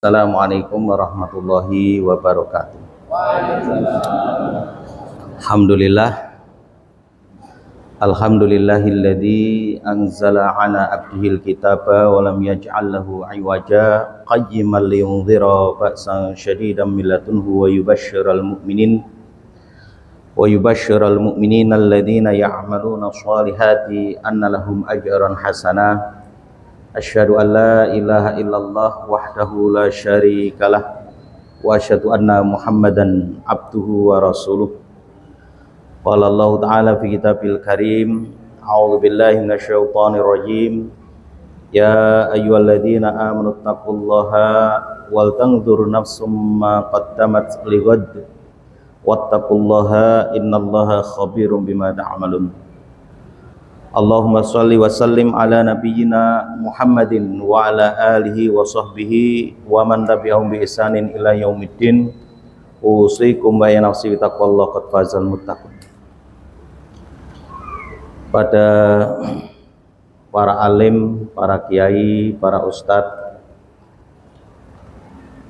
Assalamualaikum warahmatullahi wabarakatuh. Alhamdulillah. Alhamdulillahilladzi anzala ala abdihil kitaba wa lam yaj'al lahu iwaja qayyiman liyunzira ba'san syadidan min ladunhu wa yubashsyiral mu'minina alladzina ya'maluna shalihati anna lahum ajran hasanah. Asyhadu an la ilaha illallah wahdahu la syarikalah wa asyhadu anna Muhammadan abduhu wa rasuluh. Qala Allah ta'ala fi kitabil karim, a'udzu billahi minasyaitonir rajim. Ya ayyuhalladzina amanu taqullaha wal tanzur nafsum ma qaddamat lighad wattaqullaha innallaha khabirum bima ta'malun. Allahumma sholli wa sallim ala nabiyyina Muhammadin wa ala alihi wa sahbihi wa man tabi'ahum bi ihsanin ila yaumiddin. Usikum wa nafsi bi taqwallah qad fazal muttaqun. Pada para alim, para kiai, para ustadz,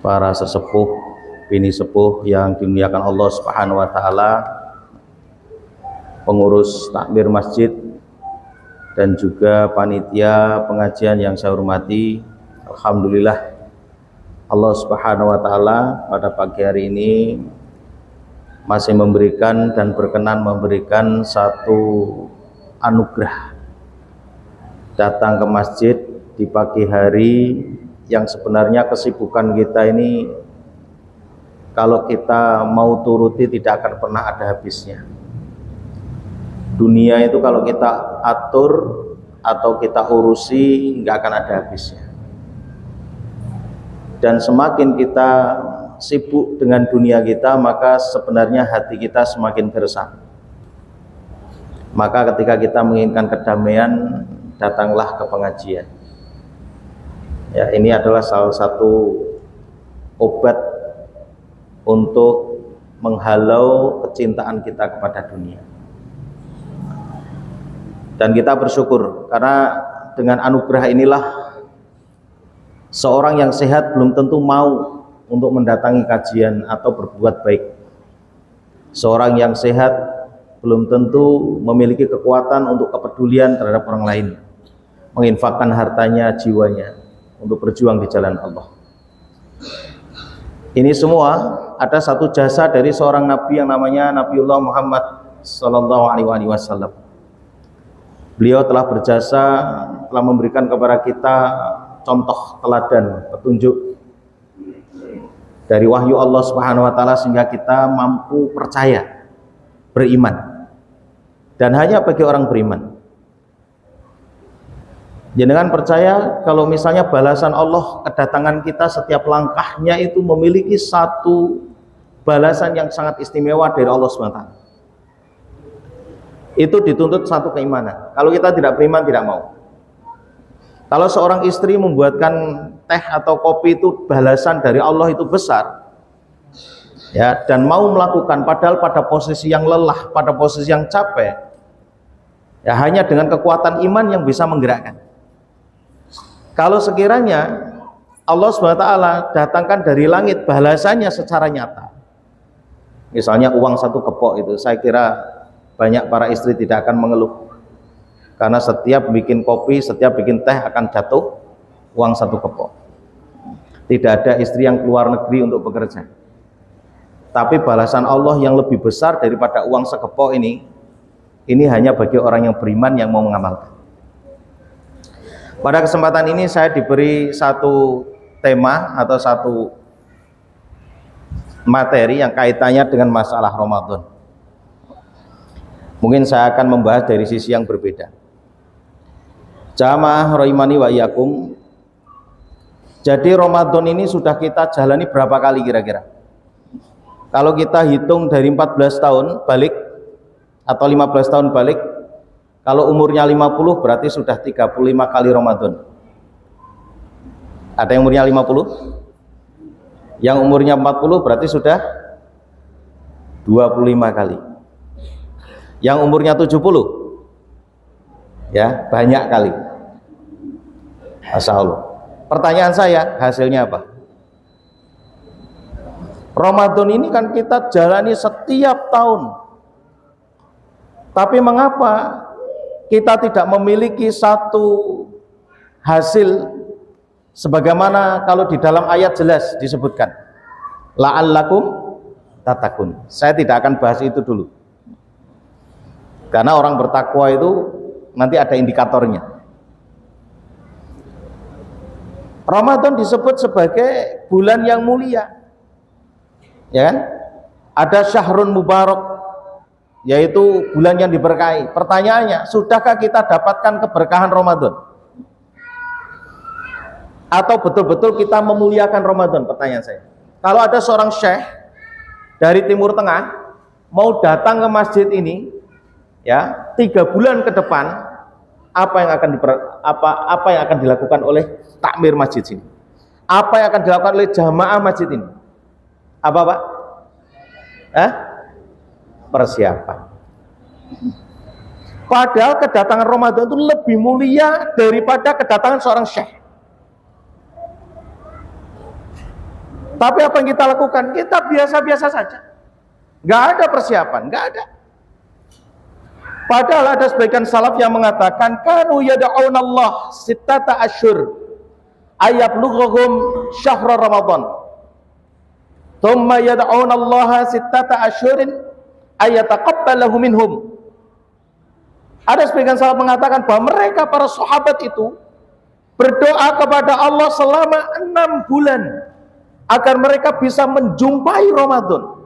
para sesepuh, bini sepuh yang dimuliakan Allah Subhanahu wa taala, pengurus takmir masjid dan juga panitia pengajian yang saya hormati. Alhamdulillah, Allah Subhanahu wa taala pada pagi hari ini masih memberikan dan berkenan memberikan satu anugerah, datang ke masjid di pagi hari yang sebenarnya kesibukan kita ini kalau kita mau turuti tidak akan pernah ada habisnya. Dunia itu kalau kita atur atau kita urusi nggak akan ada habisnya. Dan semakin kita sibuk dengan dunia kita, maka sebenarnya hati kita semakin gersang. Maka ketika kita menginginkan kedamaian, datanglah ke pengajian. Ya, ini adalah salah satu obat untuk menghalau kecintaan kita kepada dunia. Dan kita bersyukur karena dengan anugerah inilah seorang yang sehat belum tentu mau untuk mendatangi kajian atau berbuat baik. Seorang yang sehat belum tentu memiliki kekuatan untuk kepedulian terhadap orang lain, menginfakkan hartanya, jiwanya untuk berjuang di jalan Allah. Ini semua ada satu jasa dari seorang nabi yang namanya Nabiullah Muhammad sallallahu alaihi wasallam. Beliau telah berjasa, telah memberikan kepada kita contoh teladan, petunjuk dari wahyu Allah Subhanahu wa taala sehingga kita mampu percaya, beriman. Dan hanya bagi orang beriman. Jenengan percaya kalau misalnya balasan Allah, kedatangan kita setiap langkahnya itu memiliki satu balasan yang sangat istimewa dari Allah Subhanahu wa taala. Itu dituntut satu keimanan. Kalau kita tidak beriman, tidak mau. Kalau seorang istri membuatkan teh atau kopi itu balasan dari Allah itu besar, ya, dan mau melakukan padahal pada posisi yang lelah, pada posisi yang capek, ya, hanya dengan kekuatan iman yang bisa menggerakkan. Kalau sekiranya Allah SWT datangkan dari langit balasannya secara nyata, misalnya uang satu kepok itu, saya kira banyak para istri tidak akan mengeluh, karena setiap bikin kopi, setiap bikin teh akan jatuh uang satu kepok. Tidak ada istri yang keluar negeri untuk bekerja. Tapi balasan Allah yang lebih besar daripada uang sekepok ini hanya bagi orang yang beriman yang mau mengamalkan. Pada kesempatan ini saya diberi satu tema atau satu materi yang kaitannya dengan masalah Ramadan. Mungkin saya akan membahas dari sisi yang berbeda. Jamaah rahimani wa iyyakum. Jadi Ramadan ini sudah kita jalani berapa kali kira-kira? Kalau kita hitung dari 14 tahun balik atau 15 tahun balik, kalau umurnya 50 berarti sudah 35 kali Ramadan. Ada yang umurnya 50? Yang umurnya 40 berarti sudah 25 kali. Yang umurnya 70, ya, banyak kali. Masya Allah. Pertanyaan saya, hasilnya apa? Ramadan ini kan kita jalani setiap tahun. Tapi mengapa kita tidak memiliki satu hasil sebagaimana kalau di dalam ayat jelas disebutkan la'allakum tatakun. Saya tidak akan bahas itu dulu. Karena orang bertakwa itu nanti ada indikatornya. Ramadan disebut sebagai bulan yang mulia. Ya kan? Ada syahrun mubarak, yaitu bulan yang diberkahi. Pertanyaannya, sudahkah kita dapatkan keberkahan Ramadan? Atau betul-betul kita memuliakan Ramadan? Pertanyaan saya. Kalau ada seorang syekh dari Timur Tengah mau datang ke masjid ini, ya 3 bulan ke depan, apa yang akan dilakukan oleh takmir masjid ini? Apa yang akan dilakukan oleh jamaah masjid ini? Apa Pak? Persiapan. Padahal kedatangan Ramadan itu lebih mulia daripada kedatangan seorang syekh. Tapi apa yang kita lakukan? Kita biasa-biasa saja. Nggak ada persiapan, nggak ada. Padahal ada sebagian salaf yang mengatakan kanu yad'una Allah sittata asyhur ayablughuhum syahr Ramadan. Thumma yad'una Allah sittata asyhurin ayataqabbalahu minhum. Ada sebagian salaf mengatakan bahwa mereka para sahabat itu berdoa kepada Allah selama 6 bulan agar mereka bisa menjumpai Ramadan.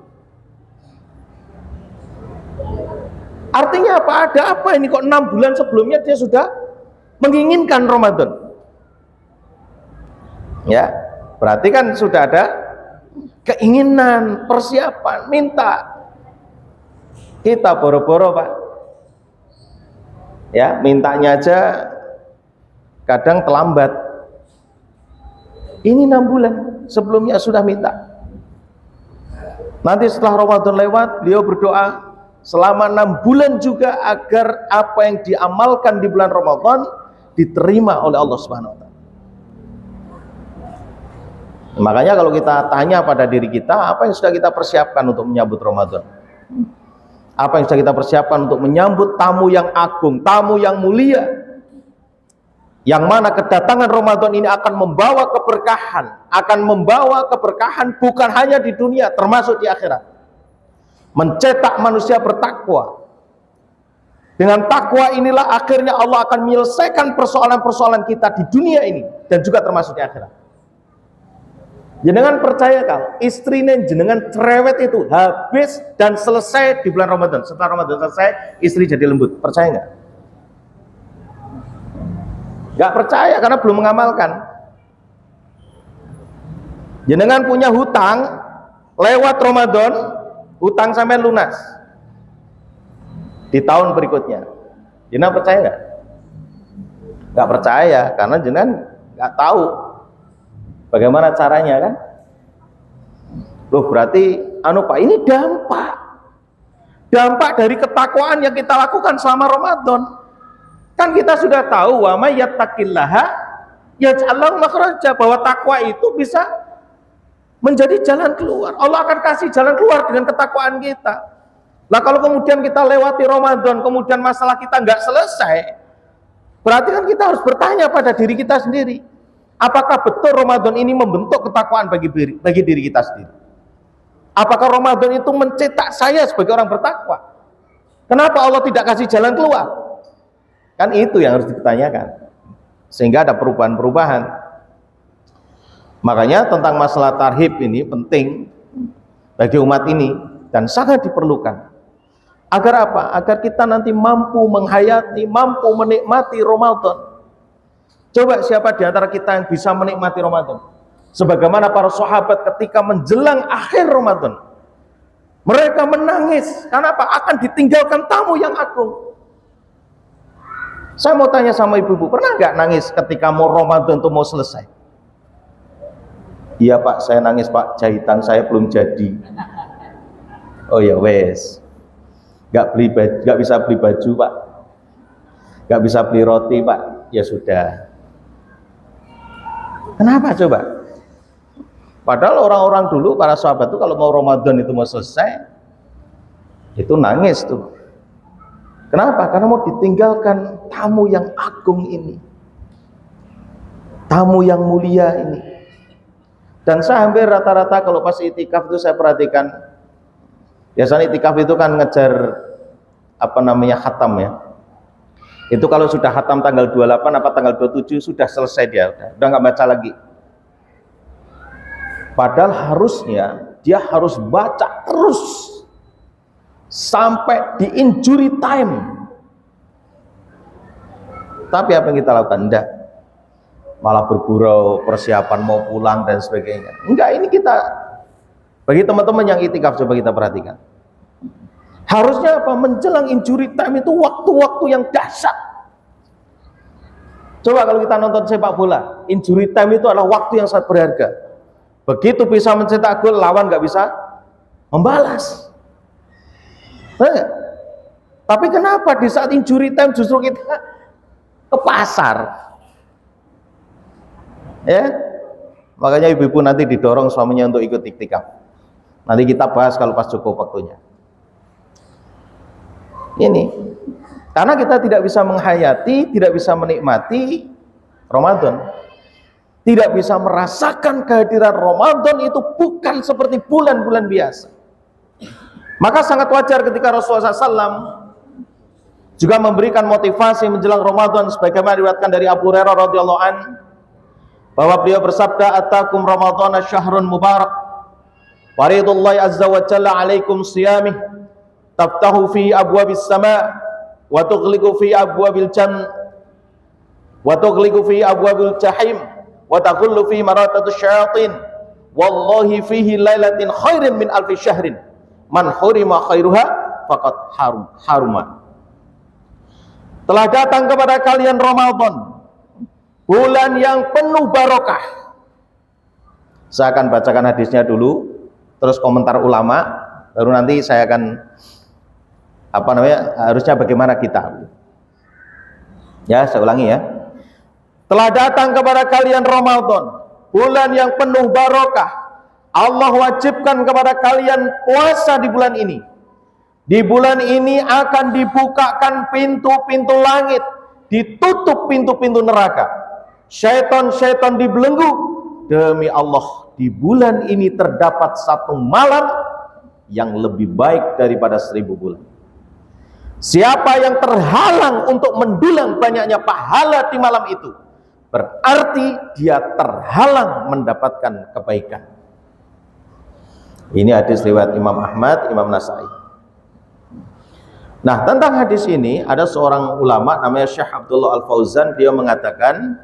Artinya apa? Ada apa ini kok 6 bulan sebelumnya dia sudah menginginkan Ramadan? Ya, berarti kan sudah ada keinginan, persiapan, minta. Kita boro-boro Pak. Ya, mintanya aja kadang terlambat. Ini 6 bulan sebelumnya sudah minta. Nanti setelah Ramadan lewat, beliau berdoa selama 6 bulan juga agar apa yang diamalkan di bulan Ramadan diterima oleh Allah Subhanahu wa taala. Makanya kalau kita tanya pada diri kita, apa yang sudah kita persiapkan untuk menyambut Ramadan? Apa yang sudah kita persiapkan untuk menyambut tamu yang agung, tamu yang mulia, yang mana kedatangan Ramadan ini akan membawa keberkahan bukan hanya di dunia, termasuk di akhirat. Mencetak manusia bertakwa. Dengan takwa inilah akhirnya Allah akan menyelesaikan persoalan-persoalan kita di dunia ini dan juga termasuk di akhirat. Jenengan percaya kalau istrinya jenengan cerewet itu habis dan selesai di bulan Ramadan. Setelah Ramadan selesai, istri jadi lembut. Percaya nggak? Nggak percaya karena belum mengamalkan. Jenengan punya hutang lewat Ramadan, hutang sampai lunas di tahun berikutnya. Jenengan percaya nggak? Nggak percaya karena jenengan nggak tahu bagaimana caranya kan? Loh berarti Pak ini dampak dari ketakwaan yang kita lakukan selama Ramadan. Kan kita sudah tahu wa may yattaqillaha yaj'al lahu makhraja, bahwa takwa itu bisa menjadi jalan keluar. Allah akan kasih jalan keluar dengan ketakwaan kita. Nah kalau kemudian kita lewati Ramadan, kemudian masalah kita nggak selesai, berarti kan kita harus bertanya pada diri kita sendiri. Apakah betul Ramadan ini membentuk ketakwaan bagi diri kita sendiri? Apakah Ramadan itu mencetak saya sebagai orang bertakwa? Kenapa Allah tidak kasih jalan keluar? Kan itu yang harus dipertanyakan. Sehingga ada perubahan-perubahan. Makanya tentang masalah tarhib ini penting bagi umat ini dan sangat diperlukan. Agar apa? Agar kita nanti mampu menghayati, mampu menikmati Ramadan. Coba siapa di antara kita yang bisa menikmati Ramadan? Sebagaimana para sahabat ketika menjelang akhir Ramadan, mereka menangis. Karena apa? Akan ditinggalkan tamu yang agung. Saya mau tanya sama ibu-ibu, pernah nggak nangis ketika mau Ramadan itu mau selesai? Iya Pak, saya nangis Pak, jahitan saya belum jadi. Oh ya wes, nggak bisa beli baju Pak, nggak bisa beli roti Pak. Ya sudah. Kenapa coba? Padahal orang-orang dulu, para sahabat itu kalau mau Ramadan itu mau selesai, itu nangis tuh. Kenapa? Karena mau ditinggalkan tamu yang agung ini, tamu yang mulia ini. Dan saya hampir rata-rata kalau pas itikaf itu saya perhatikan, biasanya itikaf itu kan ngejar khatam ya. Itu kalau sudah khatam tanggal 28 apa tanggal 27 sudah selesai dia, udah nggak baca lagi. Padahal harusnya dia harus baca terus sampai di injury time. Tapi apa yang kita lakukan? Enggak. Malah bergurau, persiapan mau pulang dan sebagainya. Enggak, ini kita, bagi teman-teman yang itikaf coba kita perhatikan. Harusnya apa? Menjelang injury time itu waktu-waktu yang dahsyat. Coba kalau kita nonton sepak bola, injury time itu adalah waktu yang sangat berharga. Begitu bisa mencetak gol, lawan nggak bisa membalas. Nah, tapi kenapa di saat injury time justru kita ke pasar? Ya, makanya ibu-ibu nanti didorong suaminya untuk ikut iktikaf. Nanti kita bahas kalau pas cukup waktunya. Ini, karena kita tidak bisa menghayati, tidak bisa menikmati Ramadan. Tidak bisa merasakan kehadiran Ramadan itu bukan seperti bulan-bulan biasa. Maka sangat wajar ketika Rasulullah SAW juga memberikan motivasi menjelang Ramadan, sebagaimana diriwayatkan dari Abu Hurairah radhiyallahu an, bahwa beliau bersabda, "Atakum Ramadhana syahrun mubarak, faridullahi azza wa jalla alaikum siyamih, taftahu fi abwabis sama, wa tughliqu fi abwabil jannah, wa tughliqu fi abwabil jahim, wa taqullu fi maratatus syayatin, wallahi fihi lailatin khairin min alfi syahrin, man hurima khairuha faqad haruma." Telah datang kepada kalian Ramadan, bulan yang penuh barokah. Saya akan bacakan hadisnya dulu, terus komentar ulama, baru nanti saya akan harusnya bagaimana kita. Ya, saya ulangi ya. Telah datang kepada kalian Ramadan, bulan yang penuh barokah. Allah wajibkan kepada kalian puasa di bulan ini. Di bulan ini akan dibukakan pintu-pintu langit, ditutup pintu-pintu neraka. Syaitan-syaitan dibelenggu. Demi Allah, di bulan ini terdapat satu malam yang lebih baik daripada 1000 bulan. Siapa yang terhalang untuk mendulang banyaknya pahala di malam itu, berarti dia terhalang mendapatkan kebaikan. Ini hadis riwayat Imam Ahmad, Imam Nasai. Nah, tentang hadis ini ada seorang ulama namanya Syekh Abdullah Al-Fauzan, dia mengatakan,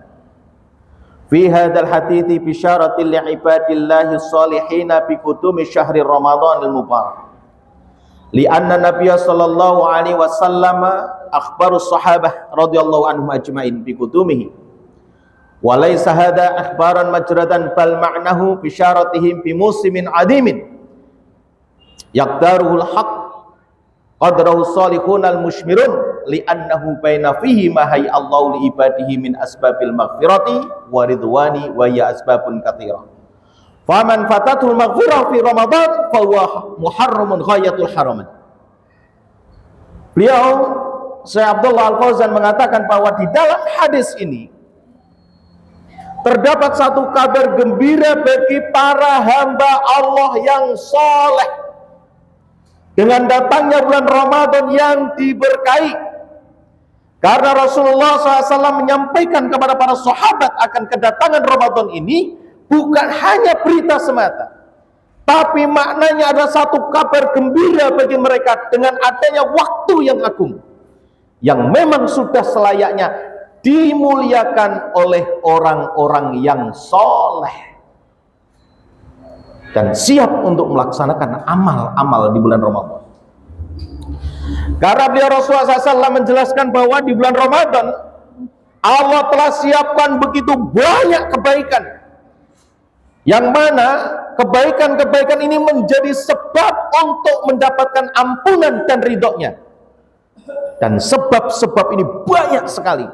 fi hadzal hadithi bisyaratil li'ibadillahi shalihina bi qudumi syahri Ramadan al-mubarak. Li'anna Nabiya sallallahu alaihi wasallam akhbaru sahabah radhiyallahu anhum ajma'in bi qudumihi. Wa laysa hadha akhbaran majradan bal ma'nahu bisyaratihim bi musimin adimin. Yaqdaruhul haqq qadrahu salihun al-mushmirun li'annahu baina fihi ma hayya Allahu li ibadihi min asbabil maghfirati wa ridwani wa ya asbabun katsira. Faman fatatul maghfirah fi Ramadan fa huwa muharramun ghayatul haraman. Beliau Syekh Abdullah Al-Fauzan mengatakan bahwa di dalam hadis ini terdapat satu kabar gembira bagi para hamba Allah yang saleh. Dengan datangnya bulan Ramadan yang diberkahi, karena Rasulullah SAW menyampaikan kepada para sahabat akan kedatangan Ramadan ini bukan hanya berita semata, tapi maknanya ada satu kabar gembira bagi mereka dengan adanya waktu yang agung, yang memang sudah selayaknya dimuliakan oleh orang-orang yang soleh dan siap untuk melaksanakan amal-amal di bulan Ramadan. Karena beliau Rasulullah SAW menjelaskan bahwa di bulan Ramadan Allah telah siapkan begitu banyak kebaikan, yang mana kebaikan-kebaikan ini menjadi sebab untuk mendapatkan ampunan dan ridhonya. Dan sebab-sebab ini banyak sekali.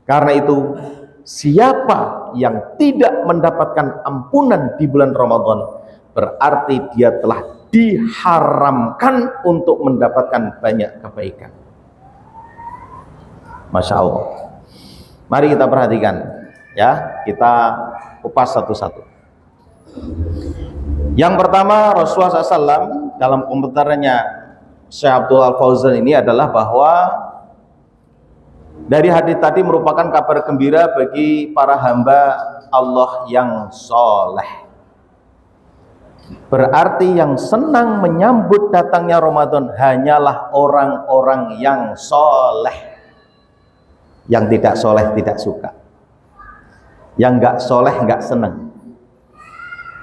Karena itu siapa yang tidak mendapatkan ampunan di bulan Ramadan, berarti dia telah diharamkan untuk mendapatkan banyak kebaikan. Masya Allah. Mari kita perhatikan, ya, kita kupas satu-satu. Yang pertama, Rasulullah SAW dalam komentarannya Syekh Abdul Al-Fauzan ini adalah bahwa dari hadis tadi merupakan kabar gembira bagi para hamba Allah yang soleh. Berarti yang senang menyambut datangnya Ramadan hanyalah orang-orang yang soleh. Yang tidak soleh tidak suka, yang nggak soleh nggak senang.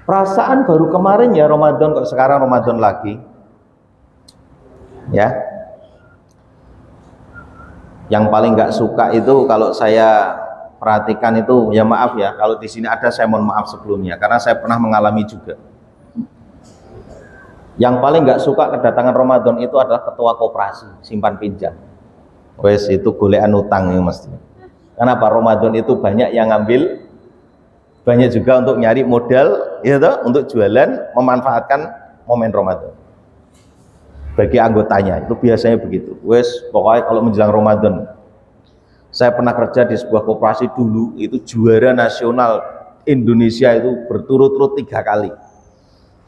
Perasaan baru kemarin ya Ramadan, kok sekarang Ramadan lagi, ya. Yang paling nggak suka itu kalau saya perhatikan itu, ya maaf ya, kalau di sini ada saya mohon maaf sebelumnya karena saya pernah mengalami juga. Yang paling nggak suka kedatangan Ramadan itu adalah ketua koperasi simpan pinjam. Wes itu golekan utang ya mesti. Kenapa? Ramadan itu banyak yang ngambil, banyak juga untuk nyari modal, ya toh, untuk jualan, memanfaatkan momen Ramadan. Bagi anggotanya itu biasanya begitu. Wes pokoknya kalau menjelang Ramadan, saya pernah kerja di sebuah koperasi dulu, itu juara nasional Indonesia itu berturut-turut 3 kali.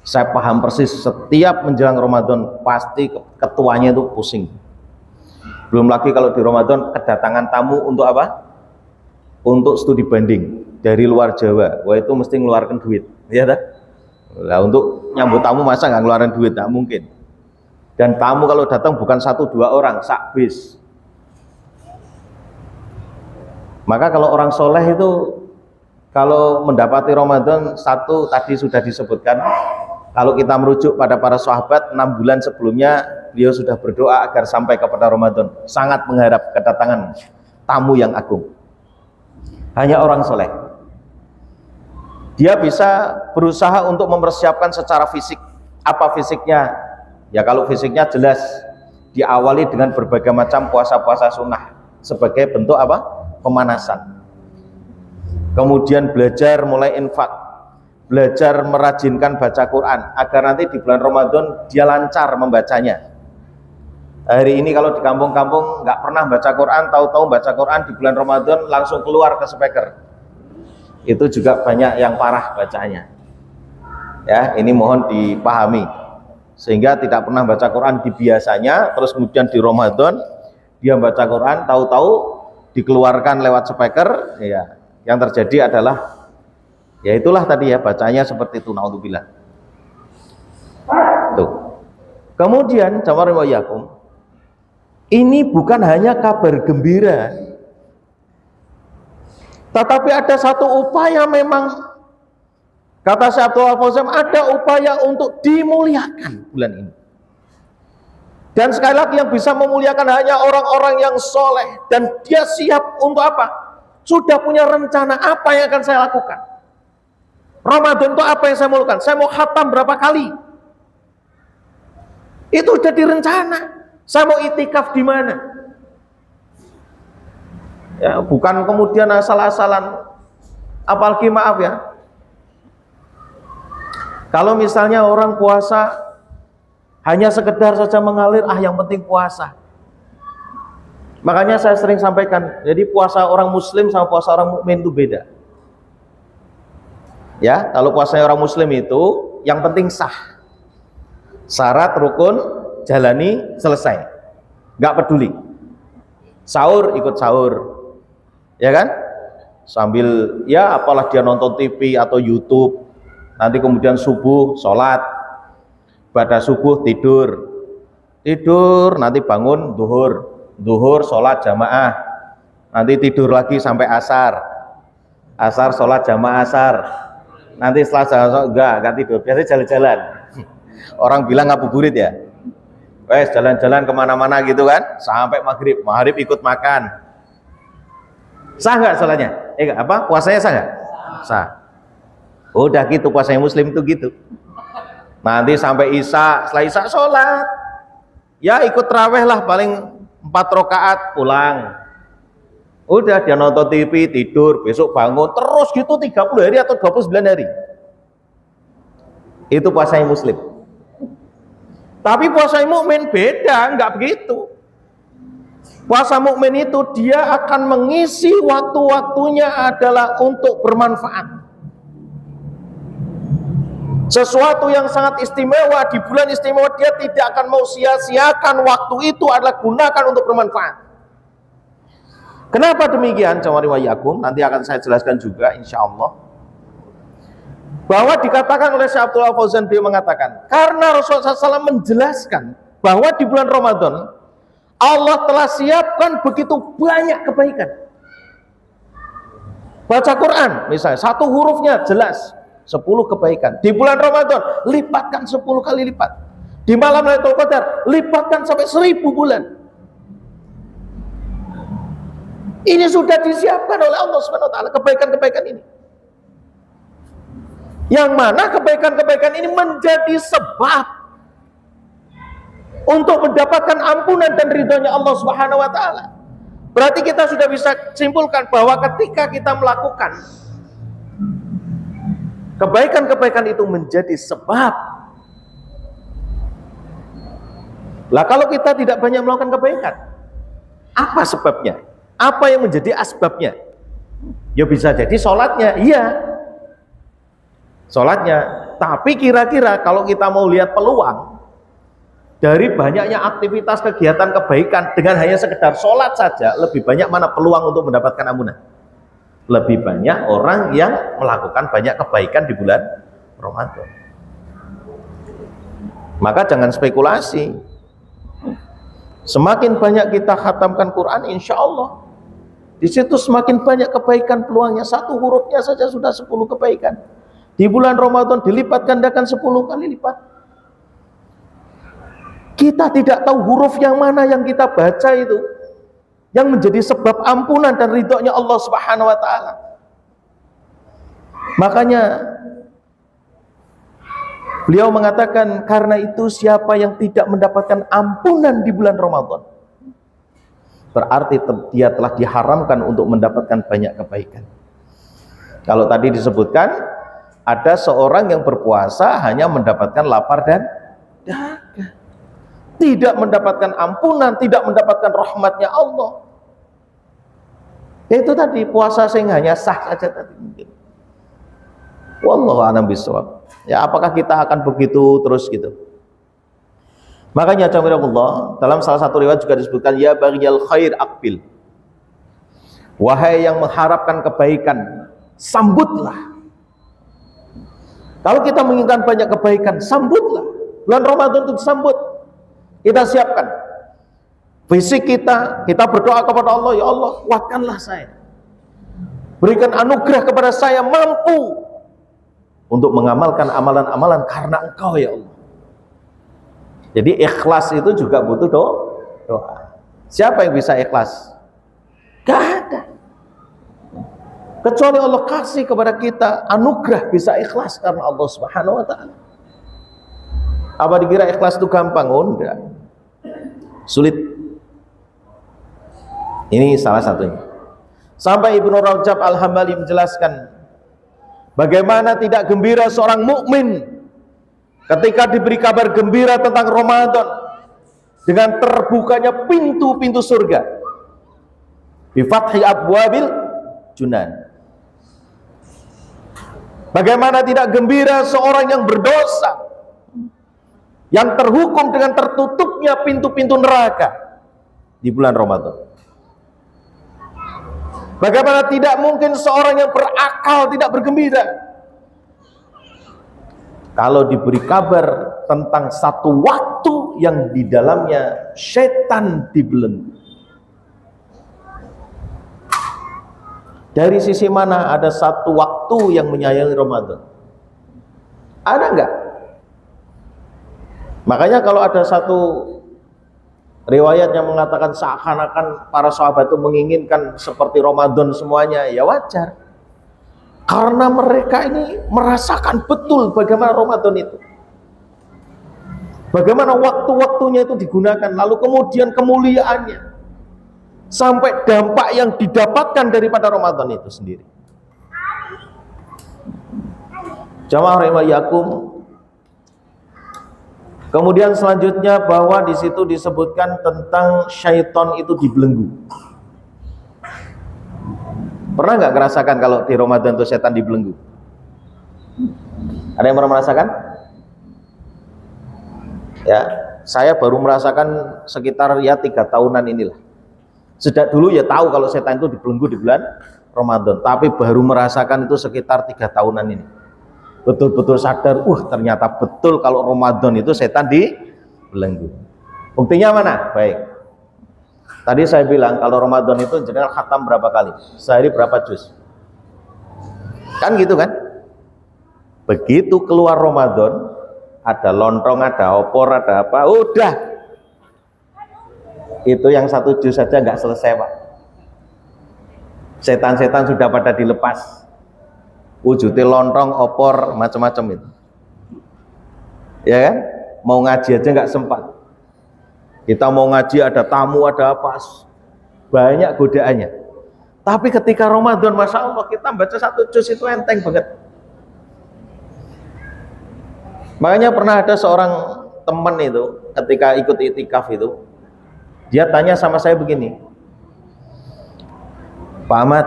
Saya paham persis setiap menjelang Ramadan pasti ketuanya itu pusing. Belum lagi kalau di Ramadan kedatangan tamu untuk apa? Untuk studi banding dari luar Jawa. Wah itu mesti ngeluarkan duit, ya tak? Nah, untuk nyambut tamu masa nggak ngeluarin duit? Tak mungkin. Dan tamu kalau datang bukan 1-2 orang, sak bis. Maka kalau orang soleh itu kalau mendapati Ramadan, satu tadi sudah disebutkan. Kalau kita merujuk pada para sahabat, 6 bulan sebelumnya beliau sudah berdoa agar sampai kepada Ramadan, sangat mengharap kedatangan tamu yang agung. Hanya orang soleh, dia bisa berusaha untuk mempersiapkan secara fisik. Apa fisiknya? Ya kalau fisiknya jelas diawali dengan berbagai macam puasa-puasa sunnah sebagai bentuk apa? Pemanasan. Kemudian belajar mulai infak, belajar merajinkan baca Quran agar nanti di bulan Ramadan dia lancar membacanya. Hari ini kalau di kampung-kampung nggak pernah baca Quran, tahu-tahu baca Quran di bulan Ramadan langsung keluar ke speaker. Itu juga banyak yang parah bacanya. Ya, ini mohon dipahami. Sehingga tidak pernah baca Quran di biasanya, terus kemudian di Ramadan dia baca Quran, tahu-tahu dikeluarkan lewat speaker, ya. Yang terjadi adalah ya itulah tadi ya, bacanya seperti itu, naudzubillah. Tuh. Kemudian jamaah yakum, ini bukan hanya kabar gembira, tetapi ada satu upaya memang, kata Syekh Abdul Al-Fauzan, ada upaya untuk dimuliakan bulan ini. Dan sekali lagi yang bisa memuliakan hanya orang-orang yang soleh, dan dia siap untuk apa? Sudah punya rencana apa yang akan saya lakukan. Ramadan itu apa yang saya mau lakukan? Saya mau khatam berapa kali? Itu sudah direncana. Saya mau itikaf di mana? Ya, bukan kemudian asal-asalan. Apalagi maaf ya, kalau misalnya orang puasa hanya sekedar saja mengalir, yang penting puasa. Makanya saya sering sampaikan, jadi puasa orang muslim sama puasa orang mukmin itu beda. Ya, kalau puasanya orang muslim itu yang penting sah. Syarat rukun jalani selesai. Nggak peduli. Sahur ikut sahur. Ya kan? Sambil ya apalah dia nonton TV atau YouTube. Nanti kemudian subuh sholat. Pada subuh tidur. Tidur nanti bangun zuhur. Zuhur sholat jamaah, nanti tidur lagi sampai asar, asar sholat jamaah asar, nanti setelah enggak tidur, biasanya jalan-jalan. Orang bilang ngabuburit ya, wes jalan-jalan kemana-mana gitu kan, sampai maghrib ikut makan. Sah nggak sholatnya? Puasanya sah nggak? Sah. Udah gitu puasanya muslim itu gitu. Nanti sampai isya, setelah isya sholat, ya ikut raweh lah paling 4 rakaat pulang. Udah dia nonton TV, tidur, besok bangun, terus gitu 30 hari atau 29 hari. Itu puasa yang muslim. Tapi puasa yang mukmin beda, enggak begitu. Puasa mukmin itu dia akan mengisi waktu-waktunya adalah untuk bermanfaat. Sesuatu yang sangat istimewa di bulan istimewa, dia tidak akan mau sia-siakan waktu itu, adalah gunakan untuk bermanfaat. Kenapa demikian? Nanti akan saya jelaskan juga insya Allah. Bahwa dikatakan oleh Syekh Abdullah Fauzan, beliau mengatakan, karena Rasulullah SAW menjelaskan bahwa di bulan Ramadan Allah telah siapkan begitu banyak kebaikan. Baca Quran misalnya, satu hurufnya jelas 10 kebaikan. Di bulan Ramadan lipatkan 10 kali lipat. Di malam Lailatul Qadar lipatkan sampai 1000 bulan. Ini sudah disiapkan oleh Allah Subhanahu wa taala, kebaikan-kebaikan ini. Yang mana kebaikan-kebaikan ini menjadi sebab untuk mendapatkan ampunan dan ridhonya Allah Subhanahu wa taala. Berarti kita sudah bisa simpulkan bahwa ketika kita melakukan kebaikan-kebaikan itu menjadi sebab. Lah kalau kita tidak banyak melakukan kebaikan, apa sebabnya? Apa yang menjadi asbabnya? Ya bisa jadi sholatnya, iya, sholatnya. Tapi kira-kira kalau kita mau lihat peluang dari banyaknya aktivitas kegiatan kebaikan dengan hanya sekedar sholat saja, lebih banyak mana peluang untuk mendapatkan ampunan? Lebih banyak orang yang melakukan banyak kebaikan di bulan Ramadan. Maka jangan spekulasi. Semakin banyak kita khatamkan Quran, insya Allah di situ semakin banyak kebaikan peluangnya. Satu hurufnya saja sudah 10 kebaikan. Di bulan Ramadan dilipat gandakan 10 kali lipat. Kita tidak tahu huruf yang mana yang kita baca itu yang menjadi sebab ampunan dan ridhonya Allah Subhanahu wa taala. Makanya beliau mengatakan, karena itu siapa yang tidak mendapatkan ampunan di bulan Ramadan, berarti dia telah diharamkan untuk mendapatkan banyak kebaikan. Kalau tadi disebutkan ada seorang yang berpuasa hanya mendapatkan lapar dan dahaga, tidak mendapatkan ampunan, tidak mendapatkan rahmatnya Allah. Itu tadi puasa sing hanya sah saja tadi mungkin. Wallahu a'lam bishawab. Ya, apakah kita akan begitu terus gitu? Makanya Allah dalam salah satu riwayat juga disebutkan, ya baghiyal khair aqbil. Wahai yang mengharapkan kebaikan, sambutlah. Kalau kita menginginkan banyak kebaikan, sambutlah. Bulan Ramadan itu disambut. Kita siapkan fisik kita berdoa kepada Allah, ya Allah, kuatkanlah saya. Berikan anugerah kepada saya mampu untuk mengamalkan amalan-amalan karena Engkau ya Allah. Jadi ikhlas itu juga butuh doa. Siapa yang bisa ikhlas? Gak ada. Kecuali Allah kasih kepada kita anugerah bisa ikhlas karena Allah Subhanahu wa taala. Apa dikira ikhlas itu gampang? Oh, enggak. Sulit. Ini salah satunya. Sampai Ibnu Rajab Al-Hambali menjelaskan bagaimana tidak gembira seorang mukmin ketika diberi kabar gembira tentang Ramadan dengan terbukanya pintu-pintu surga, bi fathi abwabil junan. Bagaimana tidak gembira seorang yang berdosa yang terhukum dengan tertutupnya pintu-pintu neraka di bulan Ramadan. Bagaimana tidak mungkin seorang yang berakal tidak bergembira kalau diberi kabar tentang satu waktu yang di dalamnya setan dibelenggu. Dari sisi mana ada satu waktu yang menyayangi Ramadan? Ada enggak? Makanya kalau ada satu riwayat yang mengatakan seakan-akan para sahabat itu menginginkan seperti Ramadan semuanya, ya wajar. Karena mereka ini merasakan betul bagaimana Ramadan itu. Bagaimana waktu-waktunya itu digunakan, lalu kemudian kemuliaannya. sampai dampak yang didapatkan daripada Ramadan itu sendiri. Jamaah rahimakumullah. Kemudian selanjutnya bahwa di situ disebutkan tentang syaitan itu dibelenggu. Pernah nggak merasakan kalau di Ramadan itu setan dibelenggu? Ada yang pernah merasakan? Ya, saya baru merasakan sekitar ya 3 tahunan inilah. Sejak dulu ya tahu kalau setan itu dibelenggu di bulan Ramadan, tapi baru merasakan itu sekitar 3 tahunan ini. Betul-betul sadar, ternyata betul kalau Ramadan itu setan dibelenggu. Buktinya mana? Baik. Tadi saya bilang kalau Ramadan itu jenengan khatam berapa kali? Sehari berapa juz? Kan gitu kan? Begitu keluar Ramadan, ada lontong, ada opor, ada apa, udah. Itu yang 1 juz saja nggak selesai, Pak. Setan-setan sudah pada dilepas. Wujudnya lontong, opor, macam-macam itu. Ya kan? Mau ngaji aja nggak sempat. Kita mau ngaji ada tamu, ada apa, banyak godaannya. Tapi ketika Ramadan, Masya Allah, kita baca 1 juz itu enteng banget. Makanya pernah ada seorang teman itu ketika ikut itikaf itu, dia tanya sama saya begini, Pak Ahmad,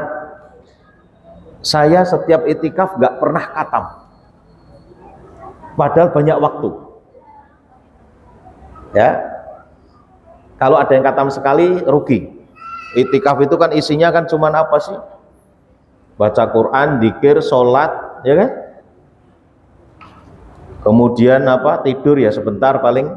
saya setiap itikaf gak pernah khatam, padahal banyak waktu. Ya, kalau ada yang khatam sekali rugi. Itikaf itu kan isinya kan cuman apa sih? Baca Quran, dzikir, sholat, ya kan? Kemudian apa? Tidur ya sebentar paling.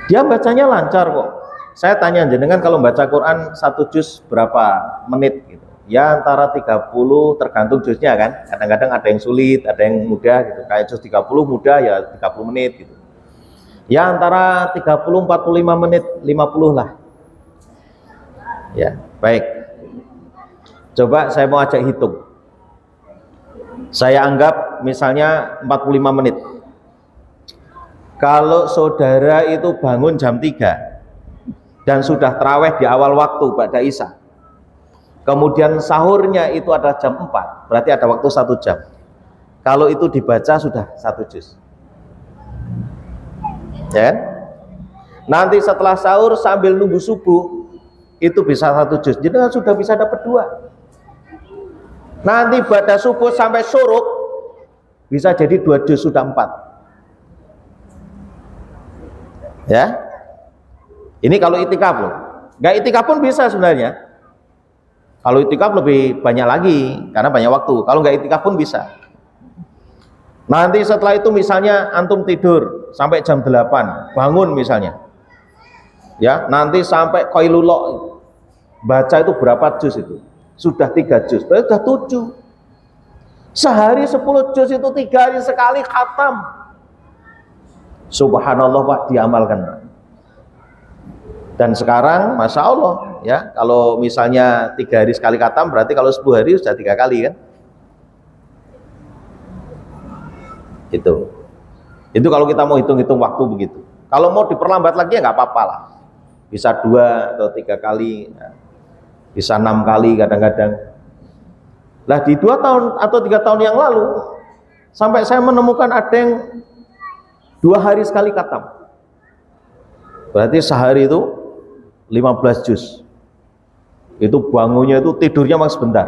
Dia bacanya lancar kok. Saya tanya jenengan kalau baca Quran 1 juz berapa menit gitu. Ya antara 30, tergantung juznya kan. Kadang-kadang ada yang sulit, ada yang mudah gitu. Kayak juz 30 mudah ya 30 menit gitu. Ya antara 30, 45 menit, 50 lah. Ya, baik. Coba saya mau ajak hitung. Saya anggap misalnya 45 menit. Kalau saudara itu bangun jam 3 dan sudah tarawih di awal waktu ba'da Isya, kemudian sahurnya itu ada jam 4, berarti ada waktu 1 jam. Kalau itu dibaca sudah 1 juz. Ya. Nanti setelah sahur sambil nunggu subuh itu bisa 1 juz. Jadi sudah bisa dapat 2. Nanti pada subuh sampai syuruk bisa jadi 2 juz, sudah 4. Ya, ini kalau itikaf loh. Nggak itikaf pun bisa sebenarnya. Kalau itikaf lebih banyak lagi karena banyak waktu. Kalau nggak itikaf pun bisa. Nanti setelah itu misalnya antum tidur sampai jam 8, bangun misalnya. Ya, nanti sampai qailullah, baca itu berapa juz itu? Sudah 3 juz, berarti sudah 7. Sehari 10 juz itu 3 hari sekali khatam. Subhanallah Pak, diamalkan. Dan sekarang Masya Allah ya, kalau misalnya 3 hari sekali khatam, berarti kalau 10 hari sudah 3 kali kan. Itu kalau kita mau hitung-hitung waktu begitu. Kalau mau diperlambat lagi ya nggak apa-apa lah. Bisa 2 atau 3 kali, bisa 6 kali kadang-kadang. Lah di 2 tahun atau 3 tahun yang lalu sampai saya menemukan ada yang 2 hari sekali khatam. Berarti sehari itu 15 juz. Itu bangunnya itu tidurnya memang sebentar.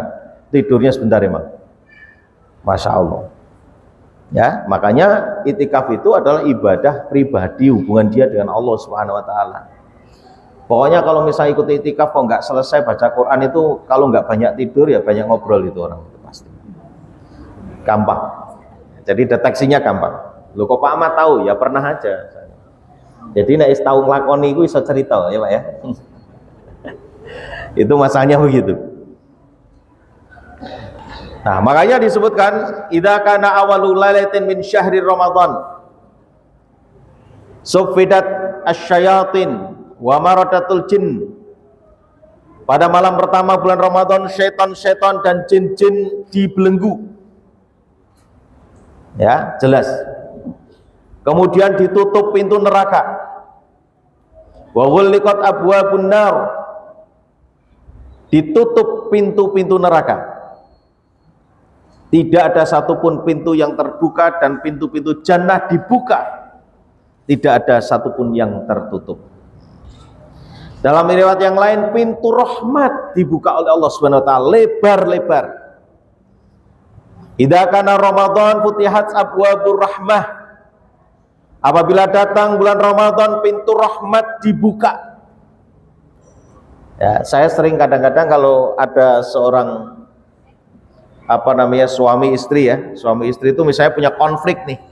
Tidurnya sebentar emang. Masya Allah. Ya, makanya itikaf itu adalah ibadah pribadi, hubungan dia dengan Allah Subhanahu wa taala. Pokoknya kalau misalnya ikut itikaf kok nggak selesai baca Quran itu, kalau nggak banyak tidur ya banyak ngobrol itu orang itu pasti. Gampang. Jadi deteksinya gampang. Loh kok Pak Ahmad tahu? Ya pernah aja. Jadi nek tahu nglakoni iku iso cerita ya Pak ya. Itu masalahnya begitu. Nah, makanya disebutkan idza kana awalul lailatin min syahri Ramadan sufidat asyayatin wa maradatul jin. Pada malam pertama bulan Ramadan syaitan-syaitan dan jin-jin dibelenggu. Ya, jelas. Kemudian ditutup pintu neraka. Wa ghulliqat abwabun nar, ditutup pintu-pintu neraka. Tidak ada satupun pintu yang terbuka dan pintu-pintu jannah dibuka. Tidak ada satupun yang tertutup. Dalam riwayat yang lain, pintu rahmat dibuka oleh Allah Subhanahu wa taala lebar-lebar. Idza kana Ramadan futihat abwabur rahmah. Apabila datang bulan Ramadan, pintu rahmat dibuka. Ya, saya sering kadang-kadang kalau ada seorang suami istri ya, suami istri itu misalnya punya konflik nih,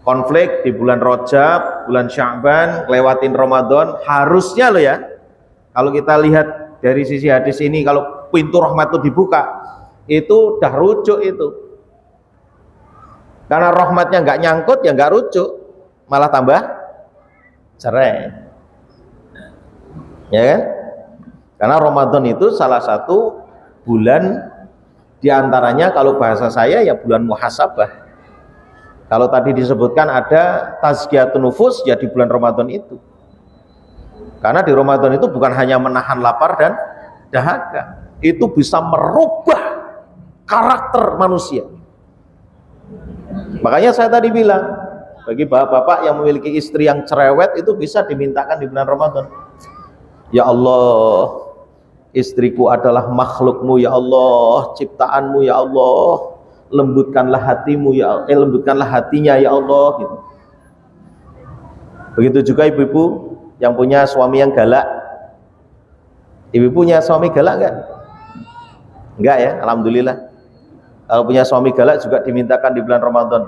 konflik di bulan Rajab, bulan Sya'ban, lewatin Ramadan, harusnya loh ya, kalau kita lihat dari sisi hadis ini, kalau pintu rahmat itu dibuka, itu udah rujuk itu, karena rahmatnya nggak nyangkut ya nggak rujuk, malah tambah cerai, ya kan? Karena Ramadan itu salah satu bulan. Di antaranya kalau bahasa saya ya bulan muhasabah. Kalau tadi disebutkan ada tazkiyatun nufus ya di bulan Ramadan itu. Karena di Ramadan itu bukan hanya menahan lapar dan dahaga, itu bisa merubah karakter manusia. Makanya saya tadi bilang, bagi bapak-bapak yang memiliki istri yang cerewet itu bisa dimintakan di bulan Ramadan. Ya Allah, istriku adalah makhlukmu ya Allah, ciptaanmu ya Allah, lembutkanlah hatimu ya lembutkanlah hatinya ya Allah gitu. Begitu juga ibu-ibu yang punya suami yang galak. Ibu punya suami galak enggak? Enggak ya, alhamdulillah. Kalau punya suami galak juga dimintakan di bulan Ramadan,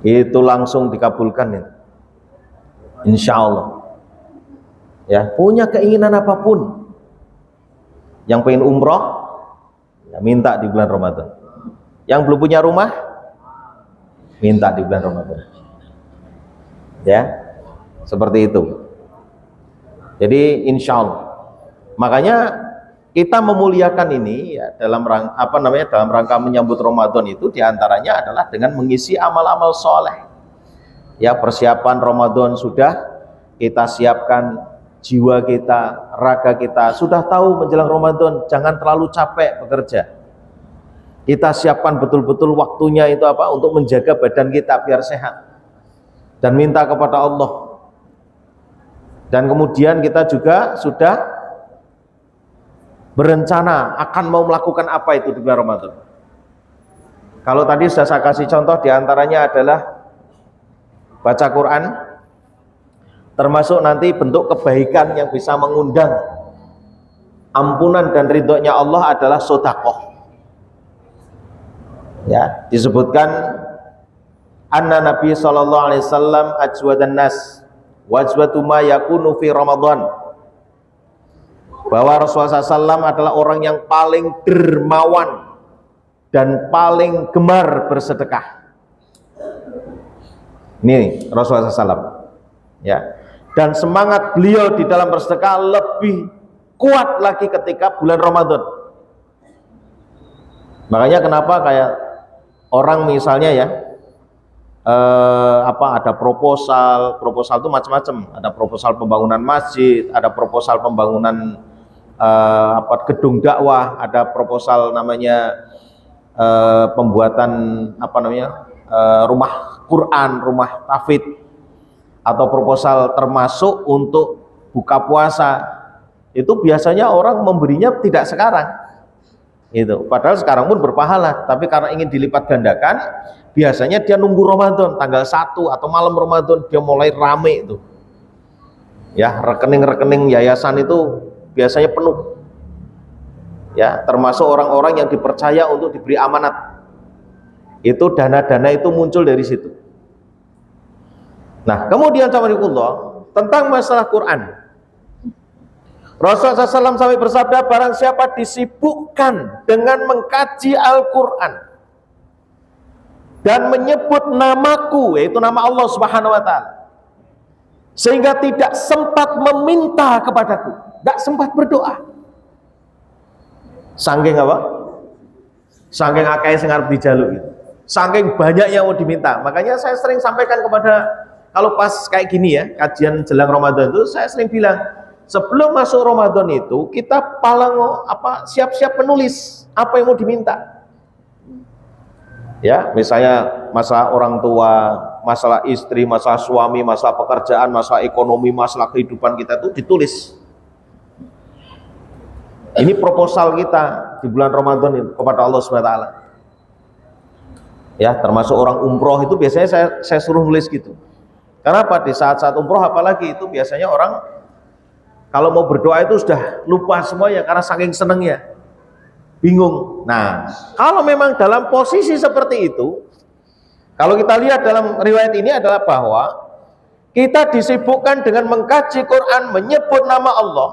itu langsung dikabulkan ya, insya Allah. Ya, punya keinginan apapun, yang pengen umroh ya minta di bulan Ramadan, yang belum punya rumah minta di bulan Ramadan, ya seperti itu. Jadi insya Allah, makanya kita memuliakan ini ya dalam rangka menyambut Ramadan itu diantaranya adalah dengan mengisi amal-amal soleh. Ya, persiapan Ramadan sudah kita siapkan, jiwa kita, raga kita sudah tahu menjelang Ramadan jangan terlalu capek bekerja. Kita siapkan betul-betul waktunya itu untuk menjaga badan kita biar sehat dan minta kepada Allah. Dan kemudian kita juga sudah berencana akan mau melakukan apa itu di bulan Ramadan. Kalau tadi sudah saya kasih contoh, diantaranya adalah baca Quran, termasuk nanti bentuk kebaikan yang bisa mengundang ampunan dan ridhonya Allah adalah sedekah. Ya, disebutkan anna Nabi sallallahu alaihi wasallam ajwadan nas wajwatu ma yakunu fi Ramadan, bahwa Rasulullah SAW adalah orang yang paling dermawan dan paling gemar bersedekah. Ini Rasulullah SAW ya. Dan semangat beliau di dalam bersedekah lebih kuat lagi ketika bulan Ramadan. Makanya kenapa kayak orang misalnya ya ada proposal itu macam-macam. Ada proposal pembangunan masjid, ada proposal pembangunan gedung dakwah, ada proposal pembuatan rumah Quran, rumah tahfidz, atau proposal termasuk untuk buka puasa. Itu biasanya orang memberinya tidak sekarang itu, padahal sekarang pun berpahala, tapi karena ingin dilipat gandakan biasanya dia nunggu Ramadan tanggal 1 atau malam Ramadan dia mulai rame itu ya, rekening-rekening yayasan itu biasanya penuh ya, termasuk orang-orang yang dipercaya untuk diberi amanat. Itu dana-dana itu muncul dari situ. Nah, kemudian Allah tentang masalah Quran, Rasulullah SAW sampai bersabda, barang siapa disibukkan dengan mengkaji Al-Quran dan menyebut namaku, yaitu nama Allah Subhanahu wa ta'ala, sehingga tidak sempat meminta kepadaku, tidak sempat berdoa. Saking apa? Saking akeh sing arep dijaluk gitu. Saking banyak yang mau diminta. Makanya saya sering sampaikan kepada kalau pas kayak gini ya, kajian jelang Ramadan itu saya sering bilang, sebelum masuk Ramadan itu kita siap-siap menulis apa yang mau diminta. Ya, misalnya masalah orang tua, masalah istri, masalah suami, masalah pekerjaan, masalah ekonomi, masalah kehidupan kita itu ditulis. Ini proposal kita di bulan Ramadan itu kepada Allah SWT. Ya, termasuk orang umroh itu biasanya saya suruh nulis gitu. Karena apa? Di saat-saat umroh apalagi itu biasanya orang kalau mau berdoa itu sudah lupa semuanya karena saking senengnya, bingung. Nah, kalau memang dalam posisi seperti itu, kalau kita lihat dalam riwayat ini adalah bahwa kita disibukkan dengan mengkaji Quran, menyebut nama Allah,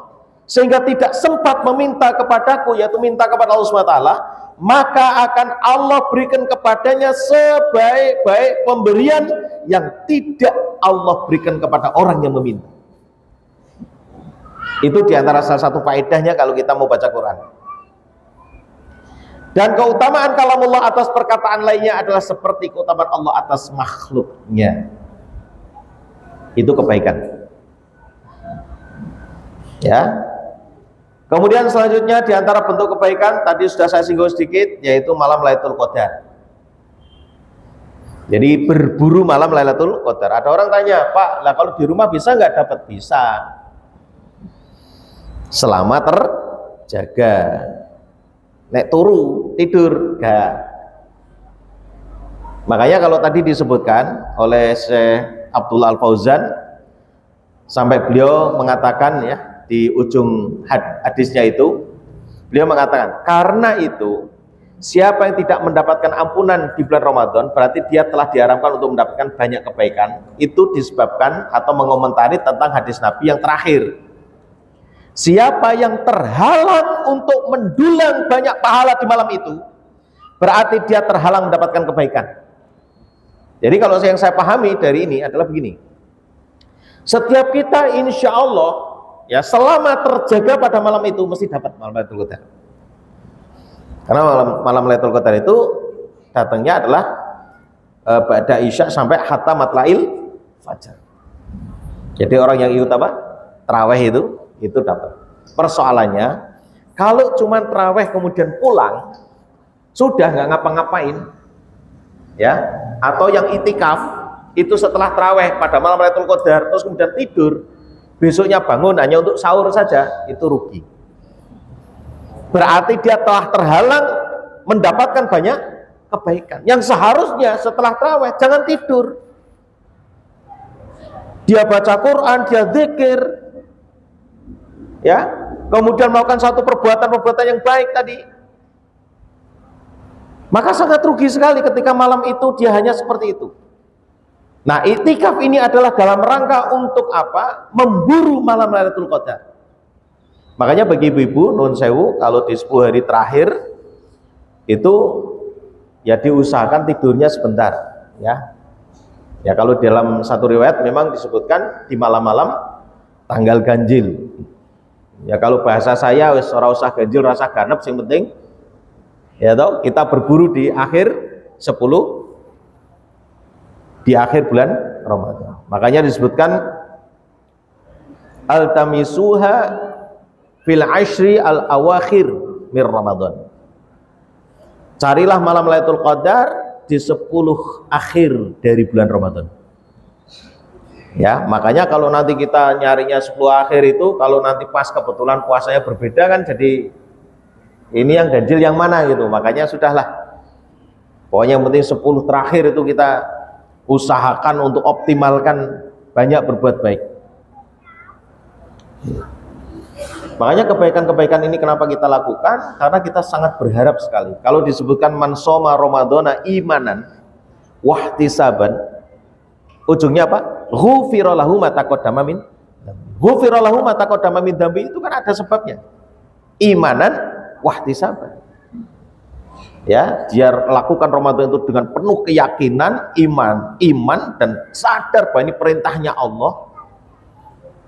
sehingga tidak sempat meminta kepadaku, yaitu minta kepada Allah SWT, maka akan Allah berikan kepadanya sebaik-baik pemberian yang tidak Allah berikan kepada orang yang meminta. Itu diantara salah satu faedahnya kalau kita mau baca Quran. Dan keutamaan kalamullah atas perkataan lainnya adalah seperti keutamaan Allah atas makhluknya. Itu kebaikan. Ya. Kemudian selanjutnya diantara bentuk kebaikan tadi sudah saya singgung sedikit, yaitu malam Lailatul Qadar. Jadi berburu malam Lailatul Qadar. Ada orang tanya, Pak, lah kalau di rumah bisa nggak dapat? Bisa, selama terjaga. Nek turu tidur nggak. Makanya kalau tadi disebutkan oleh Syekh Abdullah Al-Fauzan, sampai beliau mengatakan ya, di ujung hadisnya itu beliau mengatakan, karena itu siapa yang tidak mendapatkan ampunan di bulan Ramadan berarti dia telah diharamkan untuk mendapatkan banyak kebaikan. Itu disebabkan atau mengomentari tentang hadis Nabi yang terakhir, siapa yang terhalang untuk mendulang banyak pahala di malam itu berarti dia terhalang mendapatkan kebaikan. Jadi kalau yang saya pahami dari ini adalah begini, setiap kita insya Allah ya selama terjaga pada malam itu mesti dapat malam Lailatul Qadar. Karena malam Lailatul Qadar itu datangnya adalah ba'da isya sampai hatta matlail fajar. Jadi orang yang ikut apa? Tarawih itu dapat. Persoalannya kalau cuma tarawih kemudian pulang sudah nggak ngapa-ngapain ya, atau yang itikaf itu setelah tarawih pada malam Lailatul Qadar terus kemudian tidur, besoknya bangun hanya untuk sahur saja, itu rugi. Berarti dia telah terhalang mendapatkan banyak kebaikan yang seharusnya setelah tarawih jangan tidur, dia baca Quran, dia zikir ya, kemudian melakukan satu perbuatan yang baik tadi. Maka sangat rugi sekali ketika malam itu dia hanya seperti itu. Nah, iktikaf ini adalah dalam rangka untuk apa? Memburu malam Lailatul Qadar. Makanya bagi ibu-ibu nun sewu, kalau di 10 hari terakhir itu ya diusahakan tidurnya sebentar ya. Ya kalau dalam satu riwayat memang disebutkan di malam-malam tanggal ganjil. Ya kalau bahasa saya wis ora usah ganjil, rasa ganep, yang penting ya toh kita berburu di akhir 10, di akhir bulan Ramadan. Makanya disebutkan altamisuha fil ashri al awakhir mir Ramadan. Carilah malam Lailatul Qadar di 10 akhir dari bulan Ramadan. Ya, makanya kalau nanti kita nyarinya 10 akhir itu, kalau nanti pas kebetulan puasanya berbeda kan jadi ini yang ganjil yang mana gitu. Makanya sudahlah. Pokoknya yang penting 10 terakhir itu kita usahakan untuk optimalkan banyak berbuat baik. Makanya kebaikan-kebaikan ini kenapa kita lakukan? Karena kita sangat berharap sekali. Kalau disebutkan man shoma ramadhana imanan wahtisaban, ujungnya apa? Ghufira lahu ma taqaddama min dzambi. Ghufira lahu ma taqaddama min dzambi, itu kan ada sebabnya. Imanan wahtisaban. Ya, dia lakukan Ramadan itu dengan penuh keyakinan, iman dan sadar bahwa ini perintahnya Allah.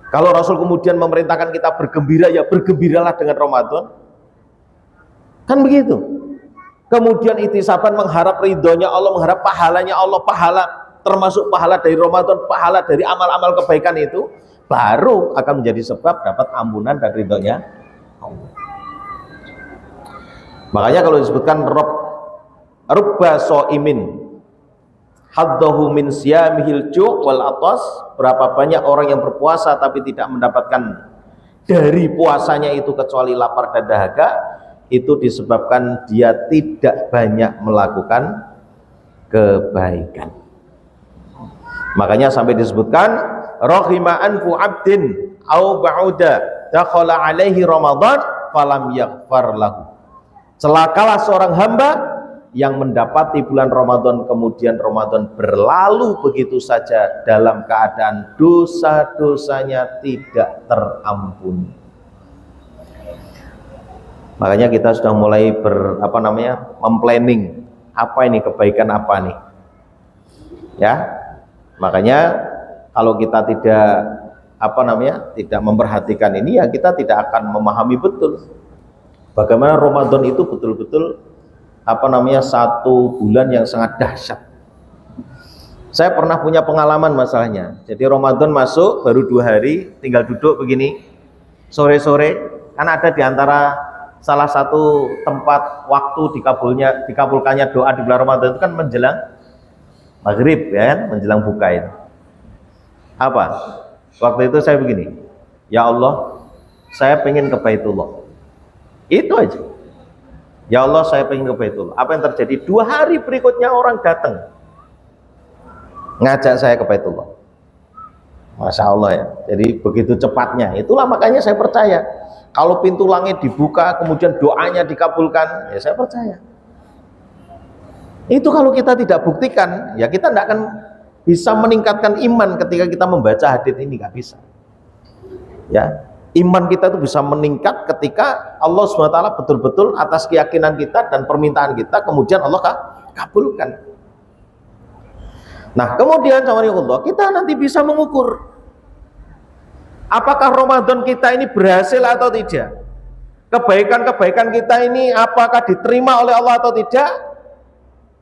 Kalau Rasul kemudian memerintahkan kita bergembira, ya bergembiralah dengan Ramadan. Kan begitu. Kemudian ihtisaban, mengharap ridhonya Allah, mengharap pahalanya Allah, pahala termasuk pahala dari Ramadan, pahala dari amal-amal kebaikan itu, baru akan menjadi sebab dapat ampunan dan ridhonya Allah. Makanya kalau disebutkan rubba so'imin haddahu min siyamihil ju' wal atas, berapa banyak orang yang berpuasa tapi tidak mendapatkan dari puasanya itu kecuali lapar dan dahaga, itu disebabkan dia tidak banyak melakukan kebaikan. Makanya sampai disebutkan rahima anfu abdin au ba'uda dakhala alaihi ramadan falam yaghfar lahu. Celakalah seorang hamba yang mendapati bulan Ramadan kemudian Ramadan berlalu begitu saja dalam keadaan dosa-dosanya tidak terampuni. Makanya kita sudah mulai memplanning apa ini kebaikan apa nih. Ya. Makanya kalau kita tidak memperhatikan ini, ya kita tidak akan memahami betul bagaimana Ramadan itu betul-betul satu bulan yang sangat dahsyat. Saya pernah punya pengalaman masalahnya. Jadi Ramadan masuk baru 2 hari, tinggal duduk begini sore-sore, kan ada di antara salah satu tempat waktu dikabulkannya doa di bulan Ramadan itu kan menjelang maghrib, ya kan? Menjelang buka itu. Apa? Waktu itu saya begini, ya Allah, saya pengen ke Baitullah. Itu aja. Ya Allah, saya pengen ke Baitullah. Apa yang terjadi? 2 hari berikutnya orang datang ngajak saya ke Baitullah. Masya Allah ya. Jadi begitu cepatnya. Itulah makanya saya percaya. Kalau pintu langit dibuka, kemudian doanya dikabulkan, ya saya percaya. Itu kalau kita tidak buktikan, ya kita tidak akan bisa meningkatkan iman ketika kita membaca hadits ini, nggak bisa. Ya. Iman kita itu bisa meningkat ketika Allah SWT betul-betul atas keyakinan kita dan permintaan kita, kemudian Allah kabulkan. Nah kemudian Allah, kita nanti bisa mengukur apakah Ramadan kita ini berhasil atau tidak, kebaikan-kebaikan kita ini apakah diterima oleh Allah atau tidak.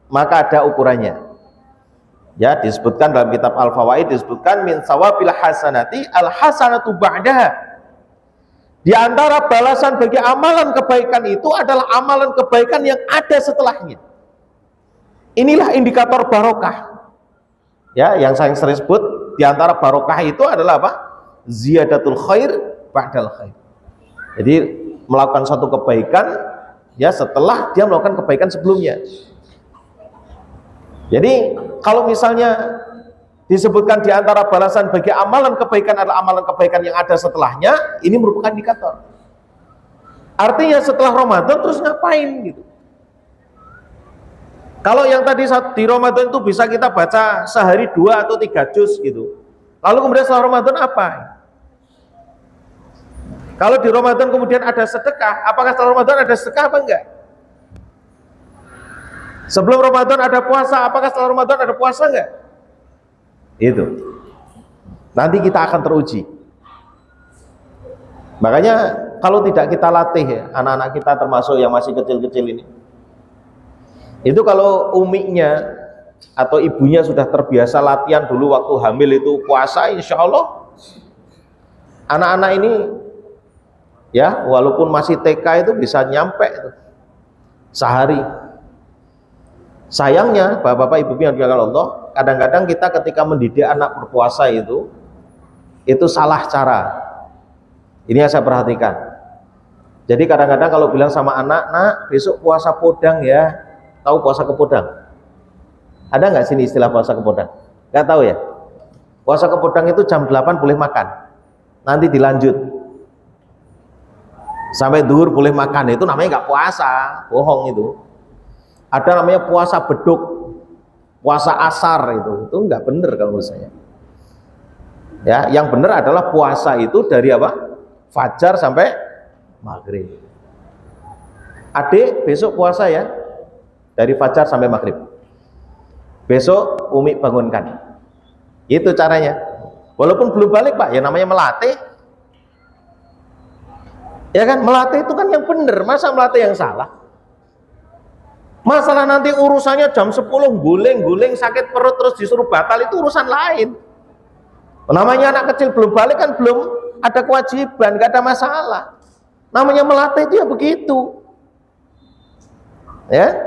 Maka ada ukurannya. Ya, disebutkan dalam kitab Al-Fawaid, disebutkan min sawabil hasanati al hasanatu ba'daha. Di antara balasan bagi amalan kebaikan itu adalah amalan kebaikan yang ada setelahnya. Inilah indikator barokah. Ya, yang saya sering sebut, di antara barokah itu adalah apa? Ziyadatul khair ba'dal khair. Jadi melakukan satu kebaikan ya setelah dia melakukan kebaikan sebelumnya. Jadi kalau misalnya disebutkan di antara balasan bagi amalan kebaikan adalah amalan kebaikan yang ada setelahnya, ini merupakan indikator. Artinya setelah Ramadan terus ngapain gitu. Kalau yang tadi di Ramadan itu bisa kita baca sehari 2 atau 3 juz gitu. Lalu kemudian setelah Ramadan apa? Kalau di Ramadan kemudian ada sedekah, apakah setelah Ramadan ada sedekah apa enggak? Sebelum Ramadan ada puasa, apakah setelah Ramadan ada puasa enggak? Itu. Nanti kita akan teruji. Makanya kalau tidak kita latih ya, anak-anak kita termasuk yang masih kecil-kecil ini. Itu kalau umiknya atau ibunya sudah terbiasa latihan dulu waktu hamil itu puasa, insya Allah anak-anak ini ya walaupun masih TK itu bisa nyampe itu sehari. Sayangnya bapak-bapak ibu yang dimuliakan Allah, kadang-kadang kita ketika mendidik anak berpuasa itu salah cara. Ini yang saya perhatikan. Jadi kadang-kadang kalau bilang sama anak, nak besok puasa podang ya. Tahu puasa kepodang? Ada nggak sini istilah puasa kepodang? Nggak tahu ya? Puasa kepodang itu jam 8 boleh makan, nanti dilanjut sampai duhur boleh makan. Itu namanya nggak puasa, bohong itu. Ada namanya puasa beduk, puasa asar, itu nggak bener kalau menurut saya. Ya, yang benar adalah puasa itu dari apa? Fajar sampai maghrib. Adik besok puasa ya, dari fajar sampai maghrib. Besok Umi bangunkan. Itu caranya. Walaupun belum balik Pak, ya namanya melatih. Ya kan, melatih itu kan yang benar, masa melatih yang salah? Masalah nanti urusannya jam 10 guling-guling sakit perut terus disuruh batal itu urusan lain. Namanya anak kecil belum balik kan belum ada kewajiban, gak ada masalah. Namanya melatih itu ya begitu. Ya.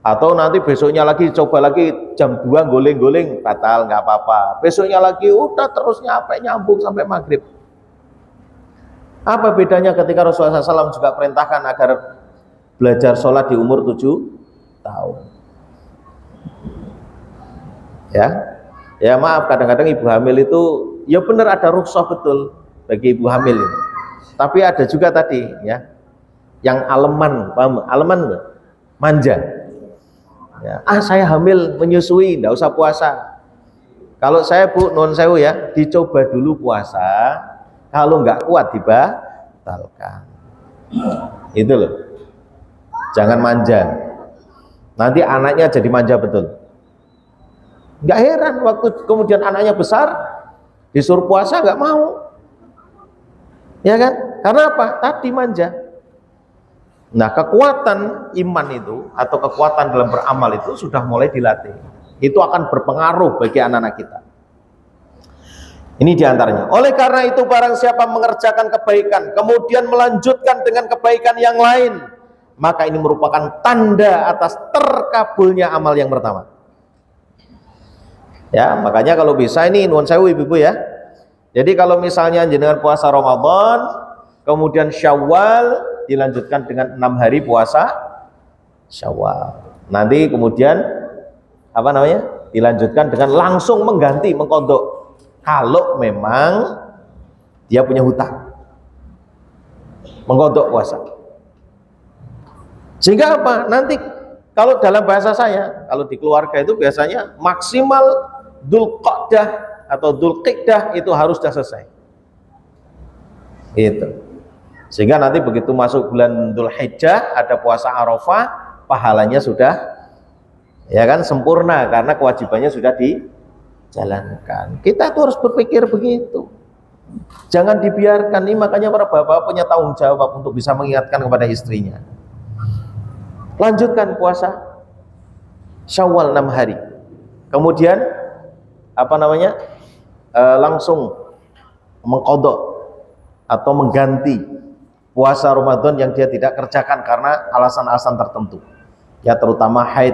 Atau nanti besoknya lagi coba lagi jam 2 guling-guling batal nggak apa-apa. Besoknya lagi udah terus nyambung sampai maghrib. Apa bedanya ketika Rasulullah SAW juga perintahkan agar belajar sholat di umur 7 tahun. Ya maaf, kadang-kadang ibu hamil itu ya benar ada rukhsah betul bagi ibu hamil ini. Tapi ada juga tadi ya yang aleman, paham? Aleman enggak? Manja ya, saya hamil menyusui enggak usah puasa. Kalau saya Bu non sewu ya, dicoba dulu puasa, kalau enggak kuat dibatalkan. Itu loh, jangan manja, nanti anaknya jadi manja betul. Nggak heran waktu kemudian anaknya besar disuruh puasa nggak mau, ya kan? Karena apa? Tadi manja. Nah, kekuatan iman itu atau kekuatan dalam beramal itu sudah mulai dilatih. Itu akan berpengaruh bagi anak-anak kita. Ini diantaranya. Oleh karena itu barang siapa mengerjakan kebaikan kemudian melanjutkan dengan kebaikan yang lain, maka ini merupakan tanda atas terkabulnya amal yang pertama. Ya, makanya kalau bisa ini nuwun sewu ibu-ibu ya. Jadi kalau misalnya jenengan puasa Ramadan, kemudian Syawal dilanjutkan dengan 6 hari puasa Syawal. Nanti kemudian apa namanya? Dilanjutkan dengan langsung mengganti mengqadha. Kalau memang dia punya hutang, mengqadha puasa. Sehingga apa? Nanti kalau dalam bahasa saya, kalau di keluarga itu biasanya maksimal Dzulqa'dah atau Dzulqa'dah itu harus sudah selesai. Itu. Sehingga nanti begitu masuk bulan Dzulhijjah ada puasa Arafah, pahalanya sudah ya kan sempurna karena kewajibannya sudah dijalankan. Kita tuh harus berpikir begitu. Jangan dibiarkan. Ini makanya para bapak punya tanggung jawab untuk bisa mengingatkan kepada istrinya. Lanjutkan puasa Syawal 6 hari. Kemudian apa namanya? Langsung mengqadha atau mengganti puasa Ramadan yang dia tidak kerjakan karena alasan-alasan tertentu. Ya terutama haid.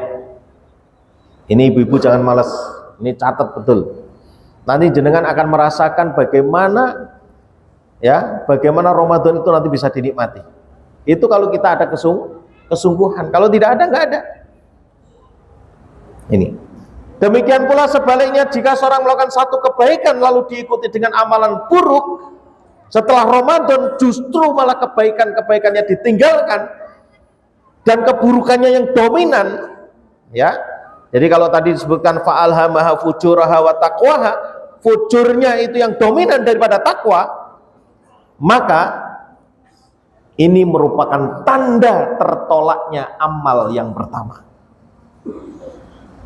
Ini ibu-ibu jangan malas. Ini catat betul. Nanti jenengan akan merasakan bagaimana ya, bagaimana Ramadan itu nanti bisa dinikmati. Itu kalau kita ada kesungguhan. Kalau tidak ada, enggak ada. Ini. Demikian pula sebaliknya, jika seorang melakukan satu kebaikan lalu diikuti dengan amalan buruk, setelah Ramadan justru malah kebaikan-kebaikannya ditinggalkan dan keburukannya yang dominan, ya. Jadi kalau tadi disebutkan fa'alhamaha fujuraha wa taqwaha, fujurnya itu yang dominan daripada takwa, maka ini merupakan tanda tertolaknya amal yang pertama.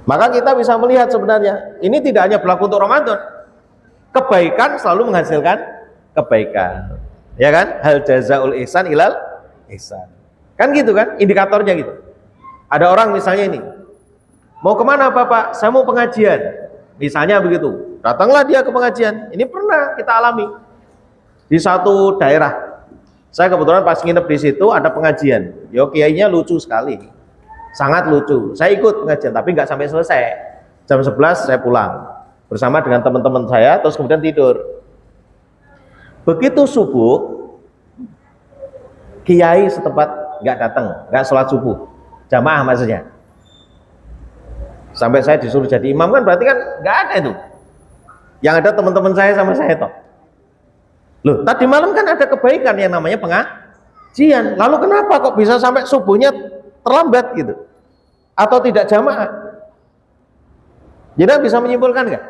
Maka kita bisa melihat sebenarnya ini tidak hanya berlaku untuk Ramadan. Kebaikan selalu menghasilkan kebaikan. Ya kan? Hal jazaul ihsan ilal ihsan. Kan gitu kan? Indikatornya gitu. Ada orang misalnya ini, mau kemana Bapak? Saya mau pengajian. Misalnya begitu. Datanglah dia ke pengajian. Ini pernah kita alami di satu daerah. Saya kebetulan pas nginep di situ ada pengajian. Yo kiainya lucu sekali. Sangat lucu. Saya ikut pengajian tapi nggak sampai selesai. Jam 11 saya pulang bersama dengan teman-teman saya, terus kemudian tidur. Begitu subuh, kiai setempat nggak datang, nggak sholat subuh, jamaah maksudnya. Sampai saya disuruh jadi imam kan berarti kan nggak ada itu. Yang ada teman-teman saya sama saya toh. Loh, tadi malam kan ada kebaikan yang namanya pengajian. Lalu kenapa kok bisa sampai subuhnya terlambat gitu? Atau tidak jamaah? Jadi bisa menyimpulkan nggak?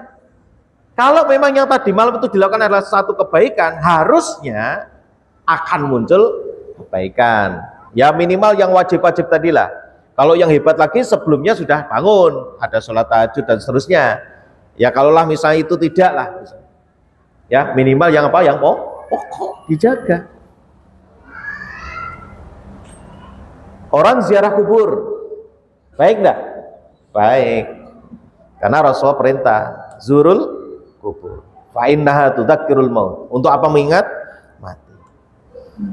Kalau memang yang tadi malam itu dilakukan adalah satu kebaikan, harusnya akan muncul kebaikan. Ya minimal yang wajib-wajib tadilah. Kalau yang hebat lagi sebelumnya sudah bangun, ada sholat tahajud dan seterusnya. Ya kalaulah misalnya itu tidak lah, ya minimal yang apa? Yang pokok dijaga. Orang ziarah kubur, Baik enggak? Baik. Karena Rasulullah perintah, zurul kubur. Fa innaha tudzakirul maut. Untuk apa mengingat? Mati.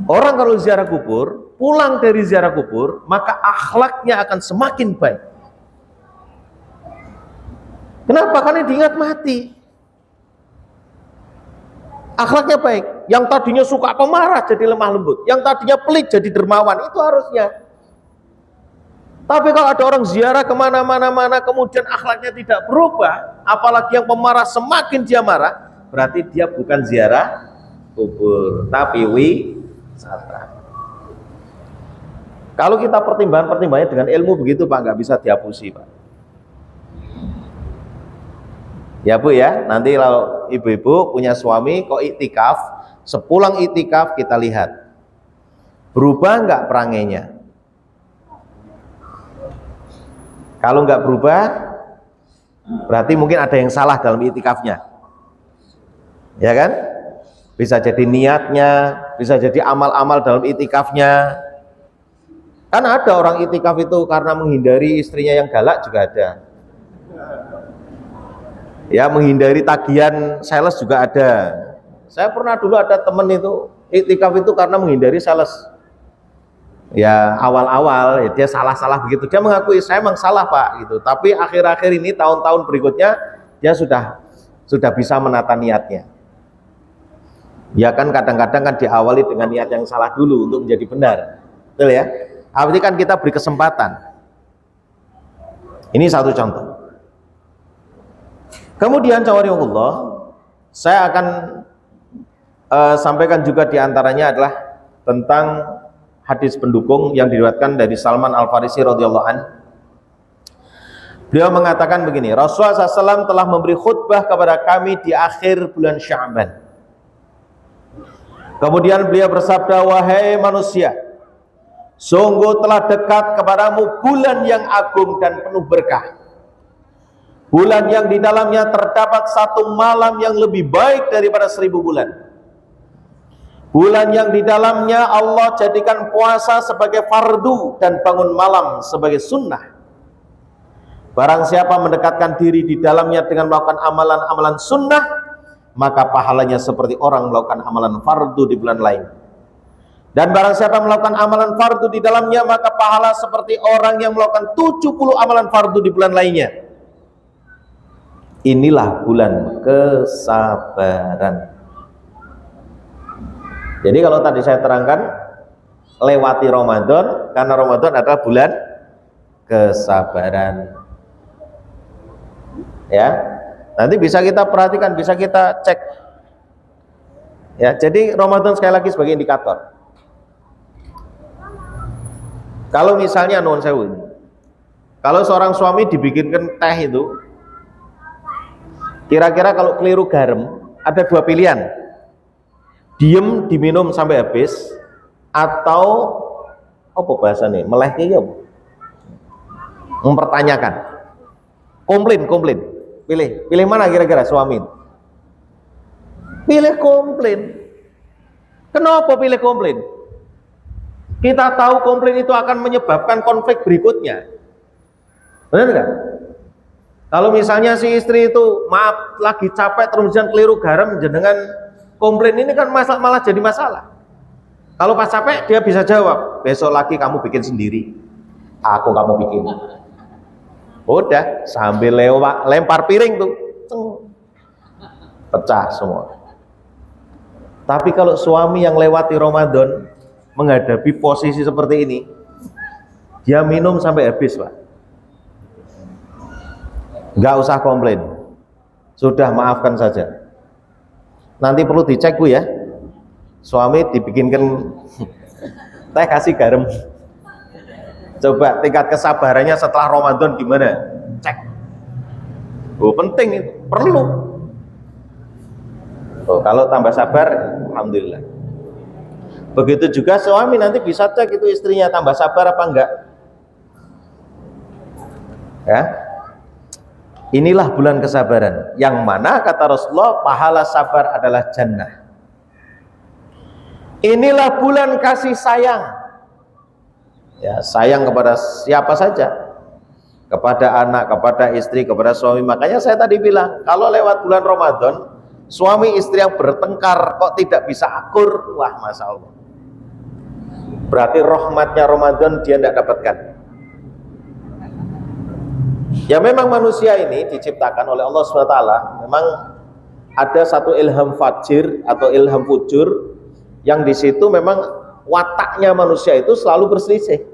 Orang kalau ziarah kubur, pulang dari ziarah kubur, maka akhlaknya akan semakin baik. Kenapa? Karena diingat mati. Akhlaknya baik. Yang tadinya suka pemarah jadi lemah lembut. Yang tadinya pelit jadi dermawan. Itu harusnya. Tapi kalau ada orang ziarah kemana-mana, kemudian akhlaknya tidak berubah, apalagi yang pemarah semakin dia marah, berarti dia bukan ziarah kubur, tapi wisata. Kalau kita pertimbangannya dengan ilmu begitu Pak, nggak bisa dihapusi Pak. Ya Bu ya, nanti kalau ibu-ibu punya suami kok iktikaf, sepulang iktikaf kita lihat berubah nggak perangainya. Kalau nggak berubah, berarti mungkin ada yang salah dalam iktikafnya, ya kan? Bisa jadi niatnya, bisa jadi amal-amal dalam iktikafnya. Kan ada orang iktikaf itu karena menghindari istrinya yang galak juga ada. Ya, menghindari tagihan sales juga ada. Saya pernah dulu ada temen itu iktikaf itu karena menghindari sales. Ya awal-awal ya dia salah-salah begitu. Dia mengakui saya memang salah Pak gitu. Tapi akhir-akhir ini tahun-tahun berikutnya dia sudah bisa menata niatnya. Ya kan kadang-kadang kan diawali dengan niat yang salah dulu untuk menjadi benar. Betul ya? Artinya kan kita beri kesempatan. Ini satu contoh. Kemudian Allah, saya akan sampaikan juga diantaranya adalah tentang hadis pendukung yang diriwayatkan dari Salman Al-Farisi radhiyallahu an. Beliau mengatakan begini, Rasulullah SAW telah memberi khutbah kepada kami di akhir bulan Sya'ban. Kemudian beliau bersabda, wahai manusia, sungguh telah dekat kepadamu bulan yang agung dan penuh berkah. Bulan yang di dalamnya terdapat satu malam yang lebih baik daripada 1000 bulan. Bulan yang di dalamnya Allah jadikan puasa sebagai fardu dan bangun malam sebagai sunnah. Barang siapa mendekatkan diri di dalamnya dengan melakukan amalan-amalan sunnah, maka pahalanya seperti orang melakukan amalan fardu di bulan lain. Dan barang siapa melakukan amalan fardu di dalamnya, maka pahala seperti orang yang melakukan 70 amalan fardu di bulan lainnya. Inilah bulan kesabaran. Jadi kalau tadi saya terangkan lewati Ramadan, karena Ramadan adalah bulan kesabaran. Ya, nanti bisa kita perhatikan, bisa kita cek. Ya, jadi Ramadan sekali lagi sebagai indikator. Kalau misalnya nuwun sewu, kalau seorang suami dibikinkan teh itu, kira-kira kalau keliru garam, ada dua pilihan. Diem diminum sampai habis, atau apa bahasanya? Melehnya ya, mempertanyakan, komplain. Pilih mana kira-kira suami? Pilih komplain. Kenapa pilih komplain? Kita tahu komplain itu akan menyebabkan konflik berikutnya. Benar nggak? Kalau misalnya si istri itu maaf lagi capek terus keliru garam jenengan komplain, ini kan malah jadi masalah. Kalau pas capek dia bisa jawab, besok lagi kamu bikin sendiri, aku kamu bikin. Udah sambil lempar piring tuh, pecah semua. Tapi kalau suami yang lewati Ramadan menghadapi posisi seperti ini, dia minum sampai habis Pak, nggak usah komplain, sudah maafkan saja. Nanti perlu dicek Bu ya, suami dibikinkan teh kasih garam, coba tingkat kesabarannya setelah Ramadan gimana, cek. Penting itu, perlu. Kalau tambah sabar, alhamdulillah. Begitu juga suami nanti bisa cek itu istrinya tambah sabar apa enggak. Ya, inilah bulan kesabaran, yang mana kata Rasulullah pahala sabar adalah jannah. Inilah bulan kasih sayang. Ya, sayang kepada siapa saja. kepada anak, kepada istri, kepada suami. Makanya saya tadi bilang, kalau lewat bulan Ramadan, suami istri yang bertengkar kok tidak bisa akur, wah Masya Allah. Berarti rahmatnya Ramadan dia tidak dapatkan. Ya memang manusia ini diciptakan oleh Allah SWT, memang ada satu ilham fajir atau ilham fujur, yang di situ memang wataknya manusia itu selalu berselisih.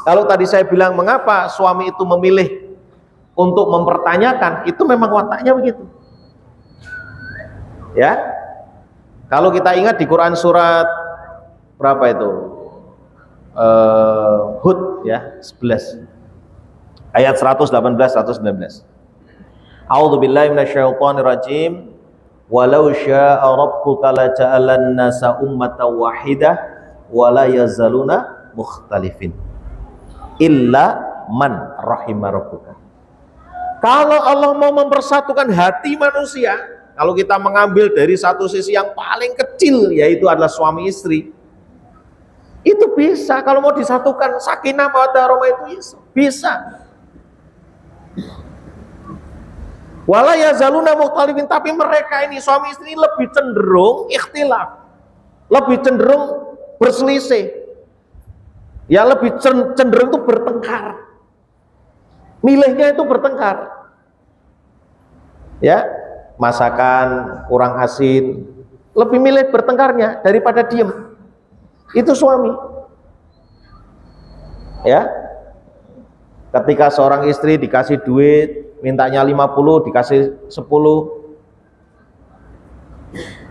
Kalau tadi saya bilang mengapa suami itu memilih untuk mempertanyakan, itu memang wataknya begitu. Ya, kalau kita ingat di Quran surat berapa itu? Hud ya, 11 ayat 118 119. A'udzubillahi minasyaitonirrajim. Walau syaa rabbuka laja'alan nasa ummatan wahidah wa la yazaluna mukhtalifin illa man rahimah rabbuka. Kalau Allah mau mempersatukan hati manusia, kalau kita mengambil dari satu sisi yang paling kecil, yaitu adalah suami istri, itu bisa. Kalau mau disatukan sakinah mawaddah warahmah itu bisa. Wala yazaluna mukhtalifin, tapi mereka ini suami istri lebih cenderung ikhtilaf, lebih cenderung berselisih, ya lebih cenderung itu bertengkar, milihnya itu bertengkar. Ya, masakan kurang asin, lebih milih bertengkarnya daripada diem. Itu suami. Ya, ketika seorang istri dikasih duit, mintanya 50 dikasih 10,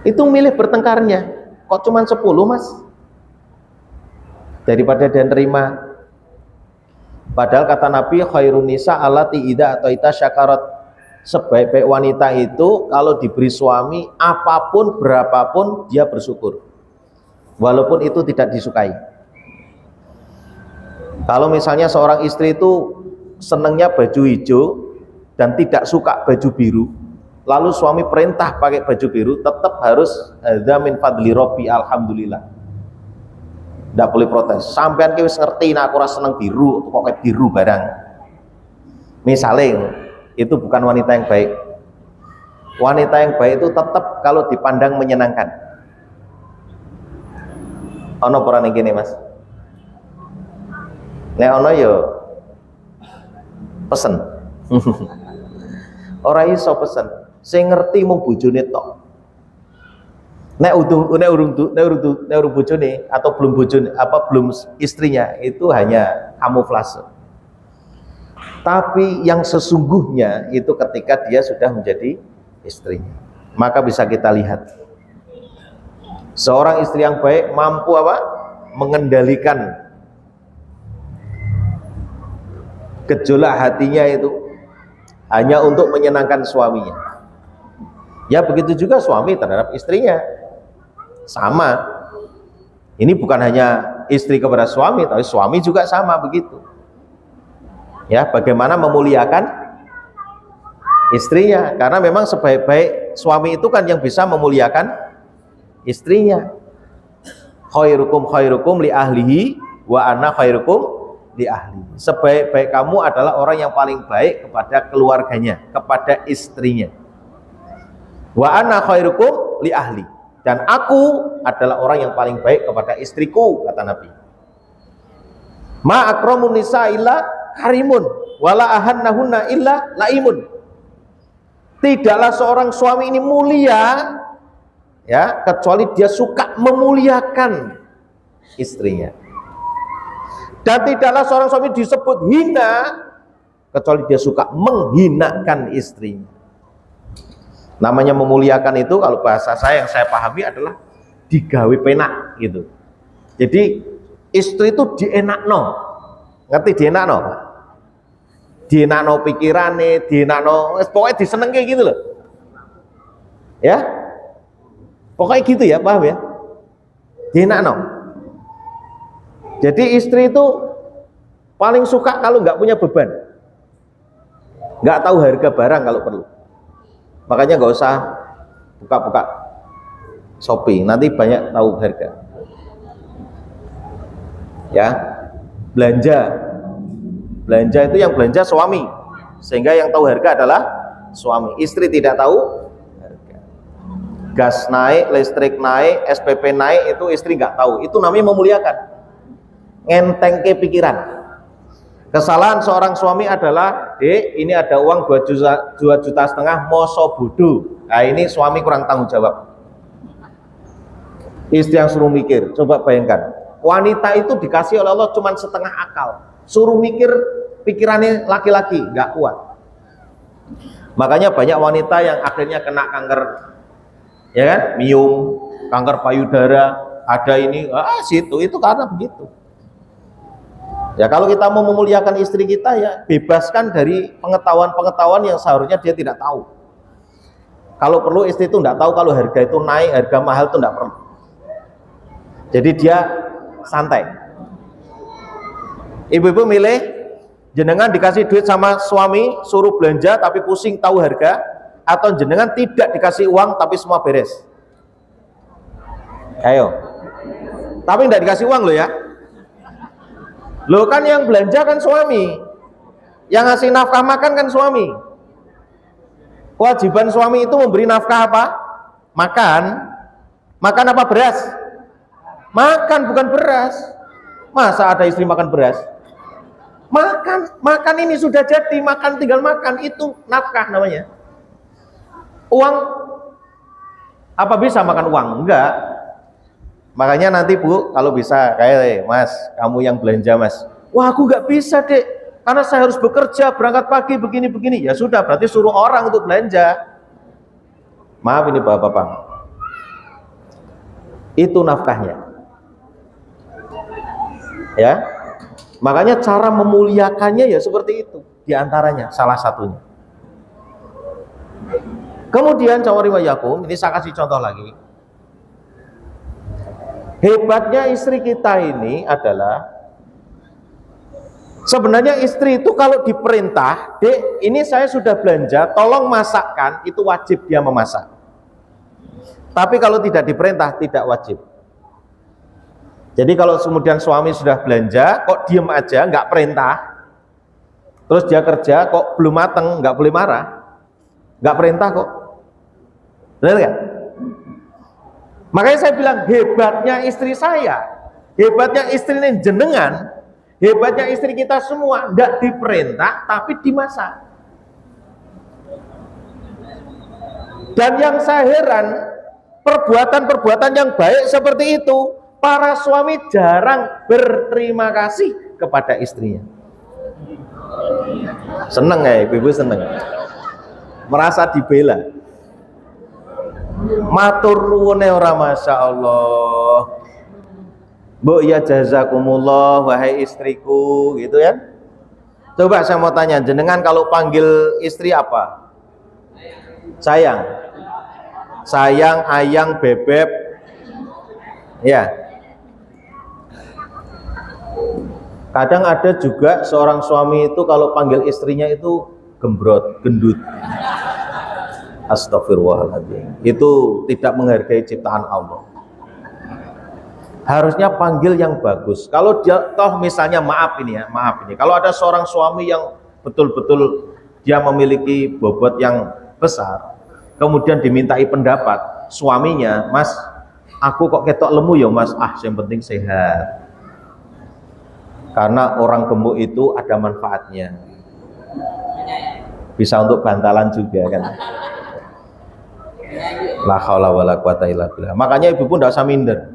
itu milih bertengkarnya. Kok cuma 10 mas? Daripada dia terima. Padahal kata Nabi, khairun nisa allati idza ataita syakarat. Sebaik-baik wanita itu kalau diberi suami apapun berapapun dia bersyukur, walaupun itu tidak disukai. Kalau misalnya seorang istri itu senangnya baju hijau dan tidak suka baju biru, lalu suami perintah pakai baju biru, tetap harus hadza min fadli rabbi alhamdulillah, tidak boleh protes. Sampean ki wis ngerti nek aku ora seneng biru, kok kayak biru barang. Misalnya itu bukan wanita yang baik. Wanita yang baik itu tetap kalau dipandang menyenangkan. Ono peran yang gini mas, nek ono yo pesen. Ora iso pesen, sing ngerti mung bojone tok. Nek urung bojone atau belum bojone belum istrinya, itu hanya kamuflase. Tapi yang sesungguhnya itu ketika dia sudah menjadi istrinya, maka bisa kita lihat seorang istri yang baik mampu mengendalikan gejolak hatinya itu hanya untuk menyenangkan suaminya. Ya begitu juga suami terhadap istrinya, sama. Ini bukan hanya istri kepada suami, tapi suami juga sama begitu. Ya, bagaimana memuliakan istrinya, karena memang sebaik-baik suami itu kan yang bisa memuliakan istrinya. Khairukum khairukum li ahlihi wa ana khairukum li ahli. Sebaik-baik kamu adalah orang yang paling baik kepada keluarganya, kepada istrinya. Wa ana khairukum li ahli, dan aku adalah orang yang paling baik kepada istriku, kata Nabi. Ma akramun nisa illa karimun wala ahannahunna illa laimun. Tidaklah seorang suami ini mulia ya kecuali dia suka memuliakan istrinya, dan tidaklah seorang suami disebut hina kecuali dia suka menghinakan istrinya. Namanya memuliakan itu kalau bahasa saya yang saya pahami adalah digawe penak gitu. Jadi istri itu dienakno. Ngerti dienakno? Dienakno pikirane, dienakno pokoknya disenengke gitu loh. Ya? Pokoknya gitu ya, paham ya? Dienakno. Jadi istri itu paling suka kalau nggak punya beban, nggak tahu harga barang kalau perlu. Makanya nggak usah buka-buka Shopee, nanti banyak tahu harga. Ya, belanja Belanja itu yang belanja suami, sehingga yang tahu harga adalah suami. Istri tidak tahu harga. Gas naik, listrik naik, SPP naik, itu istri nggak tahu. Itu namanya memuliakan. Ngentengke pikiran. Kesalahan seorang suami adalah, Dek, ini ada uang 2,5 juta, moso bodoh. Nah, ini suami kurang tanggung jawab. Istri yang suruh mikir. Coba bayangkan, wanita itu dikasih oleh Allah cuma setengah akal. Suruh mikir, pikirannya laki-laki nggak kuat. Makanya banyak wanita yang akhirnya kena kanker, ya kan, miom, kanker payudara, ada ini, situ, itu karena begitu. Ya kalau kita mau memuliakan istri kita, ya bebaskan dari pengetahuan-pengetahuan yang seharusnya dia tidak tahu. Kalau perlu istri itu tidak tahu kalau harga itu naik, harga mahal itu tidak perlu. Jadi dia santai. Ibu-ibu milih, jenengan dikasih duit sama suami suruh belanja tapi pusing tahu harga, atau jenengan tidak dikasih uang tapi semua beres? Ayo. Tapi tidak dikasih uang loh ya. Loh kan yang belanja kan suami, yang ngasih nafkah makan kan suami. Kewajiban suami itu memberi nafkah apa? Makan. Makan apa beras? Makan, bukan beras. Masa ada istri makan beras? Makan ini sudah jadi, makan tinggal makan, itu nafkah namanya. Uang, apa bisa makan uang? Enggak. Makanya nanti Bu, kalau bisa, kayak Mas, kamu yang belanja Mas. Wah aku nggak bisa Dek, karena saya harus bekerja, berangkat pagi, begini-begini. Ya sudah, berarti suruh orang untuk belanja. Maaf ini Bapak-Bapak. Itu nafkahnya. Ya. Makanya cara memuliakannya ya seperti itu, diantaranya salah satunya. Kemudian Yakum, ini saya kasih contoh lagi. Hebatnya istri kita ini adalah, sebenarnya istri itu kalau diperintah, Dek, ini saya sudah belanja, tolong masakkan, itu wajib dia memasak. Tapi kalau tidak diperintah, tidak wajib. Jadi kalau kemudian suami sudah belanja, kok diem aja, nggak perintah, terus dia kerja, kok belum mateng, nggak boleh marah, nggak perintah kok, benar nggak? Makanya saya bilang hebatnya istri saya, hebatnya istri jenengan, hebatnya istri kita semua, nggak diperintah tapi dimasak. Dan yang saya heran, perbuatan-perbuatan yang baik seperti itu, para suami jarang berterima kasih kepada istrinya. Seneng ya, ibu seneng, merasa dibela. Matur nuwune ora, masya Allah. Bu ya jazakumullah wahai istriku, gitu ya. Coba saya mau tanya, jenengan kalau panggil istri apa? Sayang, sayang, ayang, bebek, ya. Kadang ada juga seorang suami itu kalau panggil istrinya itu gembrot, gendut. Astagfirullahaladzim. Itu tidak menghargai ciptaan Allah. Harusnya panggil yang bagus. Kalau dia toh misalnya maaf ini, kalau ada seorang suami yang betul-betul dia memiliki bobot yang besar, kemudian dimintai pendapat suaminya, Mas, aku kok ketok lemu ya Mas, yang penting sehat. Karena orang gemuk itu ada manfaatnya, bisa untuk bantalan juga kan. La haula wala quwata illa billah. Makanya ibu pun tidak usah minder.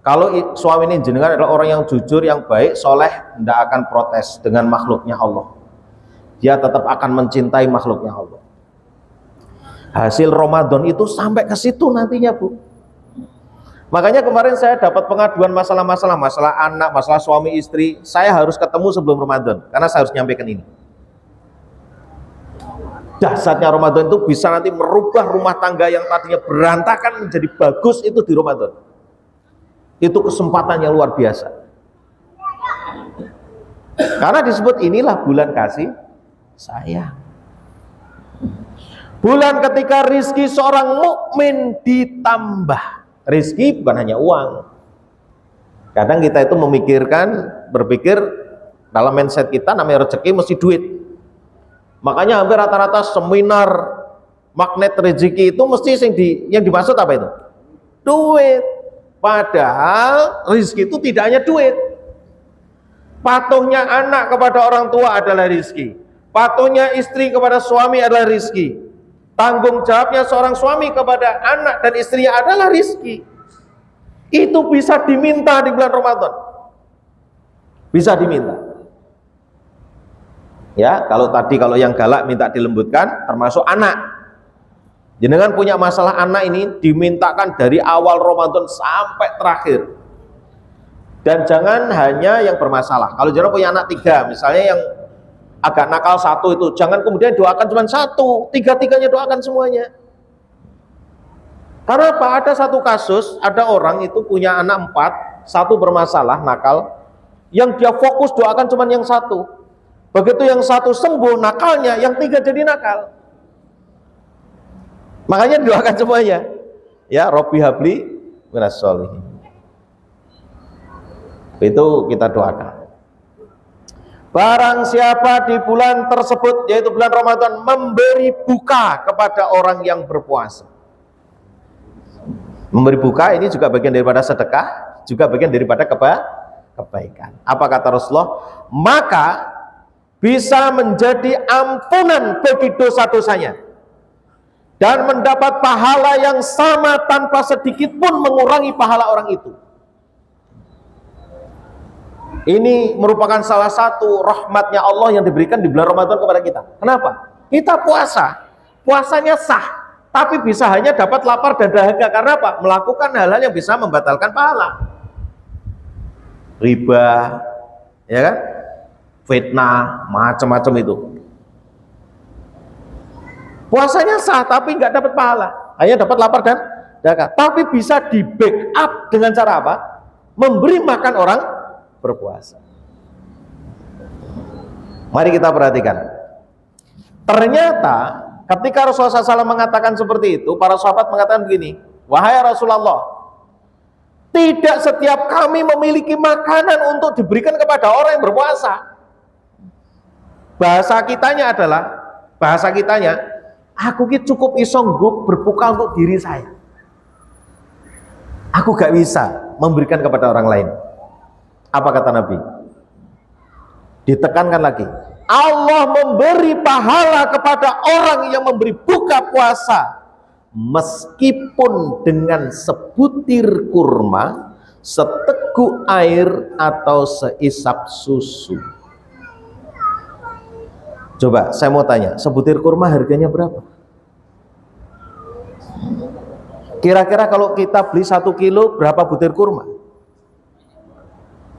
Kalau suami ini jenengan adalah orang yang jujur, yang baik, soleh, tidak akan protes dengan makhluknya Allah. Dia tetap akan mencintai makhluknya Allah. Hasil Ramadan itu sampai ke situ nantinya Bu. Makanya kemarin saya dapat pengaduan masalah anak, masalah suami istri, saya harus ketemu sebelum Ramadan, karena saya harus nyampaikan ini. Dahsyatnya Ramadan itu bisa nanti merubah rumah tangga yang tadinya berantakan menjadi bagus itu di Ramadan. Itu kesempatan yang luar biasa. Karena disebut inilah bulan kasih sayang. Bulan ketika rizki seorang mukmin ditambah. Rizki bukan hanya uang. Kadang kita itu berpikir Dalam mindset kita namanya rezeki mesti duit. Makanya hampir rata-rata seminar magnet rezeki itu mesti yang dimaksud apa itu? Duit. Padahal rezeki itu tidak hanya duit. Patuhnya anak kepada orang tua adalah rezeki. Patuhnya istri kepada suami adalah rezeki. Tanggung jawabnya seorang suami kepada anak dan istrinya adalah rezeki. Itu bisa diminta di bulan Ramadan. Bisa diminta. Ya, kalau yang galak minta dilembutkan, termasuk anak. Jenengan punya masalah anak ini dimintakan dari awal Ramadan sampai terakhir. Dan jangan hanya yang bermasalah. Kalau jenengan punya anak 3, misalnya yang agak nakal 1 itu, jangan kemudian doakan cuma 1, 3-tiganya doakan semuanya. Karena apa? Ada satu kasus, ada orang itu punya anak 4, 1 bermasalah, nakal, yang dia fokus doakan cuma yang 1. Begitu yang 1 sembuh nakalnya, yang 3 jadi nakal. Makanya doakan semuanya. Ya, Robbi habli minas sholihin. Itu kita doakan. Barang siapa di bulan tersebut, yaitu bulan Ramadan, memberi buka kepada orang yang berpuasa. Memberi buka ini juga bagian daripada sedekah, juga bagian daripada kebaikan. Apa kata Rasulullah? Maka bisa menjadi ampunan bagi dosa-dosanya dan mendapat pahala yang sama tanpa sedikit pun mengurangi pahala orang itu. Ini merupakan salah satu rahmatnya Allah yang diberikan di bulan Ramadan kepada kita. Kenapa? Kita puasa, puasanya sah, tapi bisa hanya dapat lapar dan dahaga. Karena apa? Melakukan hal-hal yang bisa membatalkan pahala. Riba, ya kan? Fitnah, macam-macam itu. Puasanya sah tapi nggak dapat pahala, hanya dapat lapar dan dahaga. Tapi bisa di backup dengan cara apa? Memberi makan orang berpuasa. Mari kita perhatikan. Ternyata ketika Rasulullah SAW mengatakan seperti itu, para sahabat mengatakan begini, wahai Rasulullah, tidak setiap kami memiliki makanan untuk diberikan kepada orang yang berpuasa. Bahasa kitanya, aku ki cukup iso berbuka untuk diri saya. Aku gak bisa memberikan kepada orang lain. Apa kata Nabi? Ditekankan lagi. Allah memberi pahala kepada orang yang memberi buka puasa meskipun dengan sebutir kurma, seteguk air atau seisap susu. Coba saya mau tanya, sebutir kurma harganya berapa? Kira-kira kalau kita beli 1 kilo berapa butir kurma?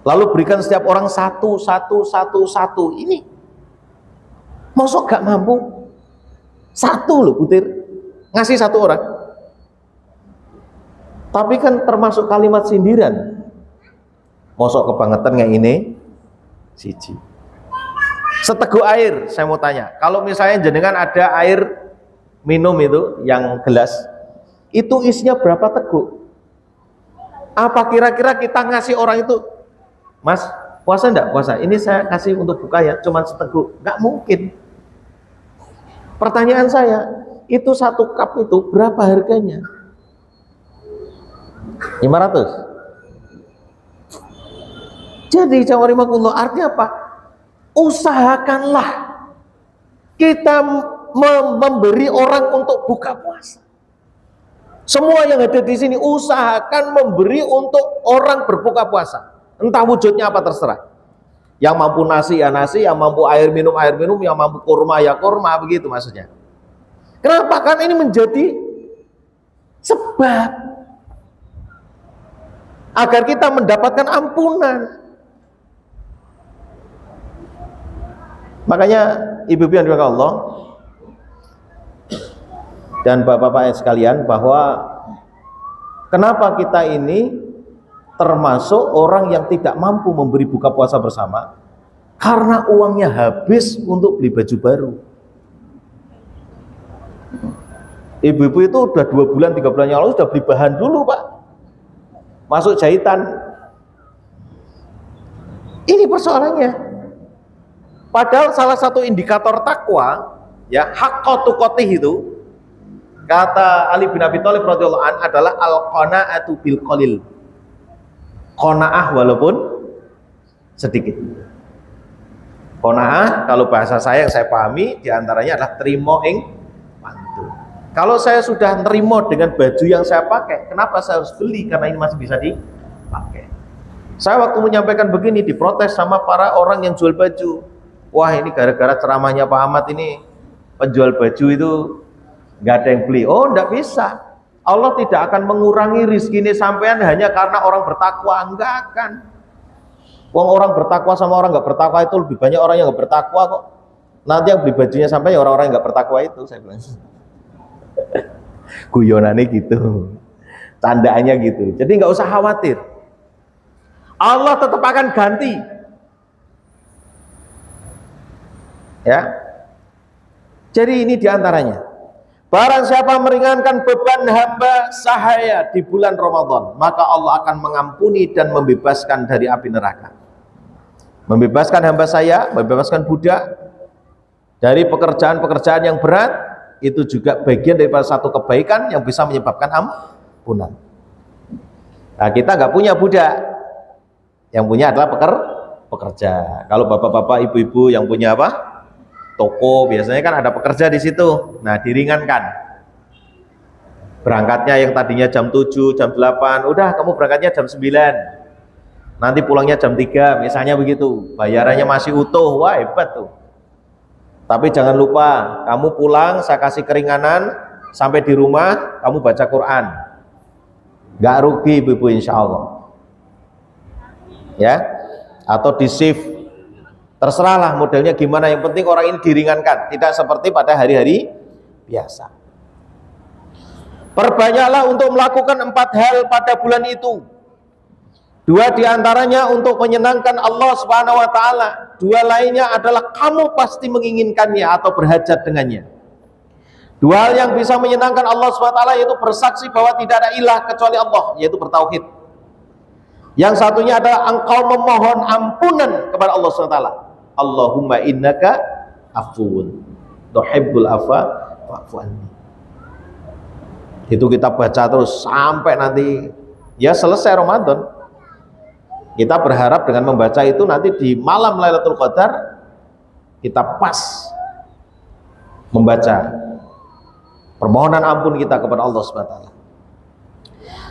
Lalu berikan setiap orang 1. Ini masuk gak mampu 1 loh butir, ngasih 1 orang. Tapi kan termasuk kalimat sindiran. Masuk kebangetan nggak ini? Siji. Seteguk air, saya mau tanya, kalau misalnya jenengan ada air minum itu yang gelas, itu isinya berapa teguk? Apa kira-kira kita ngasih orang itu, Mas, puasa enggak? Puasa, ini saya kasih untuk buka ya, cuman seteguk. Nggak mungkin. Pertanyaan saya, itu 1 cup itu berapa harganya? 500. Jadi jawarimakullah, artinya apa? Usahakanlah kita memberi orang untuk buka puasa. Semua yang ada di sini usahakan memberi untuk orang berbuka puasa. Entah wujudnya apa terserah. Yang mampu nasi ya nasi, yang mampu air minum, yang mampu kurma ya kurma, begitu maksudnya. Kenapa? Karena ini menjadi sebab agar kita mendapatkan ampunan. Makanya ibu-ibu yang dimuliakan Allah dan bapak-bapak sekalian, bahwa kenapa kita ini termasuk orang yang tidak mampu memberi buka puasa bersama, karena uangnya habis untuk beli baju baru. Ibu-ibu itu udah 2 bulan 3 bulan yang lalu sudah beli bahan dulu Pak, masuk jahitan. Ini persoalannya. Padahal salah satu indikator takwa, ya, haqqo tuqatih itu, kata Ali bin Abi Thalib radhiyallahu an adalah al-qanaatu bil qalil. Qanaah walaupun sedikit. Qanaah kalau bahasa saya yang saya pahami diantaranya adalah terima ing mantu. Kalau saya sudah nerimo dengan baju yang saya pakai, kenapa saya harus beli? Karena ini masih bisa dipakai. Saya waktu menyampaikan begini diprotes sama para orang yang jual baju. Wah, ini gara-gara ceramahnya Pak Ahmad ini penjual baju itu nggak ada yang beli. Oh, nggak bisa. Allah tidak akan mengurangi rizki ini sampean hanya karena orang bertakwa. Enggak akan. Wong orang bertakwa sama orang nggak bertakwa itu lebih banyak orang yang nggak bertakwa kok. Nanti yang beli bajunya sampai orang-orang yang nggak bertakwa itu, saya bilang. Guyonannya gitu, candaannya gitu. Jadi nggak usah khawatir. Allah tetap akan ganti. Ya. Jadi ini diantaranya. Barang siapa meringankan beban hamba sahaya di bulan Ramadan, maka Allah akan mengampuni dan membebaskan dari api neraka. Membebaskan hamba saya, membebaskan budak dari pekerjaan-pekerjaan yang berat, itu juga bagian daripada satu kebaikan yang bisa menyebabkan ampunan. Nah, kita nggak punya budak, yang punya adalah pekerja. Kalau bapak-bapak, ibu-ibu yang punya apa? Toko, biasanya kan ada pekerja di situ. Nah, diringankan. Berangkatnya yang tadinya jam 7, jam 8, udah kamu berangkatnya jam 9. Nanti pulangnya jam 3, misalnya begitu. Bayarannya masih utuh. Wah, hebat tuh. Tapi jangan lupa, kamu pulang saya kasih keringanan, sampai di rumah kamu baca Quran. Gak rugi ibu-ibu insya Allah. Ya, atau di shift. Terserahlah modelnya gimana, yang penting orang ini diringankan, tidak seperti pada hari-hari biasa. Perbanyaklah untuk melakukan 4 hal pada bulan itu. 2 diantaranya untuk menyenangkan Allah Subhanahu wa ta'ala. 2 lainnya adalah kamu pasti menginginkannya atau berhajat dengannya. 2 hal yang bisa menyenangkan Allah Subhanahu wa ta'ala yaitu bersaksi bahwa tidak ada ilah kecuali Allah, yaitu bertauhid. Yang satunya adalah engkau memohon ampunan kepada Allah Subhanahu wa ta'ala. Allahumma innaka afuwun tuhibbul afwa fa'fu anni. Itu kita baca terus sampai nanti ya selesai Ramadan. Kita berharap dengan membaca itu nanti di malam Lailatul Qadar kita pas membaca permohonan ampun kita kepada Allah Subhanahu wa ta'ala.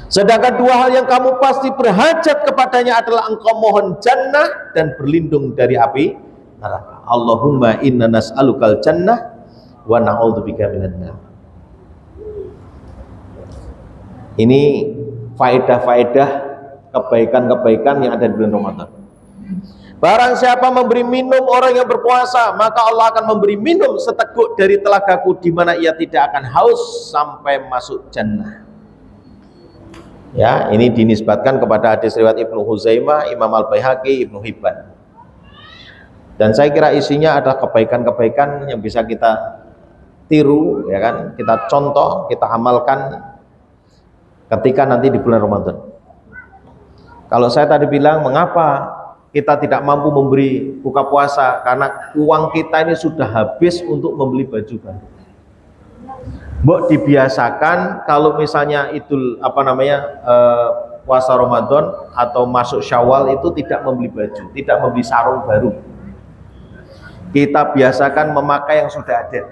Sedangkan 2 hal yang kamu pasti berhajat kepadanya adalah engkau mohon jannah dan berlindung dari api neraka. Allahumma inna nas'alukal jannah wa na'udzubika minan nar. Ini faedah-faedah kebaikan-kebaikan yang ada di bulan Ramadan. Barang siapa memberi minum orang yang berpuasa, maka Allah akan memberi minum seteguk dari telagaku di mana ia tidak akan haus sampai masuk jannah. Ya, ini dinisbatkan kepada hadis riwayat Ibnu Huzaimah, Imam Al-Baihaqi, Ibnu Hibban. Dan saya kira isinya adalah kebaikan-kebaikan yang bisa kita tiru, ya kan? Kita contoh, kita amalkan ketika nanti di bulan Ramadan. Kalau saya tadi bilang, mengapa kita tidak mampu memberi buka puasa? Karena uang kita ini sudah habis untuk membeli baju baru. Mbok dibiasakan kalau misalnya puasa Ramadan atau masuk Syawal itu tidak membeli baju, tidak membeli sarung baru. Kita biasakan memakai yang sudah ada.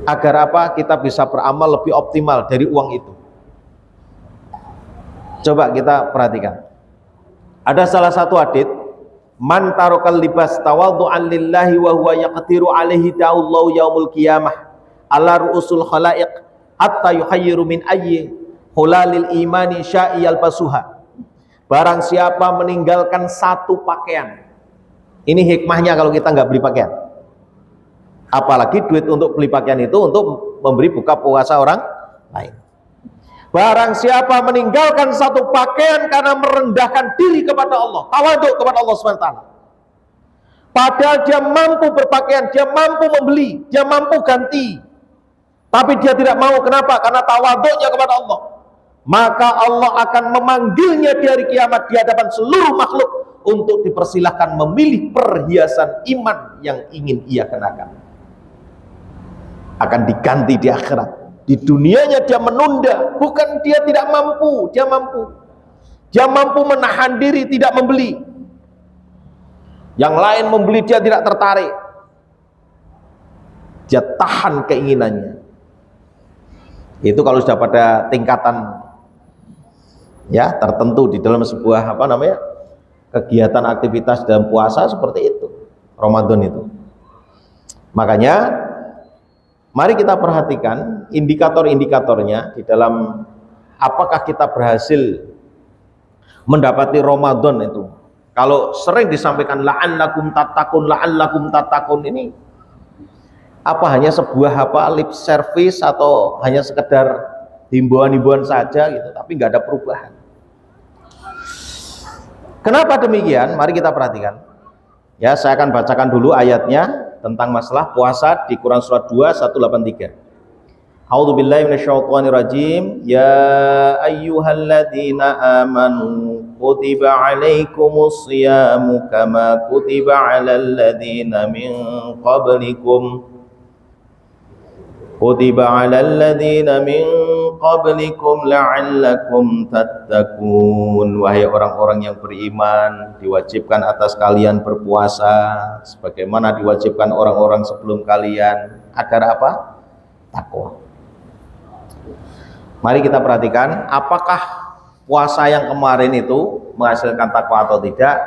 Agar apa? Kita bisa beramal lebih optimal dari uang itu. Coba kita perhatikan. Ada salah satu hadits, man tarokal libas tawaddu'an lillahi wa huwa yaqdiru alaihi ta'allahu yaumul qiyamah ala ru'usul khalaiq hatta yuhayyiru min ayyi hulalil imani sya'i yalbasuha. Barang siapa meninggalkan satu pakaian, ini hikmahnya kalau kita nggak beli pakaian, apalagi duit untuk beli pakaian itu untuk memberi buka puasa orang lain. Barang siapa meninggalkan satu pakaian karena merendahkan diri kepada Allah, tawaduk kepada Allah SWT, padahal dia mampu berpakaian, dia mampu membeli, dia mampu ganti, tapi dia tidak mau. Kenapa? Karena tawaduknya kepada Allah. Maka Allah akan memanggilnya di hari kiamat di hadapan seluruh makhluk untuk dipersilahkan memilih perhiasan iman yang ingin ia kenakan. Akan diganti di akhirat. Di dunianya dia menunda, bukan dia tidak mampu, dia mampu. Dia mampu menahan diri tidak membeli. Yang lain membeli dia tidak tertarik. Dia tahan keinginannya. Itu kalau sudah pada tingkatan ya tertentu di dalam sebuah kegiatan aktivitas dalam puasa seperti itu, Ramadan itu. Makanya mari kita perhatikan indikator-indikatornya di dalam apakah kita berhasil mendapati Ramadan itu. Kalau sering disampaikan la'allakum tattaqun ini apa hanya sebuah lip service atau hanya sekedar himbauan-himbauan saja gitu, tapi nggak ada perubahan. Kenapa demikian? Mari kita perhatikan. Ya, saya akan bacakan dulu ayatnya tentang masalah puasa di Quran surat 2 183. A'udzubillahi minasyaitonirrajim. Ya ayyuhalladzina amanu kutiba 'alaikumus shiyamu kama kutiba 'alal ladzina min qablikum la'allakum tattaqun. Wahai orang-orang yang beriman, diwajibkan atas kalian berpuasa sebagaimana diwajibkan orang-orang sebelum kalian agar apa? Takwa. Mari kita perhatikan apakah puasa yang kemarin itu menghasilkan takwa atau tidak.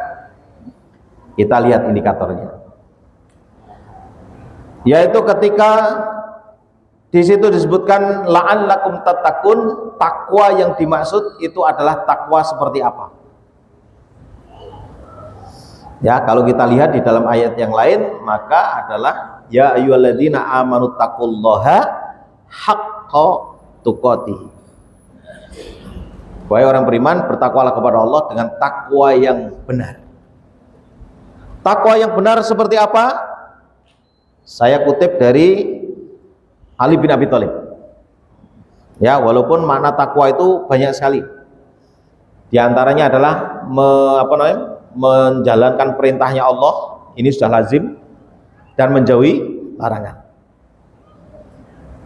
Kita lihat indikatornya, yaitu ketika di situ disebutkan la'allakum tattaqun, takwa yang dimaksud itu adalah takwa seperti apa? Ya, kalau kita lihat di dalam ayat yang lain maka adalah ya ayyuhalladzina amanu taqullaha haqqa tuqatih. Wahai orang beriman, bertakwalah kepada Allah dengan takwa yang benar. Takwa yang benar seperti apa? Saya kutip dari Ali bin Abi Thalib. Ya, walaupun makna takwa itu banyak sekali. Di antaranya adalah menjalankan perintahnya Allah, ini sudah lazim, dan menjauhi larangan.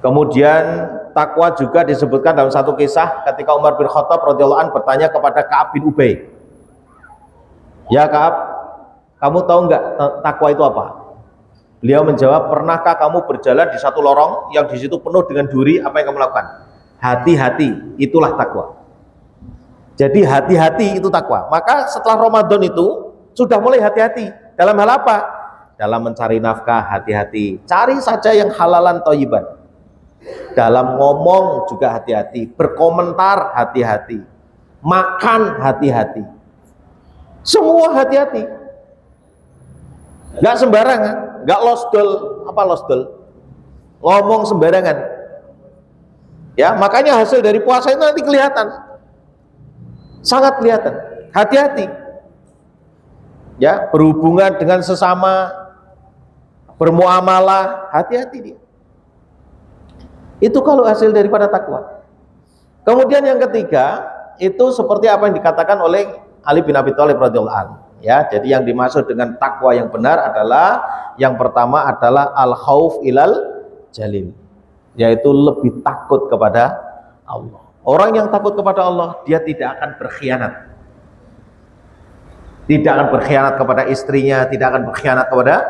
Kemudian takwa juga disebutkan dalam satu kisah ketika Umar bin Khattab radhiyallahu anhu bertanya kepada Ka'ab bin Ubay. Ya Ka'ab, kamu tahu nggak takwa itu apa? Beliau menjawab, pernahkah kamu berjalan di satu lorong yang di situ penuh dengan duri? Apa yang kamu lakukan? Hati-hati, itulah takwa. Jadi hati-hati itu takwa. Maka setelah Ramadan itu sudah mulai hati-hati. Dalam hal apa? Dalam mencari nafkah hati-hati. Cari saja yang halalan thayyiban. Dalam ngomong juga hati-hati. Berkomentar hati-hati. Makan hati-hati. Semua hati-hati. Nggak sembarangan. Nggak losdol, ngomong sembarangan. Ya, makanya hasil dari puasa itu nanti kelihatan, sangat kelihatan. Hati-hati. Ya, berhubungan dengan sesama, bermuamalah, hati-hati dia. Itu kalau hasil daripada takwa. Kemudian yang ketiga, itu seperti apa yang dikatakan oleh Ali bin Abi Thalib radhiyallahu anhu. Ya, jadi yang dimaksud dengan takwa yang benar adalah yang pertama adalah al-khauf ilal jalil, yaitu lebih takut kepada Allah. Orang yang takut kepada Allah, dia tidak akan berkhianat. Tidak akan berkhianat kepada istrinya, tidak akan berkhianat kepada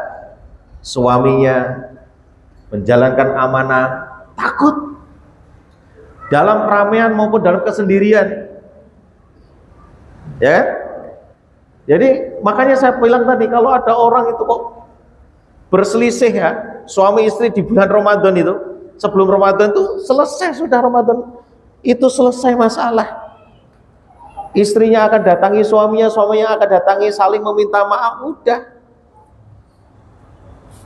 suaminya, menjalankan amanah, takut dalam keramaian maupun dalam kesendirian. Ya. Jadi makanya saya bilang tadi, kalau ada orang itu kok berselisih ya, suami istri di bulan Ramadan itu, sebelum Ramadan itu selesai, sudah Ramadan itu selesai masalah. Istrinya akan datangi suaminya, suaminya akan datangi, saling meminta maaf, udah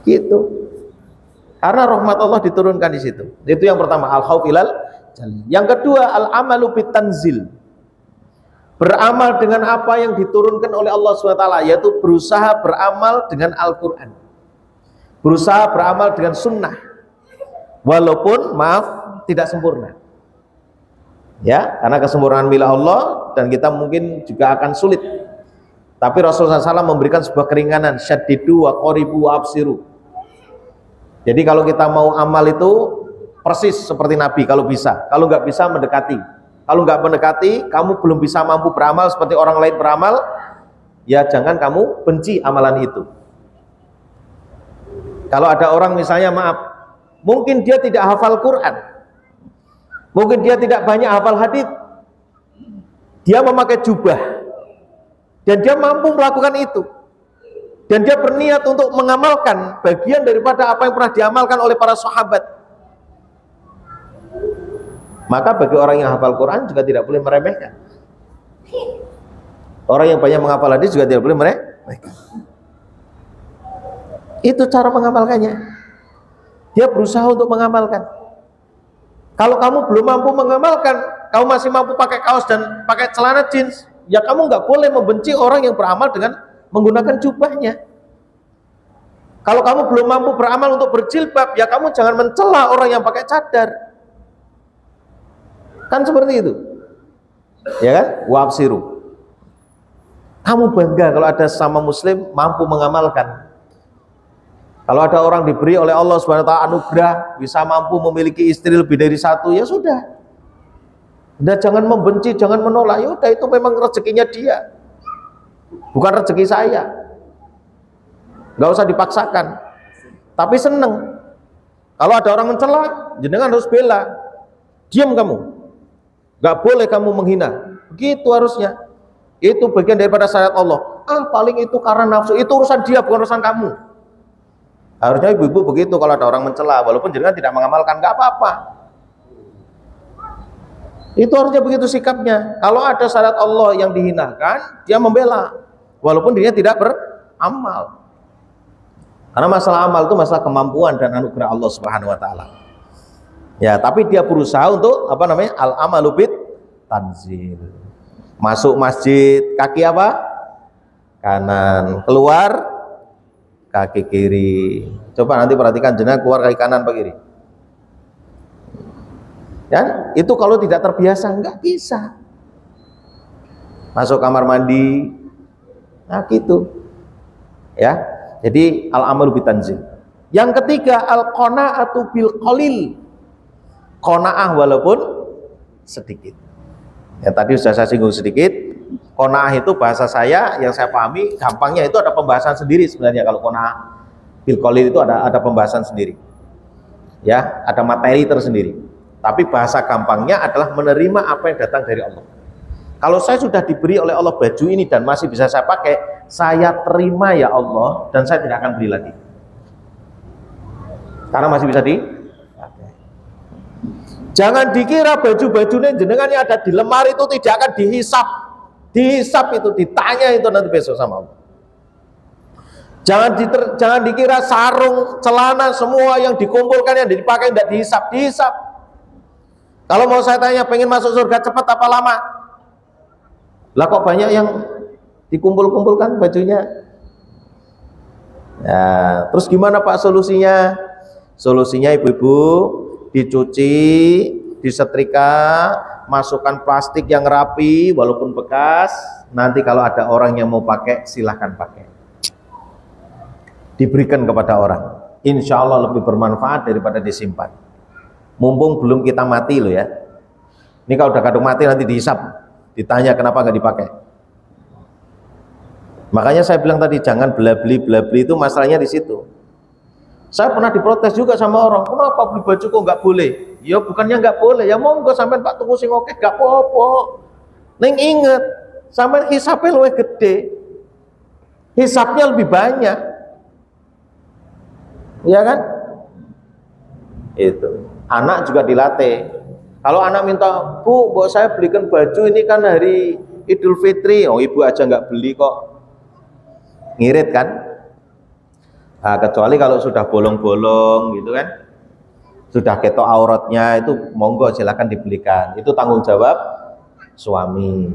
gitu. Karena rahmat Allah diturunkan di situ. Itu yang pertama, al-khauf ilal jalil. Yang kedua, al-amalu bitanzil. Beramal dengan apa yang diturunkan oleh Allah SWT, yaitu berusaha beramal dengan Al-Quran, berusaha beramal dengan sunnah, walaupun maaf tidak sempurna. Ya, karena kesempurnaan milik Allah dan kita mungkin juga akan sulit Tapi Rasulullah SAW memberikan sebuah keringanan, syaddidu wa qaribu wa absiru. Jadi kalau kita mau amal itu persis seperti Nabi kalau bisa. Kalau nggak bisa mendekati. Kalau nggak mendekati, kamu belum bisa mampu beramal seperti orang lain beramal, ya jangan kamu benci amalan itu. Kalau ada orang misalnya maaf, mungkin dia tidak hafal Quran, mungkin dia tidak banyak hafal hadis, dia memakai jubah, dan dia mampu melakukan itu, dan dia berniat untuk mengamalkan bagian daripada apa yang pernah diamalkan oleh para sahabat, maka bagi orang yang hafal Quran juga tidak boleh meremehkan. Orang yang banyak menghafal hadis juga tidak boleh meremehkan. Itu cara mengamalkannya. Dia berusaha untuk mengamalkan. Kalau kamu belum mampu mengamalkan, kamu masih mampu pakai kaos dan pakai celana jeans, ya kamu nggak boleh membenci orang yang beramal dengan menggunakan jubahnya. Kalau kamu belum mampu beramal untuk berjilbab, ya kamu jangan mencela orang yang pakai cadar. Kan seperti itu. Ya kan? Wabsiru. Kamu bangga kalau ada sesama muslim mampu mengamalkan. Kalau ada orang diberi oleh Allah Subhanahu wa taala anugerah bisa mampu memiliki istri lebih dari satu, ya sudah. Udah, jangan membenci, jangan menolak. Ya udah, itu memang rezekinya dia. Bukan rezeki saya. Enggak usah dipaksakan. Tapi seneng. Kalau ada orang mencela, jenengan harus bela. Diam kamu. Enggak boleh kamu menghina. Begitu harusnya. Itu bagian daripada syariat Allah. Paling itu karena nafsu. Itu urusan dia, bukan urusan kamu. Harusnya ibu-ibu begitu kalau ada orang mencela, walaupun jenengan tidak mengamalkan, nggak apa-apa. Itu harusnya begitu sikapnya. Kalau ada syariat Allah yang dihinakan, dia membela, walaupun dia tidak beramal. Karena masalah amal itu masalah kemampuan dan anugerah Allah Subhanahu wa taala. Ya, tapi dia berusaha untuk al-amalu bit tanzil. Masuk masjid kaki apa? Kanan, keluar kaki kiri. Coba nanti perhatikan jenengan keluar kaki kanan apa kiri. Dan itu kalau tidak terbiasa nggak bisa. Masuk kamar mandi, nah gitu. Ya, jadi al-amalu bitanzil. Yang ketiga al-qanaatu bil qalil. Qanaah walaupun sedikit. Ya tadi sudah saya singgung sedikit. Qanaah itu bahasa saya yang saya pahami gampangnya itu ada pembahasan sendiri sebenarnya. Kalau qanaah bil qalil itu ada pembahasan sendiri. Ya, ada materi tersendiri. Tapi bahasa gampangnya adalah menerima apa yang datang dari Allah. Kalau saya sudah diberi oleh Allah baju ini dan masih bisa saya pakai, saya terima ya Allah dan saya tidak akan beli lagi. Karena masih bisa dipakai. Jangan dikira baju-bajunya jenengan yang ada di lemari itu tidak akan dihisap. Dihisap itu, ditanya itu nanti besok sama Allah. Jangan dikira sarung, celana, semua yang dikumpulkan, yang dipakai tidak dihisap. Dihisap. Kalau mau saya tanya, pengen masuk surga cepat apa lama? Lah kok banyak yang dikumpul-kumpulkan bajunya? Ya, terus gimana Pak solusinya? Solusinya ibu-ibu, dicuci, disetrika, masukkan plastik yang rapi walaupun bekas, nanti kalau ada orang yang mau pakai silahkan pakai, diberikan kepada orang, insya Allah lebih bermanfaat daripada disimpan. Mumpung belum kita mati loh ya, ini kalau udah kadung mati nanti dihisap, ditanya kenapa nggak dipakai. Makanya saya bilang tadi jangan bela-beli itu masalahnya di situ. Saya pernah diprotes juga sama orang, kenapa beli baju kok nggak boleh? Ya bukannya nggak boleh, ya monggo sampean Pak tuku sing oke nggak apa-apa. Neng inget, sampean hisapnya lebih gede, hisapnya lebih banyak, ya kan? Itu. Anak juga dilatih. Kalau anak minta, Bu, saya belikan baju ini kan hari Idul Fitri, oh ibu aja nggak beli kok, ngirit kan? Nah, kecuali kalau sudah bolong-bolong gitu kan, sudah ketok auratnya, itu monggo silakan dibelikan, itu tanggung jawab suami.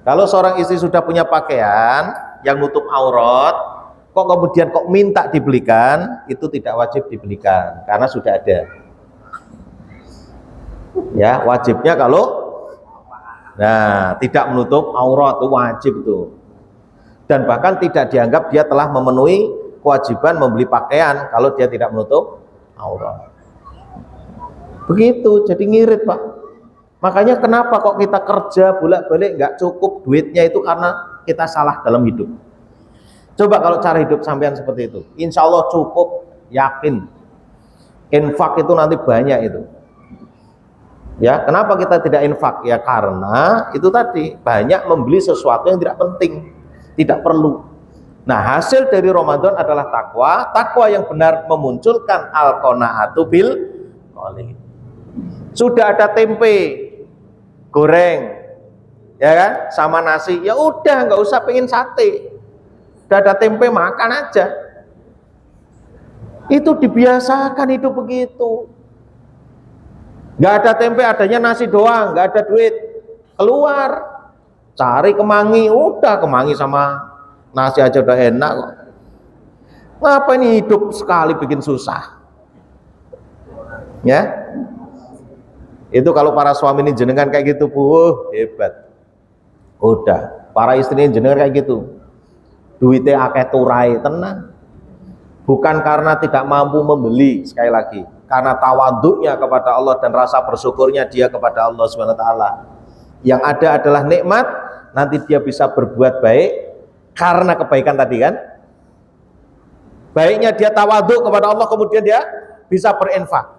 Kalau seorang istri sudah punya pakaian yang nutup aurat, kok kemudian kok minta dibelikan, itu tidak wajib dibelikan karena sudah ada. Ya, wajibnya kalau tidak menutup aurat itu wajib tuh. dan bahkan tidak dianggap dia telah memenuhi kewajiban membeli pakaian kalau dia tidak menutup aurat. Begitu, jadi ngirit Pak. Makanya kenapa kok kita kerja bolak-balik nggak cukup duitnya, itu karena kita salah dalam hidup. Coba kalau cara hidup sampean seperti itu, insya Allah cukup, yakin. Infak itu nanti banyak itu. Ya, kenapa kita tidak infak? Ya karena itu tadi, banyak membeli sesuatu yang tidak penting, tidak perlu. Nah, hasil dari Ramadan adalah takwa. Takwa yang benar memunculkan al-qanaatu bil qalil. Sudah ada tempe goreng, ya kan, sama nasi, ya udah, nggak usah pengen sate. Udah ada tempe, makan aja. Itu dibiasakan hidup begitu. Nggak ada tempe, adanya nasi doang, nggak ada duit, keluar cari kemangi, udah kemangi sama nasi aja udah enak kok. Ngapa ini hidup sekali bikin susah? Ya, itu kalau para suami ini jenengan kayak gitu, hebat. Udah, para istri ini jenengan kayak gitu, duitnya akeh turai, tenang. Bukan karena tidak mampu membeli, sekali lagi, karena tawaduknya kepada Allah dan rasa bersyukurnya dia kepada Allah Subhanahu wa taala. Yang ada adalah nikmat, nanti dia bisa berbuat baik karena kebaikan tadi kan. Baiknya dia tawaduk kepada Allah, kemudian dia bisa berinfak.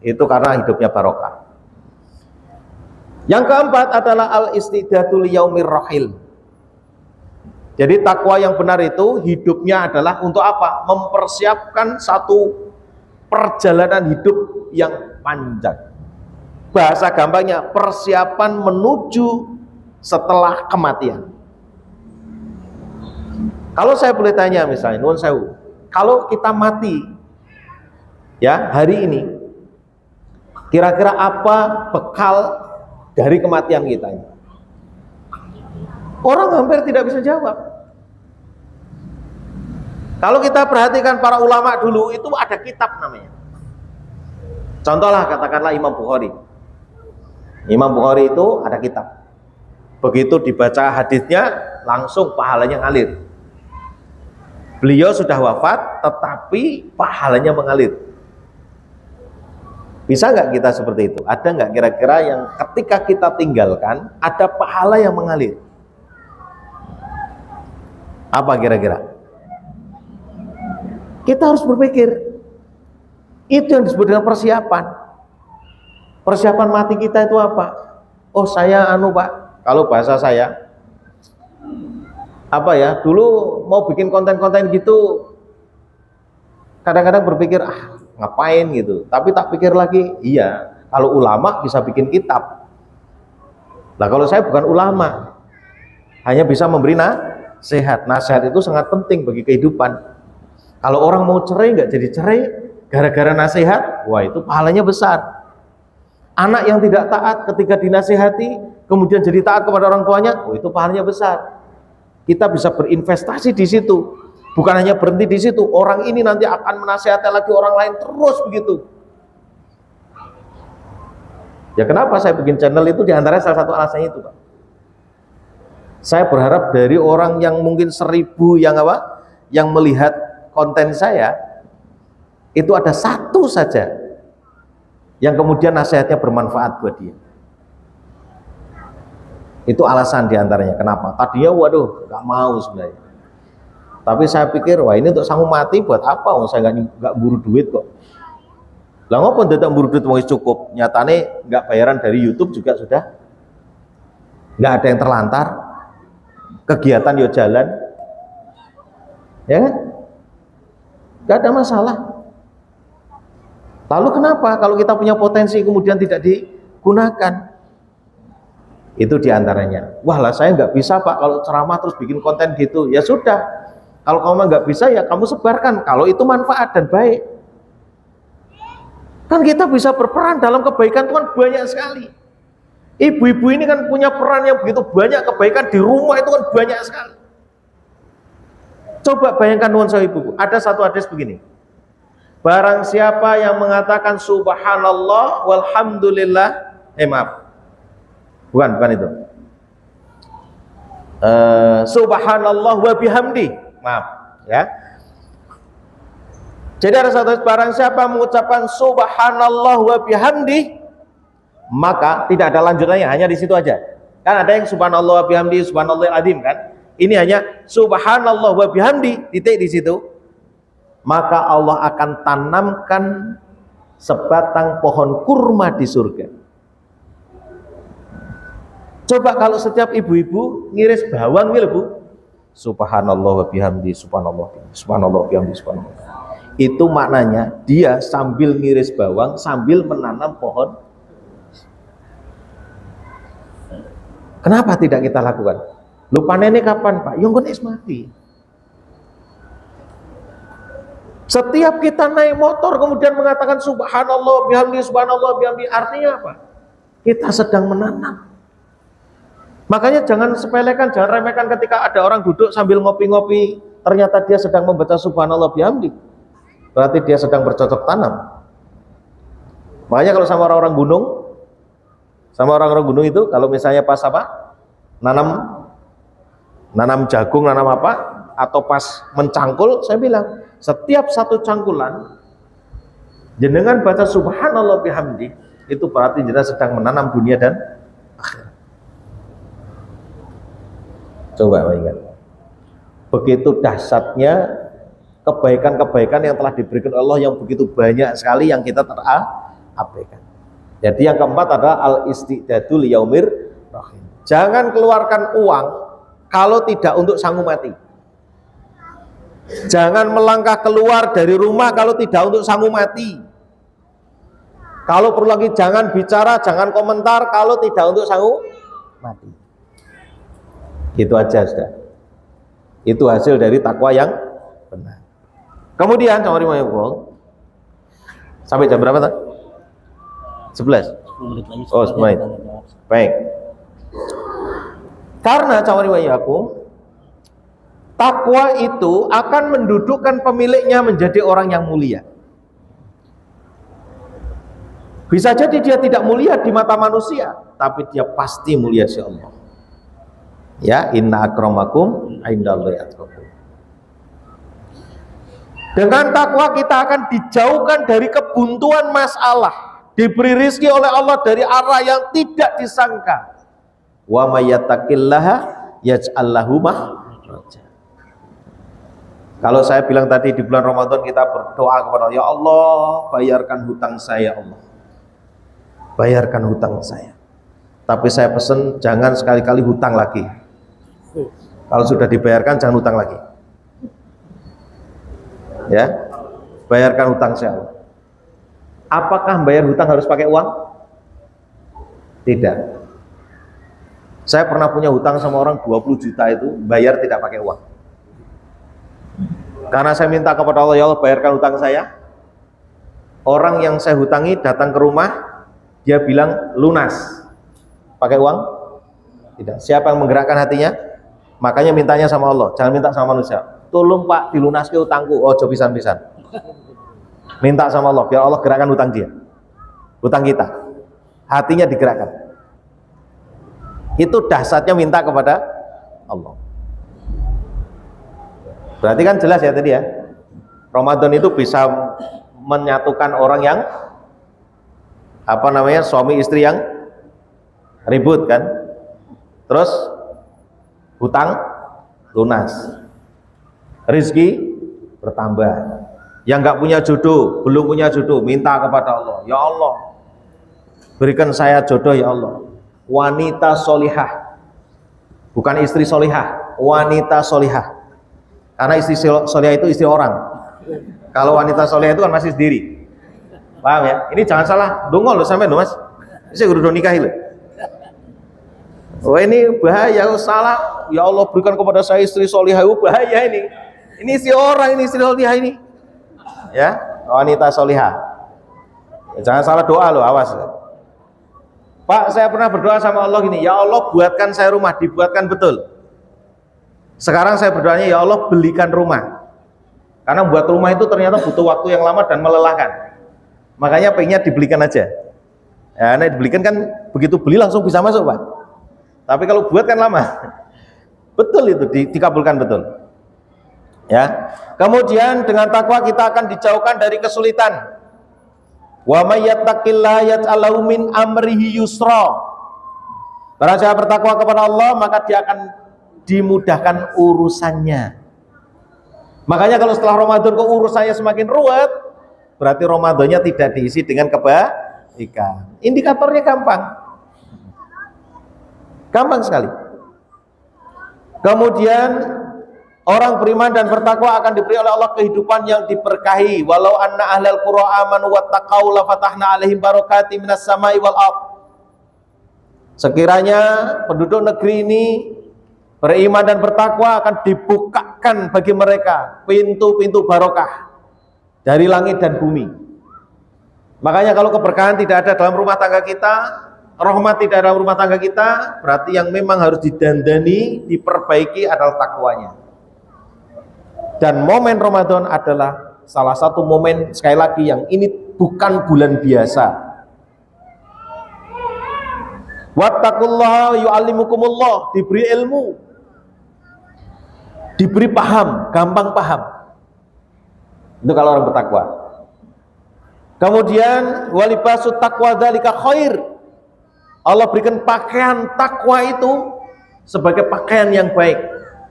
Itu karena hidupnya barokah. Yang keempat adalah al-istidadul yaumir rahil. Jadi takwa yang benar itu hidupnya adalah untuk apa? Mempersiapkan satu perjalanan hidup yang panjang. Bahasa gampangnya, persiapan menuju setelah kematian. Kalau saya boleh tanya misalnya, nuwun sewu, kalau kita mati ya hari ini, kira-kira apa bekal dari kematian kita? Orang hampir tidak bisa jawab. Kalau kita perhatikan para ulama dulu itu ada kitab namanya. Contohlah katakanlah Imam Bukhari. Imam Bukhari itu ada kitab. Begitu dibaca hadisnya langsung pahalanya ngalir. Beliau sudah wafat tetapi pahalanya mengalir. Bisa nggak kita seperti itu? Ada nggak kira-kira yang ketika kita tinggalkan ada pahala yang mengalir? Apa kira-kira? Kita harus berpikir. Itu yang disebut dengan persiapan. Persiapan mati kita itu apa? Oh saya Pak, kalau bahasa saya apa ya, dulu mau bikin konten-konten gitu kadang-kadang berpikir ngapain gitu, tapi tak pikir lagi, iya kalau ulama bisa bikin kitab. Nah kalau saya bukan ulama, hanya bisa memberi nasihat. Nasihat itu sangat penting bagi kehidupan. Kalau orang mau cerai nggak jadi cerai gara-gara nasihat, wah itu pahalanya besar. Anak yang tidak taat ketika dinasihati kemudian jadi taat kepada orang tuanya, oh itu pahalanya besar. Kita bisa berinvestasi di situ, bukan hanya berhenti di situ. Orang ini nanti akan menasihati lagi orang lain terus begitu. Ya kenapa saya bikin channel itu, diantara salah satu alasannya itu Pak. Saya berharap dari orang yang mungkin 1000 yang melihat konten saya, itu ada satu saja yang kemudian nasihatnya bermanfaat buat dia. Itu alasan diantaranya kenapa. Tadinya waduh nggak mau sebenarnya, tapi saya pikir wah ini untuk sanggup mati buat apa? Saya nggak buru duit kok. Lah ngopo dadak buru duit wis cukup. Nyatane nggak bayaran dari YouTube juga sudah, nggak ada yang terlantar, kegiatan yo jalan, ya kan? Nggak ada masalah. Lalu kenapa kalau kita punya potensi kemudian tidak digunakan? Itu diantaranya. Wah lah saya nggak bisa Pak kalau ceramah terus bikin konten gitu. Ya sudah, kalau kamu nggak bisa ya kamu sebarkan kalau itu manfaat dan baik. Kan kita bisa berperan dalam kebaikan Tuhan banyak sekali. Ibu-ibu ini kan punya peran yang begitu banyak, kebaikan di rumah itu kan banyak sekali. Coba bayangkan nuwun sewu ibu, ada satu hadis begini. Barang siapa yang mengatakan subhanallah walhamdulillah, maaf. Bukan itu. subhanallah wa bihamdi. Maaf ya. Jadi ada satu barang siapa mengucapkan subhanallah wa bihamdi, maka tidak ada lanjutannya, hanya di situ aja. Kan ada yang subhanallah wa bihamdi, subhanallahil azim kan? Ini hanya subhanallah wa bihamdi, titik di situ. Maka Allah akan tanamkan sebatang pohon kurma di surga. Coba kalau setiap ibu-ibu ngiris bawang gitu Bu, subhanallah wa bihamdi, subhanallah wa bihamdi, subhanallah. Itu maknanya dia sambil ngiris bawang sambil menanam pohon. Kenapa tidak kita lakukan? Lu panennya kapan Pak? Yang kones mati. Setiap kita naik motor kemudian mengatakan subhanallah bihamdi, subhanallah bihamdi, artinya apa? Kita sedang menanam. Makanya jangan sepelekan, jangan remehkan ketika ada orang duduk sambil ngopi-ngopi, ternyata dia sedang membaca subhanallah bihamdi. Berarti dia sedang bercocok tanam. Makanya kalau sama orang-orang gunung, itu kalau misalnya pas apa? Nanam jagung, nanam apa? Atau pas mencangkul, saya bilang, setiap satu cangkulan jenengan baca subhanallah bihamdi, itu berarti jenengan sedang menanam dunia dan akhirat. Coba ingat. Begitu dahsyatnya kebaikan-kebaikan yang telah diberikan Allah yang begitu banyak sekali yang kita terabaikan. Jadi yang keempat adalah al-istidadul yaumir rahim. Jangan keluarkan uang kalau tidak untuk sanggup mati. Jangan melangkah keluar dari rumah kalau tidak untuk sanggup mati. Kalau perlu lagi jangan bicara, jangan komentar kalau tidak untuk sanggup mati. Itu aja sudah. Itu hasil dari takwa yang benar. Kemudian sampai jam berapa tak? 11. 10 menit lagi. Oh, 10 menit. Baik. Karena takwa itu akan mendudukkan pemiliknya menjadi orang yang mulia. Bisa jadi dia tidak mulia di mata manusia, tapi dia pasti mulia di Allah. Ya, inna akramakum indallahi atqakum. Dengan takwa kita akan dijauhkan dari kebuntuan masalah, diberi rizki oleh Allah dari arah yang tidak disangka. Wa may yattaqillaha yaj'al lahu makhraja. Kalau saya bilang tadi di bulan Ramadan kita berdoa kepada Allah, ya Allah, bayarkan hutang saya, Allah. Bayarkan hutang saya. Tapi saya pesan jangan sekali-kali hutang lagi. Kalau sudah dibayarkan jangan hutang lagi. Ya, bayarkan hutang saya. Apakah bayar hutang harus pakai uang? Tidak. Saya pernah punya hutang sama orang 20 juta itu, bayar tidak pakai uang. Karena saya minta kepada Allah, ya Allah bayarkan hutang saya. Orang yang saya hutangi datang ke rumah, dia bilang lunas. Pakai uang? Tidak. Siapa yang menggerakkan hatinya? Makanya mintanya sama Allah, jangan minta sama manusia. Tolong Pak dilunaski hutangku. Oh, coba pisan-pisan. Minta sama Allah, biar Allah gerakkan hutang dia. Hutang kita. Hatinya digerakkan. Itu dahsyatnya minta kepada Allah. Berarti kan jelas ya tadi ya. Ramadan itu bisa menyatukan orang yang suami istri yang ribut kan. Terus hutang lunas. Rizki bertambah. Yang nggak punya jodoh, belum punya jodoh, minta kepada Allah, ya Allah berikan saya jodoh ya Allah, wanita solihah, bukan istri solihah, wanita solihah. Karena istri solihah itu istri orang. Kalau wanita solihah itu kan masih sendiri. Paham ya? Ini jangan salah, dongol loh sampai loh mas. Ini saya udah nikah loh. Oh ini bahaya, salah. Ya Allah berikan kepada saya istri solihah, bahaya ini. Ini si orang, ini istri solihah ini. Ya, wanita solihah. Jangan salah doa loh, awas. Pak, saya pernah berdoa sama Allah gini, ya Allah buatkan saya rumah, dibuatkan betul. Sekarang saya berdoanya, ya Allah belikan rumah. Karena buat rumah itu ternyata butuh waktu yang lama dan melelahkan. Makanya pengennya dibelikan aja. Ya, nah dibelikan kan begitu beli langsung bisa masuk Pak. Tapi kalau buat kan lama. Betul itu dikabulkan betul. Ya. Kemudian dengan takwa kita akan dijauhkan dari kesulitan. Wa may yattaqillaha yaj'al lahu min amrihi yusra. Barang siapa bertakwa kepada Allah, maka dia akan dimudahkan urusannya. Makanya kalau setelah Ramadan kok urusannya semakin ruwet, berarti Ramadannya tidak diisi dengan kebaikan. Indikatornya gampang. Gampang sekali. Kemudian orang beriman dan bertakwa akan diberi oleh Allah kehidupan yang diberkahi. Walau anna ahlal qura amanu wattaqau la fatahna alaihim barakatim minas samai wal ardh. Sekiranya penduduk negeri ini beriman dan bertakwa, akan dibukakan bagi mereka pintu-pintu barokah dari langit dan bumi. Makanya kalau keberkahan tidak ada dalam rumah tangga kita, rahmat tidak ada dalam rumah tangga kita, berarti yang memang harus didandani, diperbaiki adalah takwanya. Dan momen Ramadan adalah salah satu momen, sekali lagi, yang ini bukan bulan biasa. Wattaqullaha yu'allimukumullah, diberi ilmu, diberi paham, gampang paham. Itu kalau orang bertakwa. Kemudian walibasut taqwa dzalika khair. Allah berikan pakaian takwa itu sebagai pakaian yang baik.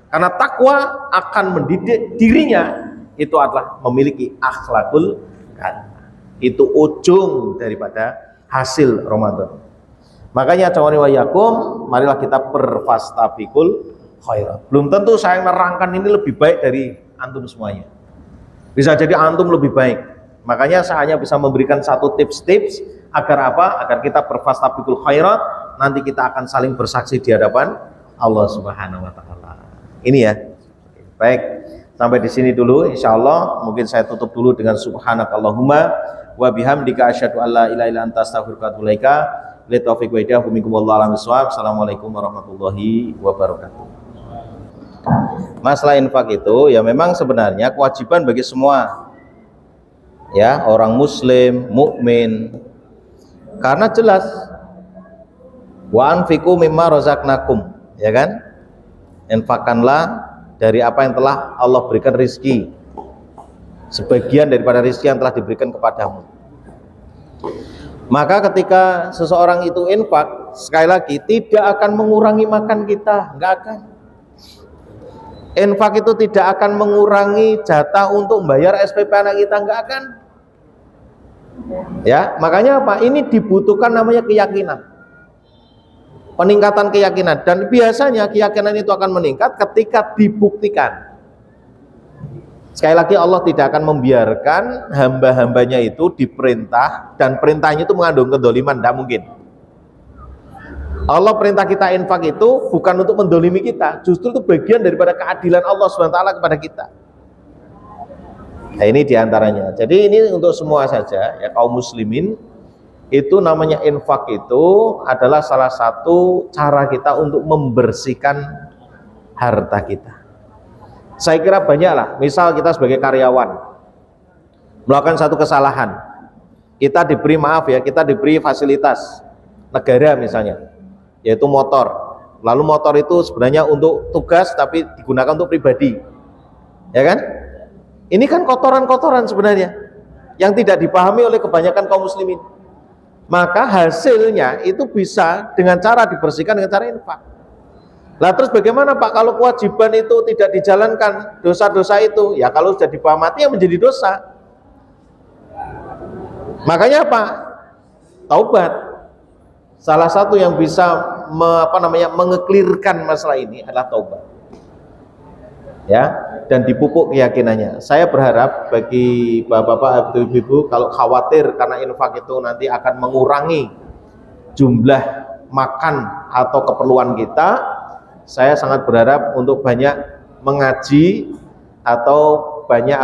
Karena takwa akan mendidik dirinya itu adalah memiliki akhlakul karimah. Itu ujung daripada hasil Ramadan. Makanya cawani wa yakum, marilah kita berfastabiqul khairat. Belum tentu saya nerangkan ini lebih baik dari antum semuanya. Bisa jadi antum lebih baik. Makanya saya hanya bisa memberikan satu tips-tips agar apa? Agar kita berfastabiqul khairat, nanti kita akan saling bersaksi di hadapan Allah Subhanahu wa taala. Ini ya. Baik, sampai di sini dulu insyaallah. Mungkin saya tutup dulu dengan subhanakallahumma wa bihamdika asyhadu an la ilaha illa anta astaghfiruka wa atubu ilaika. Assalamualaikum warahmatullahi wabarakatuh. Masalah infak itu ya memang sebenarnya kewajiban bagi semua, ya, orang muslim, mukmin. Karena jelas wa anfiqu mimma razaqnakum, ya kan? Infakkanlah dari apa yang telah Allah berikan rizki, sebagian daripada rizki yang telah diberikan kepadamu. Maka ketika seseorang itu infak, sekali lagi tidak akan mengurangi makan kita, enggak akan. Infak itu tidak akan mengurangi jatah untuk membayar SPP anak kita, enggak akan. Ya, makanya apa? Ini dibutuhkan namanya keyakinan. Peningkatan keyakinan, dan biasanya keyakinan itu akan meningkat ketika dibuktikan. Sekali lagi, Allah tidak akan membiarkan hamba-hambanya itu diperintah dan perintahnya itu mengandung kedoliman, tidak mungkin. Allah perintah kita infak itu bukan untuk mendolimi kita, justru itu bagian daripada keadilan Allah SWT kepada kita. Nah, ini diantaranya. Jadi ini untuk semua saja, ya, kaum muslimin. Itu namanya infak, itu adalah salah satu cara kita untuk membersihkan harta kita. Saya kira banyak lah, misal kita sebagai karyawan melakukan satu kesalahan, kita diberi, maaf ya, kita diberi fasilitas negara misalnya, yaitu motor. Lalu motor itu sebenarnya untuk tugas tapi digunakan untuk pribadi, ya kan? Ini kan kotoran-kotoran sebenarnya yang tidak dipahami oleh kebanyakan kaum muslimin. Maka hasilnya itu bisa dengan cara dibersihkan dengan cara infak. Lah terus bagaimana Pak kalau kewajiban itu tidak dijalankan, dosa-dosa itu? Ya kalau sudah dibawa mati ya menjadi dosa. Makanya apa? Taubat. Salah satu yang bisa mengeklirkan masalah ini adalah taubat. Ya, dan dipupuk keyakinannya. Saya berharap bagi bapak-bapak, ibu-ibu, kalau khawatir karena infak itu nanti akan mengurangi jumlah makan atau keperluan kita, saya sangat berharap untuk banyak mengaji atau banyak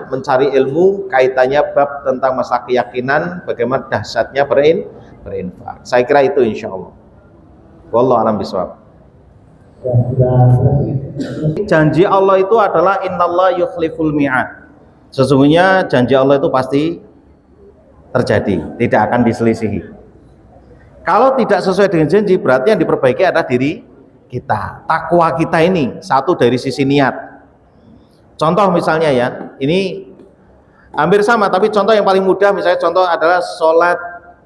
mencari ilmu kaitannya bab tentang masalah keyakinan, bagaimana dahsyatnya berinfak. Saya kira itu insya Allah. Wallahu a'lam bishawab. Janji Allah itu adalah innallaha yukhliful mi'ad. Sesungguhnya janji Allah itu pasti terjadi, tidak akan diselisihi. Kalau tidak sesuai dengan janji, berarti yang diperbaiki adalah diri kita. Takwa kita ini satu dari sisi niat. Contoh misalnya ya, ini hampir sama, tapi contoh yang paling mudah misalnya contoh adalah sholat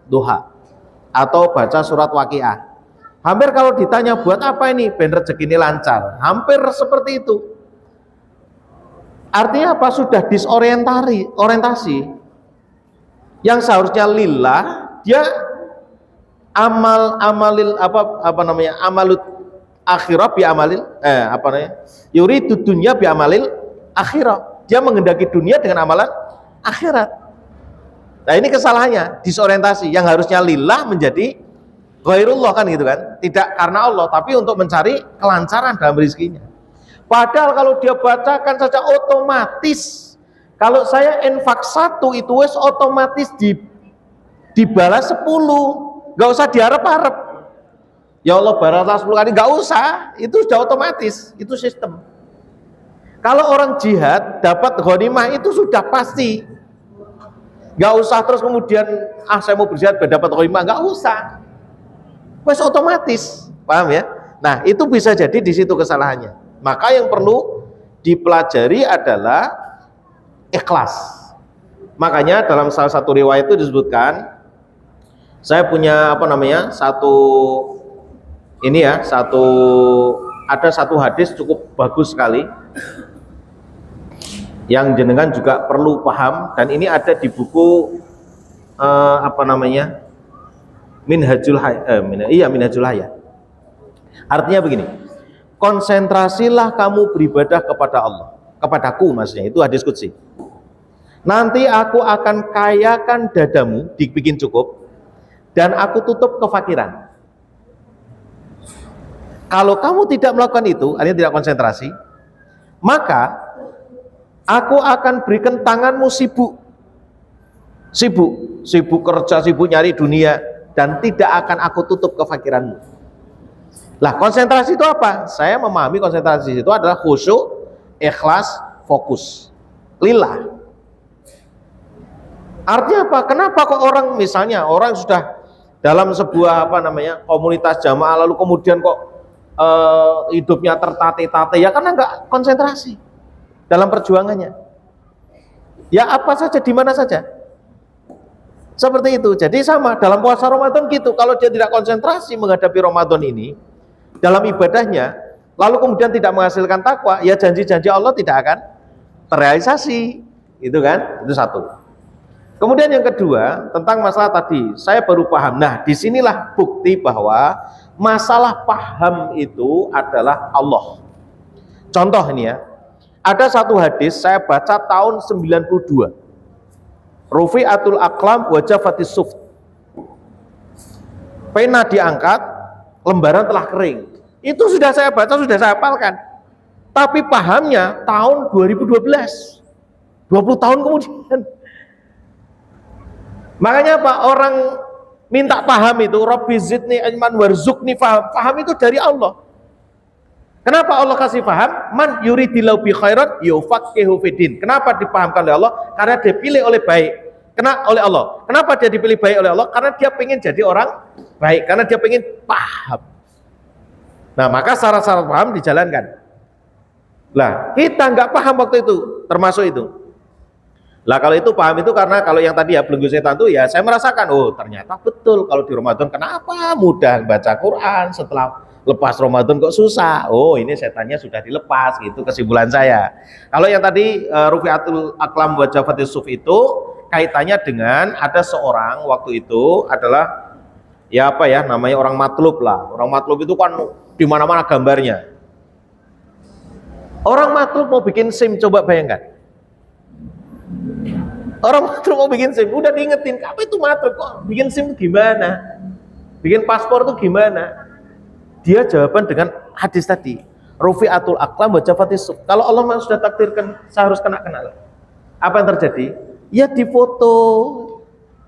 duha atau baca surat Waqiah. Hampir kalau ditanya buat apa ini, ben rezeki ini lancar, hampir seperti itu. Artinya apa? Sudah orientasi yang seharusnya lillah, dia amalut akhirah bi amalil yuridu dunya bi amalil akhirah. Dia menghendaki dunia dengan amalan akhirat. Nah, ini kesalahannya, disorientasi. Yang harusnya lillah menjadi ghairullah, kan gitu kan? Tidak karena Allah, tapi untuk mencari kelancaran dalam rezekinya. Padahal kalau dia bacakan saja otomatis, kalau saya infak 1 itu wes otomatis dibalas 10, nggak usah diharap-harap. Ya Allah balas 10 kali, nggak usah, itu sudah otomatis, itu sistem. Kalau orang jihad dapat ghanimah itu sudah pasti, nggak usah terus kemudian saya mau berjihad dapat ghanimah, nggak usah, wes otomatis, paham ya? Nah, itu bisa jadi di situ kesalahannya. Maka yang perlu dipelajari adalah ikhlas. Makanya dalam salah satu riwayat itu disebutkan, saya punya ada satu hadis cukup bagus sekali yang jenengan juga perlu paham, dan ini ada di buku Minhajul Hayat. Artinya begini, konsentrasilah kamu beribadah kepada Allah, kepadaku maksudnya, itu hadis qudsi. Nanti aku akan kayakan dadamu, dibikin cukup, dan aku tutup kefakiran. Kalau kamu tidak melakukan itu, artinya tidak konsentrasi, maka aku akan berikan tanganmu sibuk kerja, sibuk nyari dunia, dan tidak akan aku tutup kefakiranmu. Lah, konsentrasi itu apa? Saya memahami konsentrasi itu adalah khusyuk, ikhlas, fokus, lillah. Artinya apa? Kenapa kok orang sudah dalam sebuah komunitas jamaah, lalu kemudian kok hidupnya tertate-tate? Ya karena nggak konsentrasi dalam perjuangannya. Ya apa saja, di mana saja, seperti itu. Jadi sama dalam puasa Ramadan gitu, kalau dia tidak konsentrasi menghadapi Ramadan ini dalam ibadahnya, lalu kemudian tidak menghasilkan takwa, ya janji-janji Allah tidak akan terrealisasi, itu kan? Itu satu. Kemudian yang kedua, tentang masalah tadi, saya baru paham. Nah, disinilah bukti bahwa masalah paham itu adalah Allah. Contoh ini ya, ada satu hadis saya baca tahun 92. Rufi'atul aqlam wa jafatis suft. Pena diangkat, lembaran telah kering. Itu sudah saya baca, sudah saya hafalkan. Tapi pahamnya tahun 2012. 20 tahun kemudian. Makanya apa? Orang minta paham itu, Rabbi zidni ilman warzuqni faham. Paham itu dari Allah. Kenapa Allah kasih paham? Man yuridillahu bi khairat yufaqihu fiddin. Kenapa dipahamkan oleh Allah? Karena dia pilih oleh Allah. Kenapa dia dipilih baik oleh Allah? Karena dia pengen jadi orang baik, karena dia pengen paham. Nah, maka syarat-syarat paham dijalankan. Lah, kita nggak paham waktu itu, termasuk itu. Lah, kalau itu paham itu karena kalau yang tadi ya belenggu setan itu ya saya merasakan, oh ternyata betul kalau di Ramadan kenapa mudah baca Quran, setelah lepas Ramadan kok susah. Oh, ini setannya sudah dilepas, gitu kesimpulan saya. Kalau yang tadi Rufi'atul aqlam wa jafatis suf itu kaitannya dengan ada seorang waktu itu adalah namanya orang matlub lah. Orang matlub itu kan di mana-mana gambarnya. Orang matlub mau bikin SIM, coba bayangkan. Orang matlub mau bikin SIM, udah diingetin, apa itu matlub, kok bikin SIM gimana? Bikin paspor tuh gimana? Dia jawaban dengan hadis tadi, Rufi'atul aqlam wa jafatis suf. Kalau Allah memang sudah takdirkan saya harus kena. Apa yang terjadi? Ya difoto,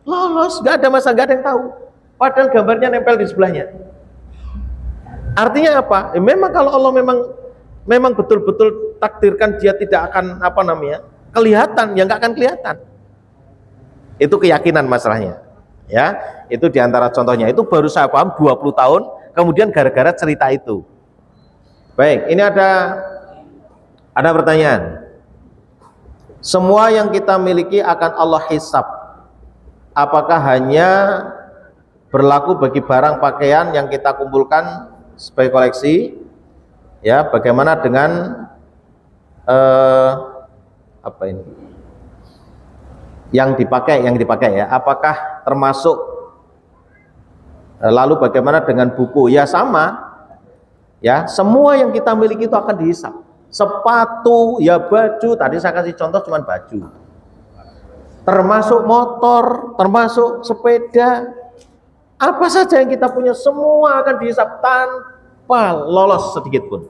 lolos, gak ada masalah, gak ada yang tahu. Padahal gambarnya nempel di sebelahnya. Artinya apa? Memang kalau Allah memang betul-betul takdirkan dia tidak akan kelihatan, ya nggak akan kelihatan. Itu keyakinan masalahnya. Ya, itu diantara contohnya. Itu baru saya paham 20 tahun, kemudian gara-gara cerita itu. Baik, ini ada pertanyaan. Semua yang kita miliki akan Allah hisab. Apakah hanya berlaku bagi barang pakaian yang kita kumpulkan sebagai koleksi? Ya, bagaimana dengan apa ini? Yang dipakai ya. Apakah termasuk? Lalu bagaimana dengan buku? Ya sama. Ya, semua yang kita miliki itu akan dihisab. Sepatu, ya baju, tadi saya kasih contoh cuman baju. Termasuk motor, termasuk sepeda, apa saja yang kita punya semua akan dihisab tanpa lolos sedikit pun.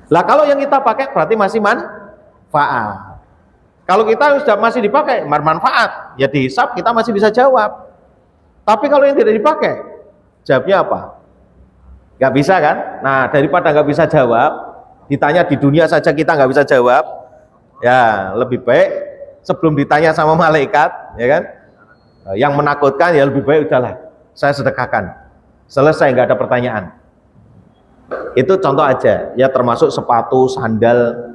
Lah kalau yang kita pakai berarti masih manfaat. Kalau kita sudah masih dipakai bermanfaat, ya dihisab kita masih bisa jawab. Tapi kalau yang tidak dipakai, jawabnya apa? Gak bisa kan? Nah, daripada gak bisa jawab, ditanya di dunia saja kita nggak bisa jawab, ya lebih baik sebelum ditanya sama malaikat, ya kan, yang menakutkan, ya lebih baik udahlah saya sedekahkan, selesai, nggak ada pertanyaan. Itu contoh aja, ya termasuk sepatu, sandal.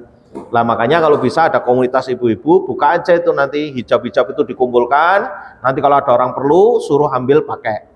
Lah makanya kalau bisa ada komunitas ibu-ibu, buka aja itu nanti hijab-hijab itu dikumpulkan, nanti kalau ada orang perlu suruh ambil pakai,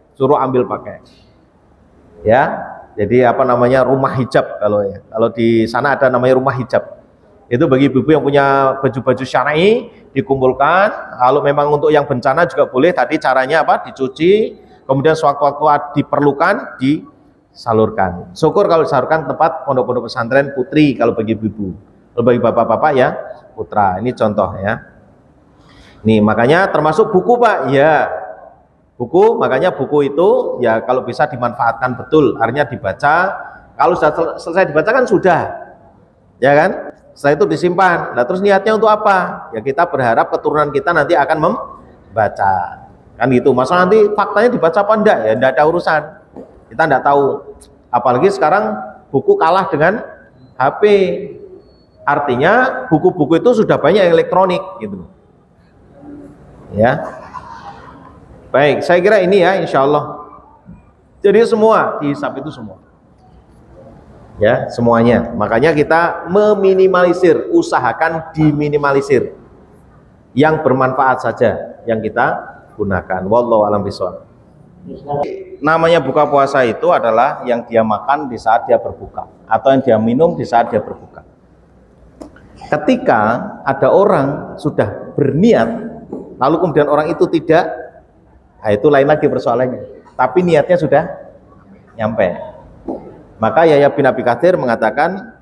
ya. Jadi apa namanya, rumah hijab, kalau di sana ada namanya rumah hijab. Itu bagi ibu-ibu yang punya baju-baju syar'i dikumpulkan. Kalau memang untuk yang bencana juga boleh, tadi caranya apa? Dicuci, kemudian sewaktu-waktu diperlukan disalurkan. Syukur kalau disalurkan tempat pondok-pondok pesantren putri kalau bagi ibu-ibu. Kalau bagi bapak-bapak ya putra. Ini contoh ya. Nih makanya termasuk buku Pak, ya. Buku, makanya buku itu ya kalau bisa dimanfaatkan betul, artinya dibaca. Kalau sudah selesai dibaca kan sudah, ya kan? Setelah itu disimpan. Nah terus niatnya untuk apa? Ya kita berharap keturunan kita nanti akan membaca, kan gitu. Masalah nanti faktanya dibaca apa enggak, ya enggak ada urusan. Kita enggak tahu. Apalagi sekarang buku kalah dengan HP. Artinya buku-buku itu sudah banyak yang elektronik, gitu. Ya. Baik, saya kira ini ya, insya Allah. Jadi semua dihisab itu semua, ya semuanya. Makanya kita meminimalisir, usahakan diminimalisir. Yang bermanfaat saja yang kita gunakan. Wallahu a'lam bishawab. Namanya buka puasa itu adalah yang dia makan di saat dia berbuka, atau yang dia minum di saat dia berbuka. Ketika ada orang sudah berniat, lalu kemudian orang itu tidak, nah itu lain lagi persoalannya. Tapi niatnya sudah nyampe. Maka Yahya bin Abi Katsir mengatakan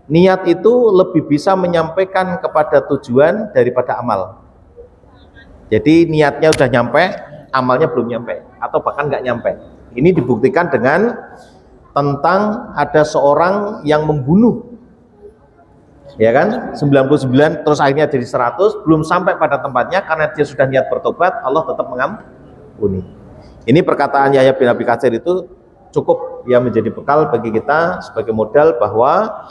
niat itu lebih bisa menyampaikan kepada tujuan daripada amal. Jadi niatnya sudah nyampe, amalnya belum nyampe, atau bahkan nggak nyampe. Ini dibuktikan dengan tentang ada seorang yang membunuh, ya kan, 99 terus akhirnya jadi 100, belum sampai pada tempatnya karena dia sudah niat bertobat, Allah tetap mengampuni. Ini perkataan Yahya bin Abi Katsir itu cukup ya menjadi bekal bagi kita sebagai modal bahwa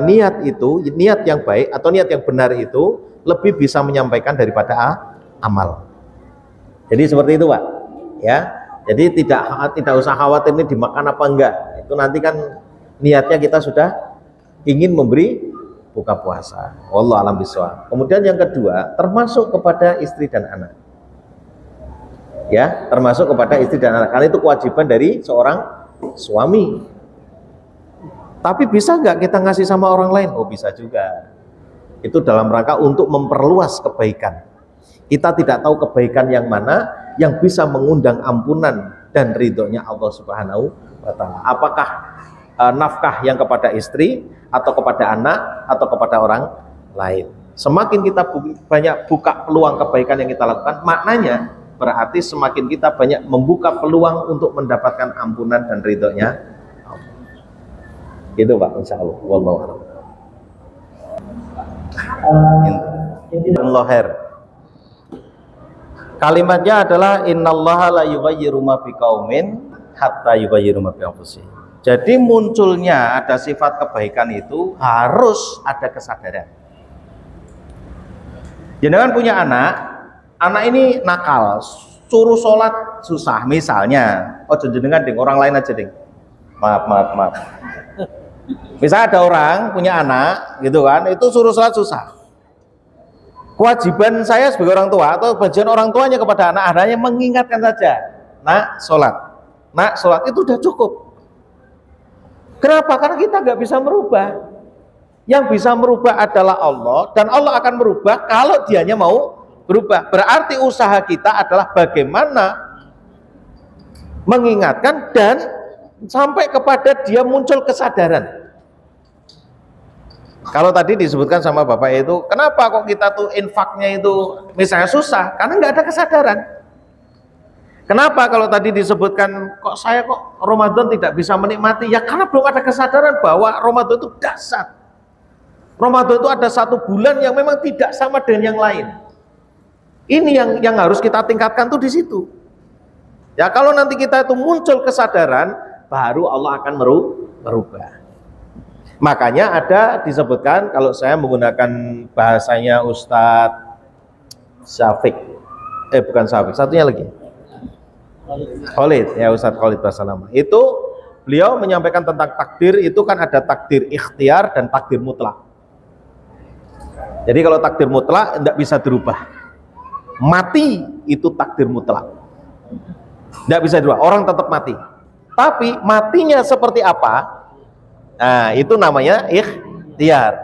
niat itu, niat yang baik atau niat yang benar itu lebih bisa menyampaikan daripada amal. Jadi seperti itu Pak, ya. Jadi tidak usah khawatir ini dimakan apa enggak. Itu nanti kan niatnya kita sudah ingin memberi buka puasa. Wallahu a'lam bishawab. Kemudian yang kedua, termasuk kepada istri dan anak. Ya, termasuk kepada istri dan anak. Karena itu kewajiban dari seorang suami. Tapi bisa nggak kita ngasih sama orang lain? Oh bisa juga. Itu dalam rangka untuk memperluas kebaikan. Kita tidak tahu kebaikan yang mana yang bisa mengundang ampunan dan ridhonya Allah Subhanahu wa Ta'ala. Apakah nafkah yang kepada istri, atau kepada anak, atau kepada orang lain. Semakin kita banyak buka peluang kebaikan yang kita lakukan, maknanya berarti semakin kita banyak membuka peluang untuk mendapatkan ampunan dan ridhonya Allah. Itu Pak, insya Allah. Wallahu a'lam. Kalimatnya adalah innallaha la yughayyiru ma biqaumin hatta yughayyiru ma bi anfusihim. Jadi munculnya ada sifat kebaikan itu harus ada kesadaran. Jenengan punya anak ini nakal, suruh sholat susah misalnya. Oh jenengan ding, orang lain aja ding. Maaf. Misalnya ada orang punya anak gitu kan, itu suruh sholat susah. Kewajiban saya sebagai orang tua atau bagian orang tuanya kepada anak-anaknya mengingatkan saja, nak sholat itu udah cukup. Kenapa? Karena kita nggak bisa merubah. Yang bisa merubah adalah Allah, dan Allah akan merubah kalau dianya mau berubah. Berarti usaha kita adalah bagaimana mengingatkan dan sampai kepada dia muncul kesadaran. Kalau tadi disebutkan sama Bapak itu, kenapa kok kita tuh infaknya itu misalnya susah? Karena nggak ada kesadaran. Kenapa kalau tadi disebutkan kok saya kok Ramadan tidak bisa menikmati? Ya karena belum ada kesadaran bahwa Ramadan itu dahsyat. Ramadan itu ada satu bulan yang memang tidak sama dengan yang lain. Ini yang harus kita tingkatkan tuh di situ. Ya kalau nanti kita itu muncul kesadaran, baru Allah akan merubah. Makanya ada disebutkan, kalau saya menggunakan bahasanya Ustadz Syafiq, bukan Syafiq, satunya lagi Khalid, ya Ustadz Khalid Basalamah. Itu beliau menyampaikan tentang takdir, itu kan ada takdir ikhtiar dan takdir mutlak. Jadi kalau takdir mutlak tidak bisa dirubah. Mati itu takdir mutlak, tidak bisa dirubah, orang tetap mati. Tapi matinya seperti apa? Nah, itu namanya ikhtiar.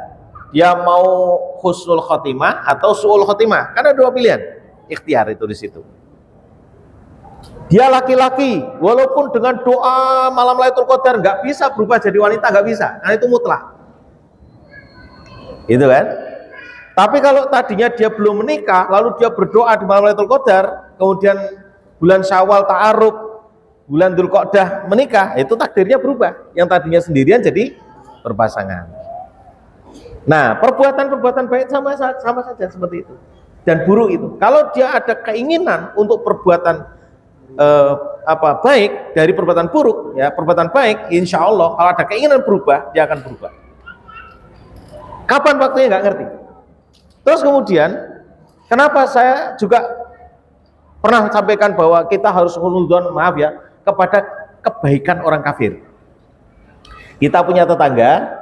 Dia mau husnul khotimah atau su'ul khotimah. Karena dua pilihan. Ikhtiar itu di situ. Dia laki-laki, walaupun dengan doa malam Lailatul Qadar nggak bisa berubah jadi wanita, nggak bisa. Karena itu mutlak. Itu kan? Tapi kalau tadinya dia belum menikah, lalu dia berdoa di malam Lailatul Qadar, kemudian bulan Syawal ta'aruf, bulan Dzulqa'dah menikah, itu takdirnya berubah. Yang tadinya sendirian jadi berpasangan. Nah, perbuatan-perbuatan baik sama saja seperti itu. Dan buruk itu. Kalau dia ada keinginan untuk perbuatan baik dari perbuatan buruk, ya perbuatan baik, insya Allah kalau ada keinginan berubah, dia akan berubah. Kapan waktunya nggak ngerti. Terus kemudian, kenapa saya juga pernah sampaikan bahwa kita harus husnudzon, maaf ya, kepada kebaikan orang kafir. Kita punya tetangga,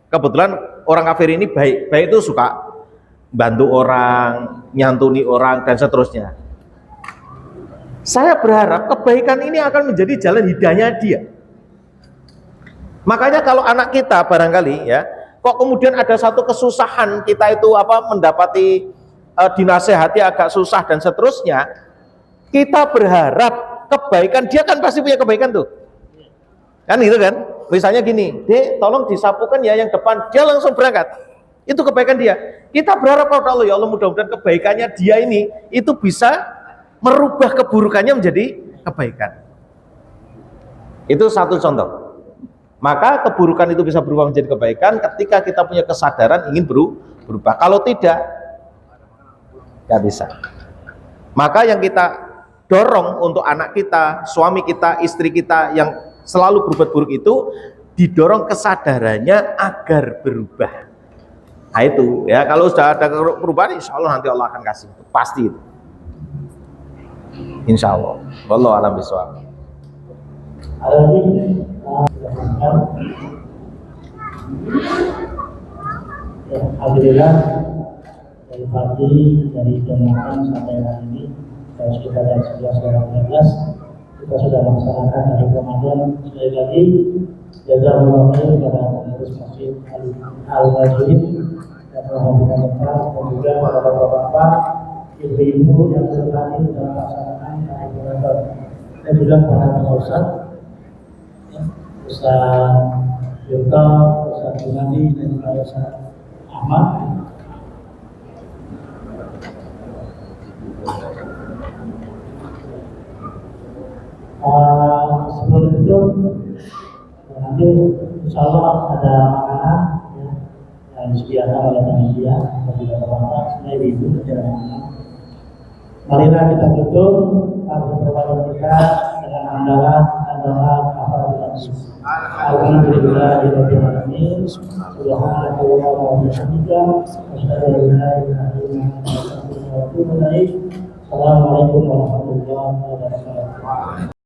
kebetulan orang kafir ini baik itu suka bantu orang, nyantuni orang, dan seterusnya. Saya berharap kebaikan ini akan menjadi jalan hidayahnya dia. Makanya kalau anak kita barangkali ya, kok kemudian ada satu kesusahan, kita itu mendapati dinasehati agak susah dan seterusnya, kita berharap kebaikan, dia kan pasti punya kebaikan tuh kan, gitu kan. Misalnya gini, Dek tolong disapukan ya yang depan, dia langsung berangkat, itu kebaikan dia. Kita berharap kepada Allah, ya Allah mudah-mudahan kebaikannya dia ini itu bisa merubah keburukannya menjadi kebaikan. Itu satu contoh. Maka keburukan itu bisa berubah menjadi kebaikan ketika kita punya kesadaran ingin berubah. Kalau tidak, nggak bisa. Maka yang kita dorong untuk anak kita, suami kita, istri kita yang selalu berbuat buruk itu, didorong kesadarannya agar berubah. Nah itu ya, kalau sudah ada perubahan, insya Allah nanti Allah akan kasih, pasti itu. Insya Allah. Wallahu a'lam bishawab. Alhamdulillah dari pagi dari jam 8 sampai hari ini sekitar jam 11 kita sudah melaksanakan hari Ramadan. Sekali lagi jazakumullah khair kepada pengurus Masjid Al-Majid dan Alhamdulillah dan juga kepada bapak-bapak, ibu-ibu yang terhadir dalam pelaksanaan hari Ramadan, dan juga para pengurus Ustaz Yurka, Ustaz Junadi, dan juga Ustaz Ahmad. Sebelum itu nanti insya Allah ada makanan ya, yang disediakan oleh panitia dan juga bapak sebagai ibu dan anak. Marilah kita tutup pertemuan kita dengan andalan Alhamdulillahirabbil alamin. Subhanallah wa bihamdihi, asyhadu an la ilaha illa anta, astaghfiruka wa atubu ilaik. Assalamualaikum warahmatullahi wabarakatuh.